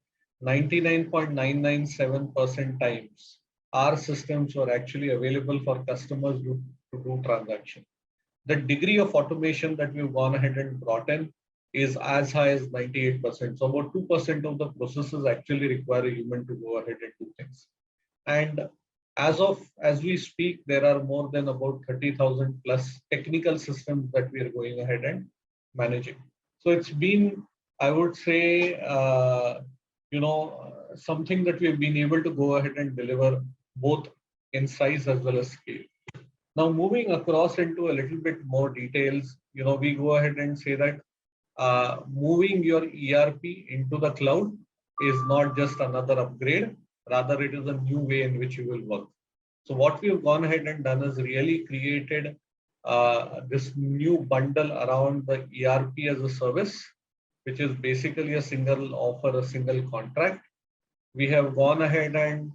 I: 99.997% times our systems were actually available for customers to do transaction. The degree of automation that we've gone ahead and brought in is as high as 98%. So about 2% of the processes actually require a human to go ahead and do things. And as we speak, there are more than about 30,000 plus technical systems that we are going ahead and managing. So it's been, I would say, something that we've been able to go ahead and deliver both in size as well as scale. Now, moving across into a little bit more details, we go ahead and say that moving your ERP into the cloud is not just another upgrade, rather it is a new way in which you will work. So what we have gone ahead and done is really created this new bundle around the ERP as a service, which is basically a single offer, a single contract. We have gone ahead and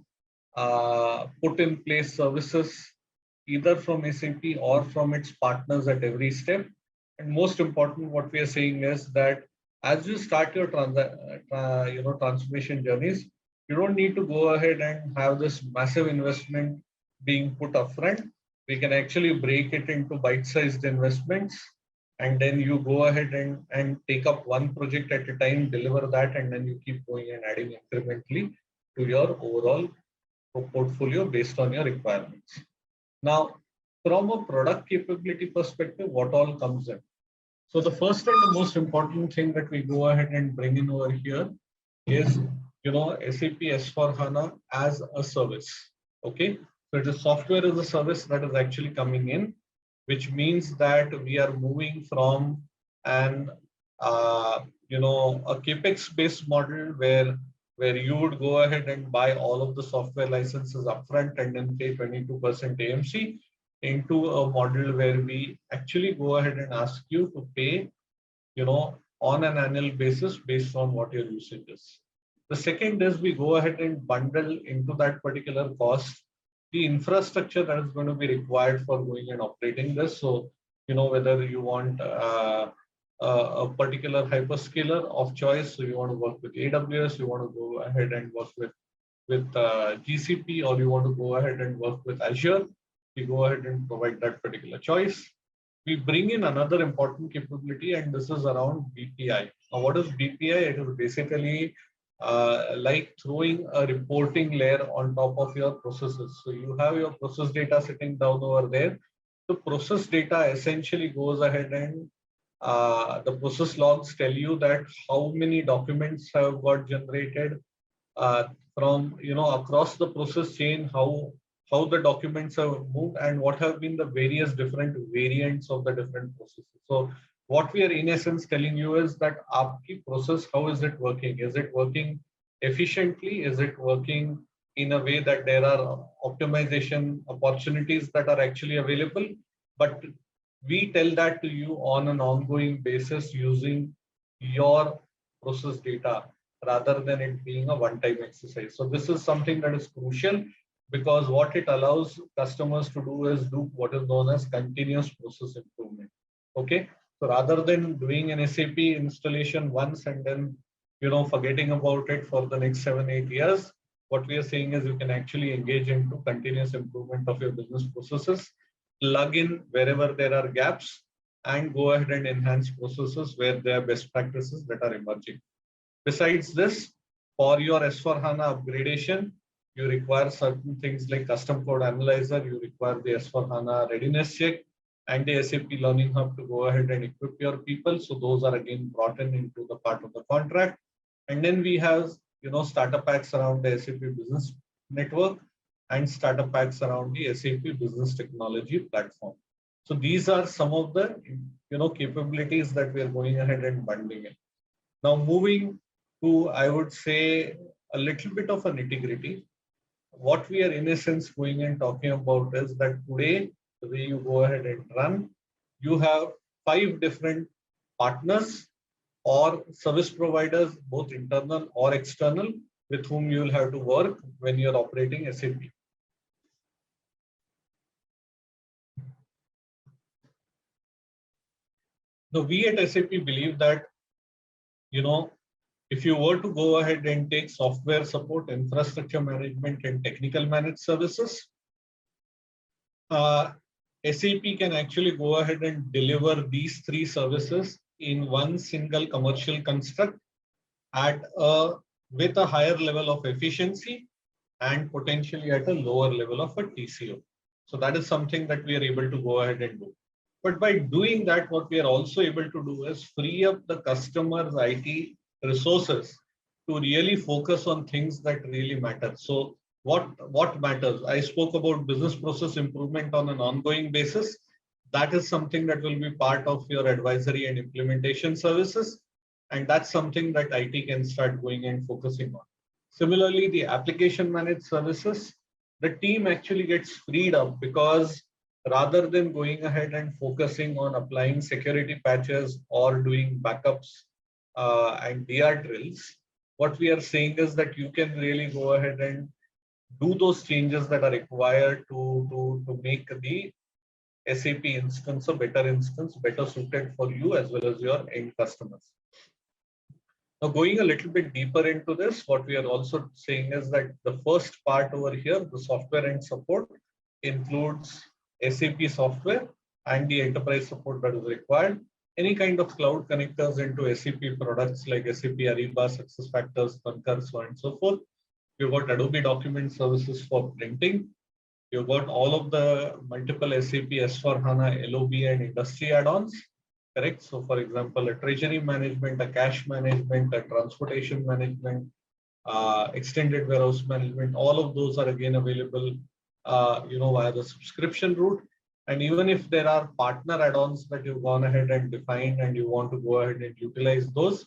I: put in place services either from SAP or from its partners at every step. And most important, what we are saying is that as you start your transformation journeys, you don't need to go ahead and have this massive investment being put upfront. We can actually break it into bite-sized investments, and then you go ahead and take up one project at a time, deliver that, and then you keep going and adding incrementally to your overall portfolio based on your requirements. Now, from a product capability perspective, what all comes in? So the first and the most important thing that we go ahead and bring in over here is, SAP S/4HANA as a service. Okay, So it is software as a service that is actually coming in, which means that we are moving from an a capex based model where you would go ahead and buy all of the software licenses upfront and then pay 22% AMC, into a model where we actually go ahead and ask you to pay, on an annual basis based on what your usage is. The second is we go ahead and bundle into that particular cost the infrastructure that is going to be required for going and operating this. So, whether you want a particular hyperscaler of choice, so you want to work with AWS, you want to go ahead and work with GCP, or you want to go ahead and work with Azure, we go ahead and provide that particular choice. We bring in another important capability, and this is around BPI. Now, what is BPI? It is basically like throwing a reporting layer on top of your processes. So you have your process data sitting down over there. The process data essentially goes ahead and the process logs tell you that how many documents have got generated from across the process chain, how the documents have moved, and what have been the various different variants of the different processes. So what we are in essence telling you is that aapki process, how is it working? Is it working efficiently? Is it working in a way that there are optimization opportunities that are actually available? But we tell that to you on an ongoing basis using your process data rather than it being a one-time exercise. So this is something that is crucial, because what it allows customers to do is do what is known as continuous process improvement. Okay. So rather than doing an SAP installation once and then, forgetting about it for the next 7-8 years, what we are saying is you can actually engage into continuous improvement of your business processes, plug in wherever there are gaps, and go ahead and enhance processes where there are best practices that are emerging. Besides this, for your S/4HANA upgradation, you require certain things like custom code analyzer, you require the S/4HANA readiness check, and the SAP Learning Hub to go ahead and equip your people. So those are again brought into the part of the contract. And then we have, starter packs around the SAP Business Network and starter packs around the SAP Business Technology Platform. So these are some of the, capabilities that we are going ahead and bundling in. Now moving to, I would say, a little bit of a nitty-gritty. What we are in essence going and talking about is that today, the way you go ahead and run, you have 5 different partners or service providers, both internal or external, with whom you will have to work when you're operating SAP. Now, we at SAP believe that, if you were to go ahead and take software support, infrastructure management, and technical managed services, SAP can actually go ahead and deliver these 3 services in one single commercial construct with a higher level of efficiency and potentially at a lower level of a TCO. So that is something that we are able to go ahead and do. But by doing that, what we are also able to do is free up the customer's IT resources to really focus on things that really matter. So what matters? I spoke about business process improvement on an ongoing basis. That is something that will be part of your advisory and implementation services. And that's something that IT can start going and focusing on. Similarly, the application managed services, the team actually gets freed up, because rather than going ahead and focusing on applying security patches or doing backups and DR drills, what we are saying is that you can really go ahead and do those changes that are required to make the SAP instance a better instance, better suited for you as well as your end customers. Now, going a little bit deeper into this, what we are also saying is that the first part over here, the software and support, includes SAP software and the enterprise support that is required. Any kind of cloud connectors into SAP products like SAP Ariba, SuccessFactors, Concur, so on and so forth. You've got Adobe document services for printing. You've got all of the multiple SAP S/4HANA LOB and industry add-ons, correct? So for example, a treasury management, a cash management, a transportation management, extended warehouse management, all of those are again available via the subscription route. And even if there are partner add-ons that you've gone ahead and defined and you want to go ahead and utilize those,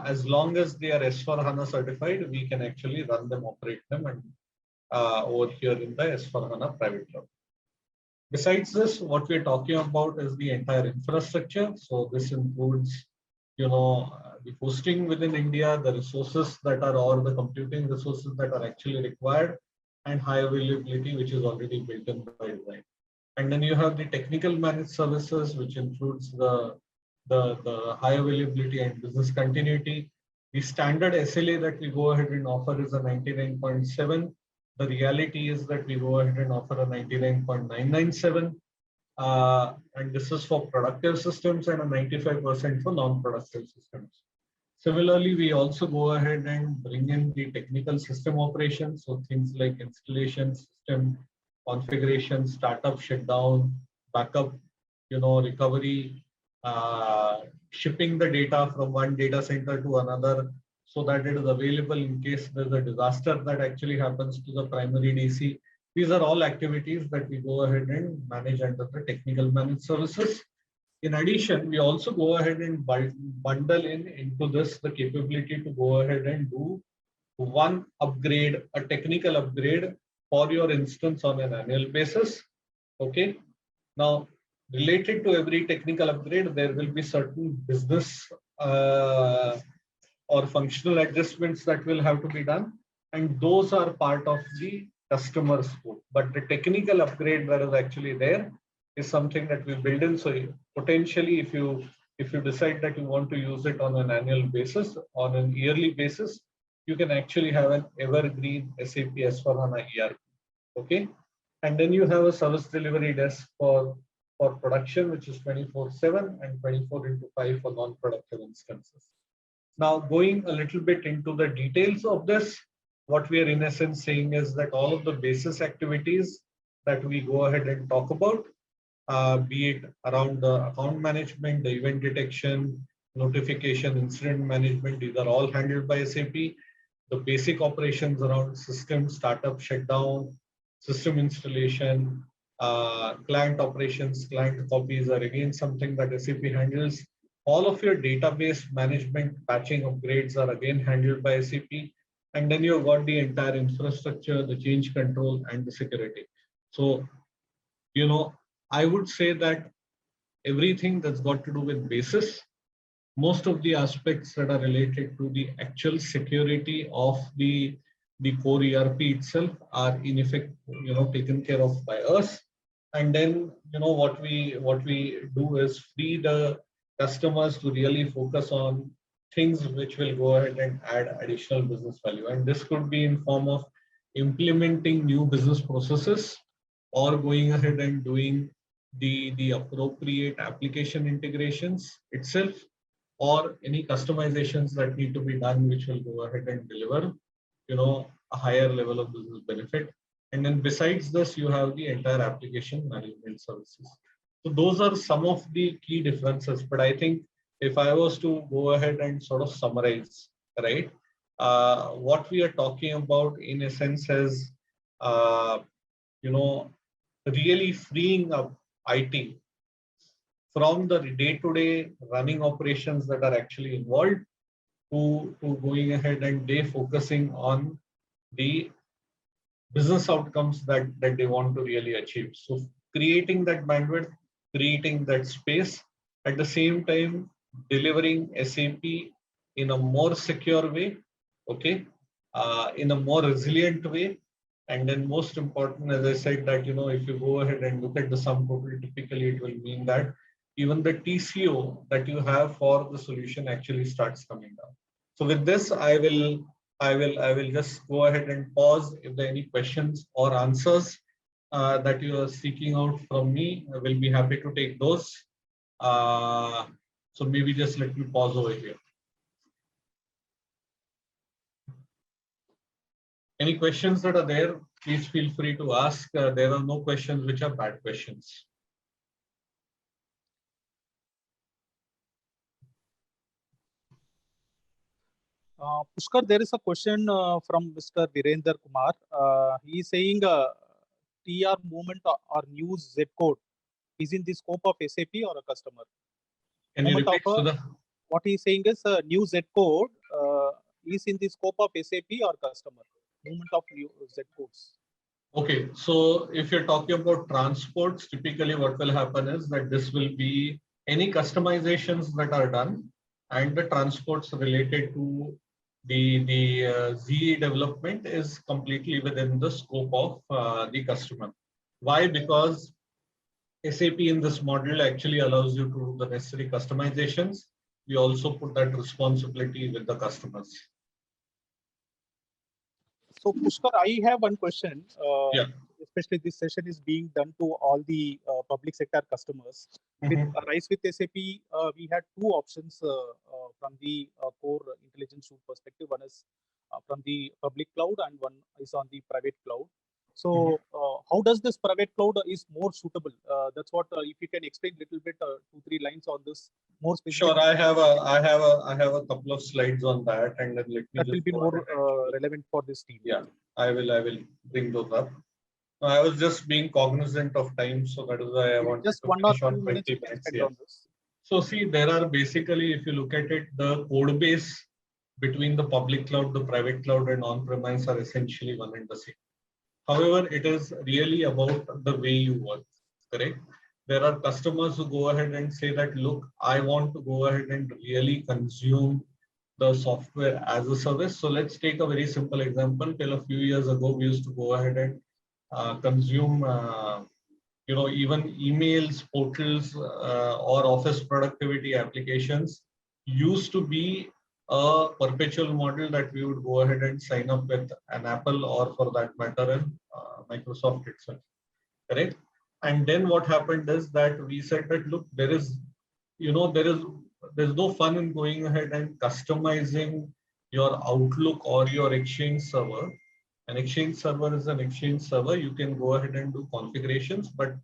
I: as long as they are S/4HANA certified, we can actually run them, operate them, and over here in the S/4HANA private cloud. Besides this, what we're talking about is the entire infrastructure. So this includes, the hosting within India, the resources that are, or the computing resources that are actually required, and high availability, which is already built in by design. And then you have the technical managed services, which includes the high availability and business continuity. The standard SLA that we go ahead and offer is a 99.7. The reality is that we go ahead and offer a 99.997. And this is for productive systems and a 95% for non-productive systems. Similarly, we also go ahead and bring in the technical system operations. So things like installation, system configuration, startup, shutdown, backup, recovery, shipping the data from one data center to another so that it is available in case there's a disaster that actually happens to the primary DC. These are all activities that we go ahead and manage under the technical managed services. In addition, we also go ahead and bundle into this the capability to go ahead and do one upgrade, a technical upgrade for your instance on an annual basis. Okay. Now, related to every technical upgrade, there will be certain business or functional adjustments that will have to be done, and those are part of the customer scope. But the technical upgrade that is actually there is something that we build in. So potentially, if you decide that you want to use it on an annual basis, on an yearly basis, you can actually have an evergreen SAP S/4HANA ERP. Okay, and then you have a service delivery desk for production, which is 24/7 and 24/5 for non-productive instances. Now, going a little bit into the details of this, what we are in essence saying is that all of the basis activities that we go ahead and talk about, be it around the account management, the event detection, notification, incident management, these are all handled by SAP. The basic operations around system startup, shutdown, system installation, client operations, client copies are again something that SAP handles. All of your database management, patching upgrades are again handled by SAP. And then you've got the entire infrastructure, the change control, and the security. So, I would say that everything that's got to do with basis, most of the aspects that are related to the actual security of the core ERP itself are in effect, taken care of by us. And then, what we do is free the customers to really focus on things which will go ahead and add additional business value. And this could be in form of implementing new business processes or going ahead and doing the appropriate application integrations itself, or any customizations that need to be done, which will go ahead and deliver, a higher level of business benefit. And then besides this, you have the entire application management services. So those are some of the key differences. But I think if I was to go ahead and sort of summarize, right, what we are talking about in essence is, really freeing up IT from the day-to-day running operations that are actually involved to going ahead and focusing on the business outcomes that they want to really achieve. So creating that bandwidth, creating that space, at the same time delivering SAP in a more secure way, okay, in a more resilient way. And then most important, as I said, that, if you go ahead and look at the sum total, typically it will mean that even the TCO that you have for the solution actually starts coming down. So with this, I will just go ahead and pause. If there are any questions or answers that you are seeking out from me, I will be happy to take those. So maybe just let me pause over here. Any questions that are there, please feel free to ask. There are no questions which are bad questions.
F: Pushkar, there is a question from Mr. Virender Kumar. He is saying TR movement or new Z code is in the scope of SAP or a customer.
I: Can you repeat, Sudha?
F: What he is saying is new Z code is in the scope of SAP or customer. Movement of new Z codes.
I: Okay, so if you're talking about transports, typically what will happen is that this will be any customizations that are done and the transports related to the ZE development is completely within the scope of the customer. Why? Because SAP in this model actually allows you to do the necessary customizations. We also put that responsibility with the customers.
F: So Pushkar, I have one question.
I: Yeah.
F: Especially this session is being done to all the public sector customers. With Rise with SAP, we had two options from the core intelligence suite perspective. One is from the public cloud and one is on the private cloud. So how does this private cloud is more suitable? That's what if you can explain a little bit, 2-3 lines on this more specific.
I: Sure, I have a couple of slides on that, and then let me.
F: That will be more relevant for this team.
I: Yeah, I will bring those up. I was just being cognizant of time, so that is why I want
F: just 1 or 2 minutes.
I: Yeah. So see, there are basically, if you look at it, the code base between the public cloud, the private cloud, and on-premise are essentially one and the same. However, it is really about the way you work, correct? There are customers who go ahead and say that, look, I want to go ahead and really consume the software as a service. So let's take a very simple example. Till a few years ago, we used to go ahead and consume, even emails, portals, or office productivity applications used to be a perpetual model that we would go ahead and sign up with an Apple or for that matter in Microsoft itself, correct? And then what happened is that we said that, look, there's no fun in going ahead and customizing your Outlook or your Exchange server. An Exchange server is an Exchange server. You can go ahead and do configurations, but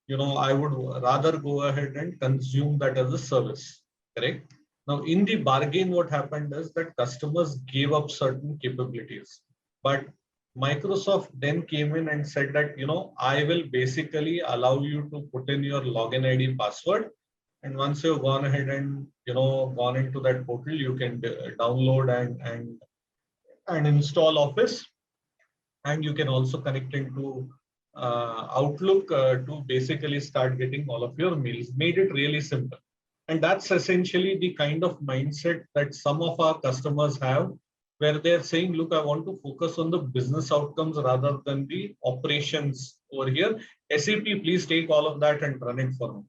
I: I would rather go ahead and consume that as a service, correct? Now, in the bargain, what happened is that customers gave up certain capabilities, but Microsoft then came in and said that, I will basically allow you to put in your login ID password. And once you've gone ahead and, gone into that portal, you can download and install Office. And you can also connect into Outlook to basically start getting all of your mails. Made it really simple. And that's essentially the kind of mindset that some of our customers have, where they're saying, look, I want to focus on the business outcomes rather than the operations over here. SAP, please take all of that and run it for me,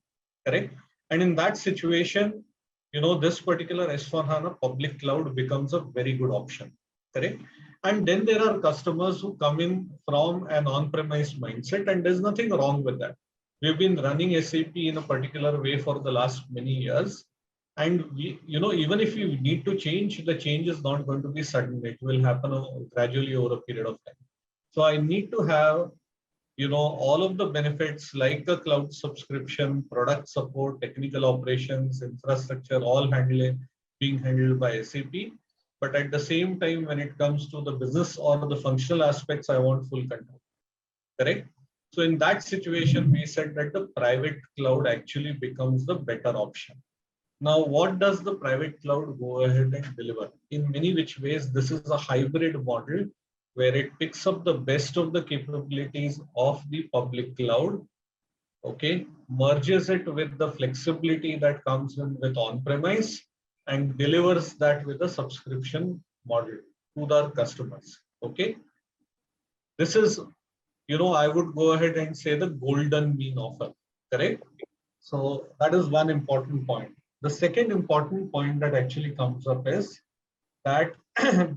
I: correct? And in that situation, this particular S/4HANA public cloud becomes a very good option, correct? And then there are customers who come in from an on-premise mindset, and there's nothing wrong with that. We've been running SAP in a particular way for the last many years. And we, even if you need to change, the change is not going to be sudden. It will happen gradually over a period of time. So I need to have, all of the benefits like a cloud subscription, product support, technical operations, infrastructure, all being handled by SAP. But at the same time, when it comes to the business or the functional aspects, I want full control, correct? So in that situation, we said that the private cloud actually becomes the better option. Now, what does the private cloud go ahead and deliver? In many which ways, this is a hybrid model where it picks up the best of the capabilities of the public cloud, okay, merges it with the flexibility that comes in with on-premise and delivers that with a subscription model to their customers, okay? This is, I would go ahead and say the golden mean offer, correct? So that is one important point. The second important point that actually comes up is that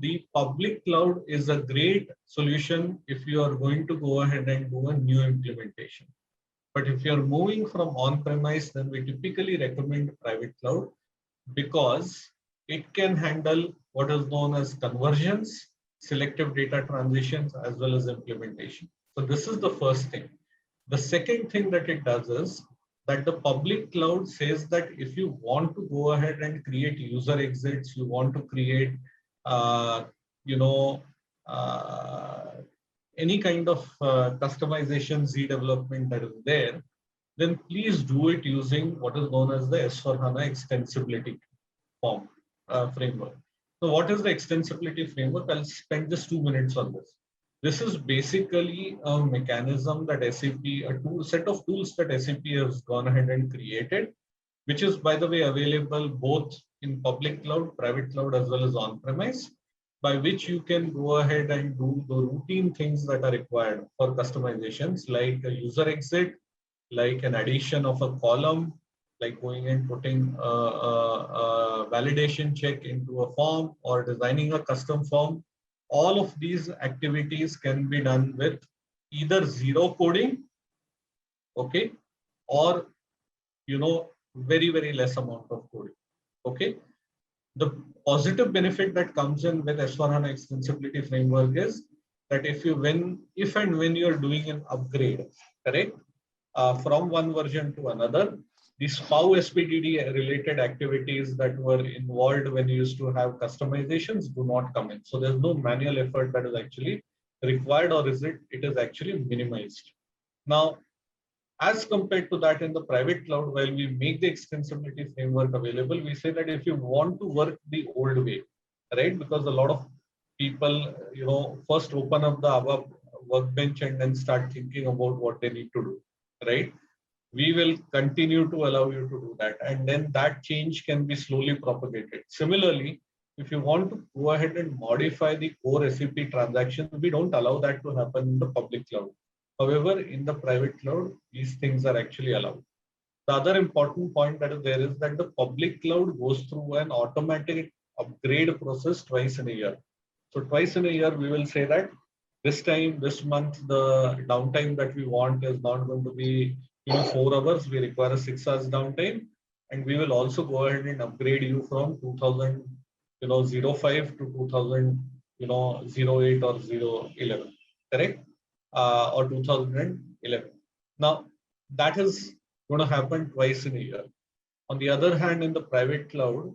I: the public cloud is a great solution if you are going to go ahead and do a new implementation. But if you're moving from on-premise, then we typically recommend private cloud because it can handle what is known as conversions, selective data transitions, as well as implementation. So this is the first thing. The second thing that it does is that the public cloud says that if you want to go ahead and create user exits, you want to create you know, any kind of customization, Z development that is there, then please do it using what is known as the S/4HANA extensibility framework. So what is the extensibility framework? I'll spend just 2 minutes on this. This is basically a mechanism that SAP, set of tools that SAP has gone ahead and created, which is, by the way, available both in public cloud, private cloud, as well as on-premise, by which you can go ahead and do the routine things that are required for customizations, like a user exit, like an addition of a column, like going and putting a validation check into a form or designing a custom form. All of these activities can be done with either zero coding, okay, or very, very less amount of coding, okay. The positive benefit that comes in with S/4HANA extensibility framework is that if and when you're doing an upgrade, correct, from one version to another, the SPOW SPDD related activities that were involved when you used to have customizations do not come in. So there's no manual effort that is actually required, or it is actually minimized. Now, as compared to that, in the private cloud, while we make the extensibility framework available, we say that if you want to work the old way, right? Because a lot of people, first open up the ABAP workbench and then start thinking about what they need to do, right? We will continue to allow you to do that. And then that change can be slowly propagated. Similarly, if you want to go ahead and modify the core SAP transactions, we don't allow that to happen in the public cloud. However, in the private cloud, these things are actually allowed. The other important point that is there is that the public cloud goes through an automatic upgrade process twice in a year. So twice in a year, we will say that this month, the downtime that we want is not going to be 4 hours. We require a 6 hours downtime, and we will also go ahead and upgrade you from 2005 to 2008 or 011, correct? Or 2011. Now, that is going to happen twice in a year. On the other hand, in the private cloud,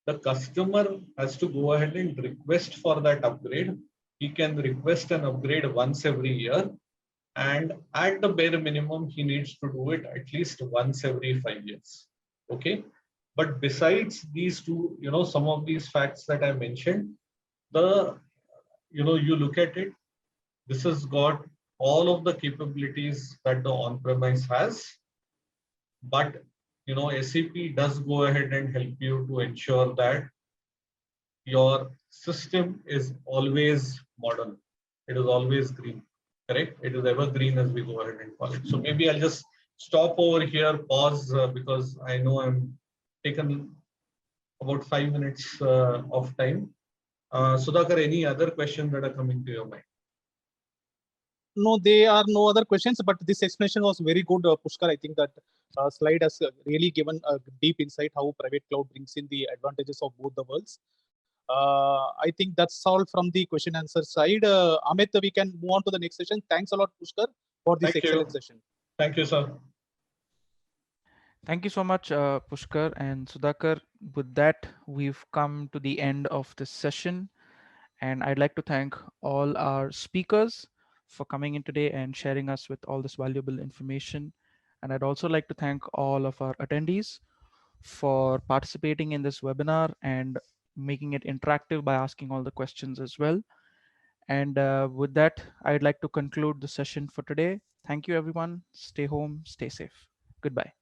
I: the customer has to go ahead and request for that upgrade. He can request an upgrade once every year. And at the bare minimum, he needs to do it at least once every 5 years. Okay. But besides these two, some of these facts that I mentioned, you look at it, this has got all of the capabilities that the on-premise has, but SAP does go ahead and help you to ensure that your system is always modern. It is always green, correct? It is evergreen, as we go ahead and call it. So maybe I'll just stop over here, pause, because I know I'm taken about 5 minutes of time. Sudhakar, any other questions that are coming to your mind?
F: No, there are no other questions, but this explanation was very good, Pushkar. I think that slide has really given a deep insight how private cloud brings in the advantages of both the worlds. I think that's all from the question answer side. Amit, we can move on to the next session. Thanks a lot, Pushkar, for this excellent session.
I: Thank you, sir.
B: Thank you so much, Pushkar and Sudhakar. With that, we've come to the end of this session. And I'd like to thank all our speakers for coming in today and sharing us with all this valuable information. And I'd also like to thank all of our attendees for participating in this webinar and making it interactive by asking all the questions as well. And with that, I'd like to conclude the session for today. Thank you, everyone. Stay home, stay safe. Goodbye.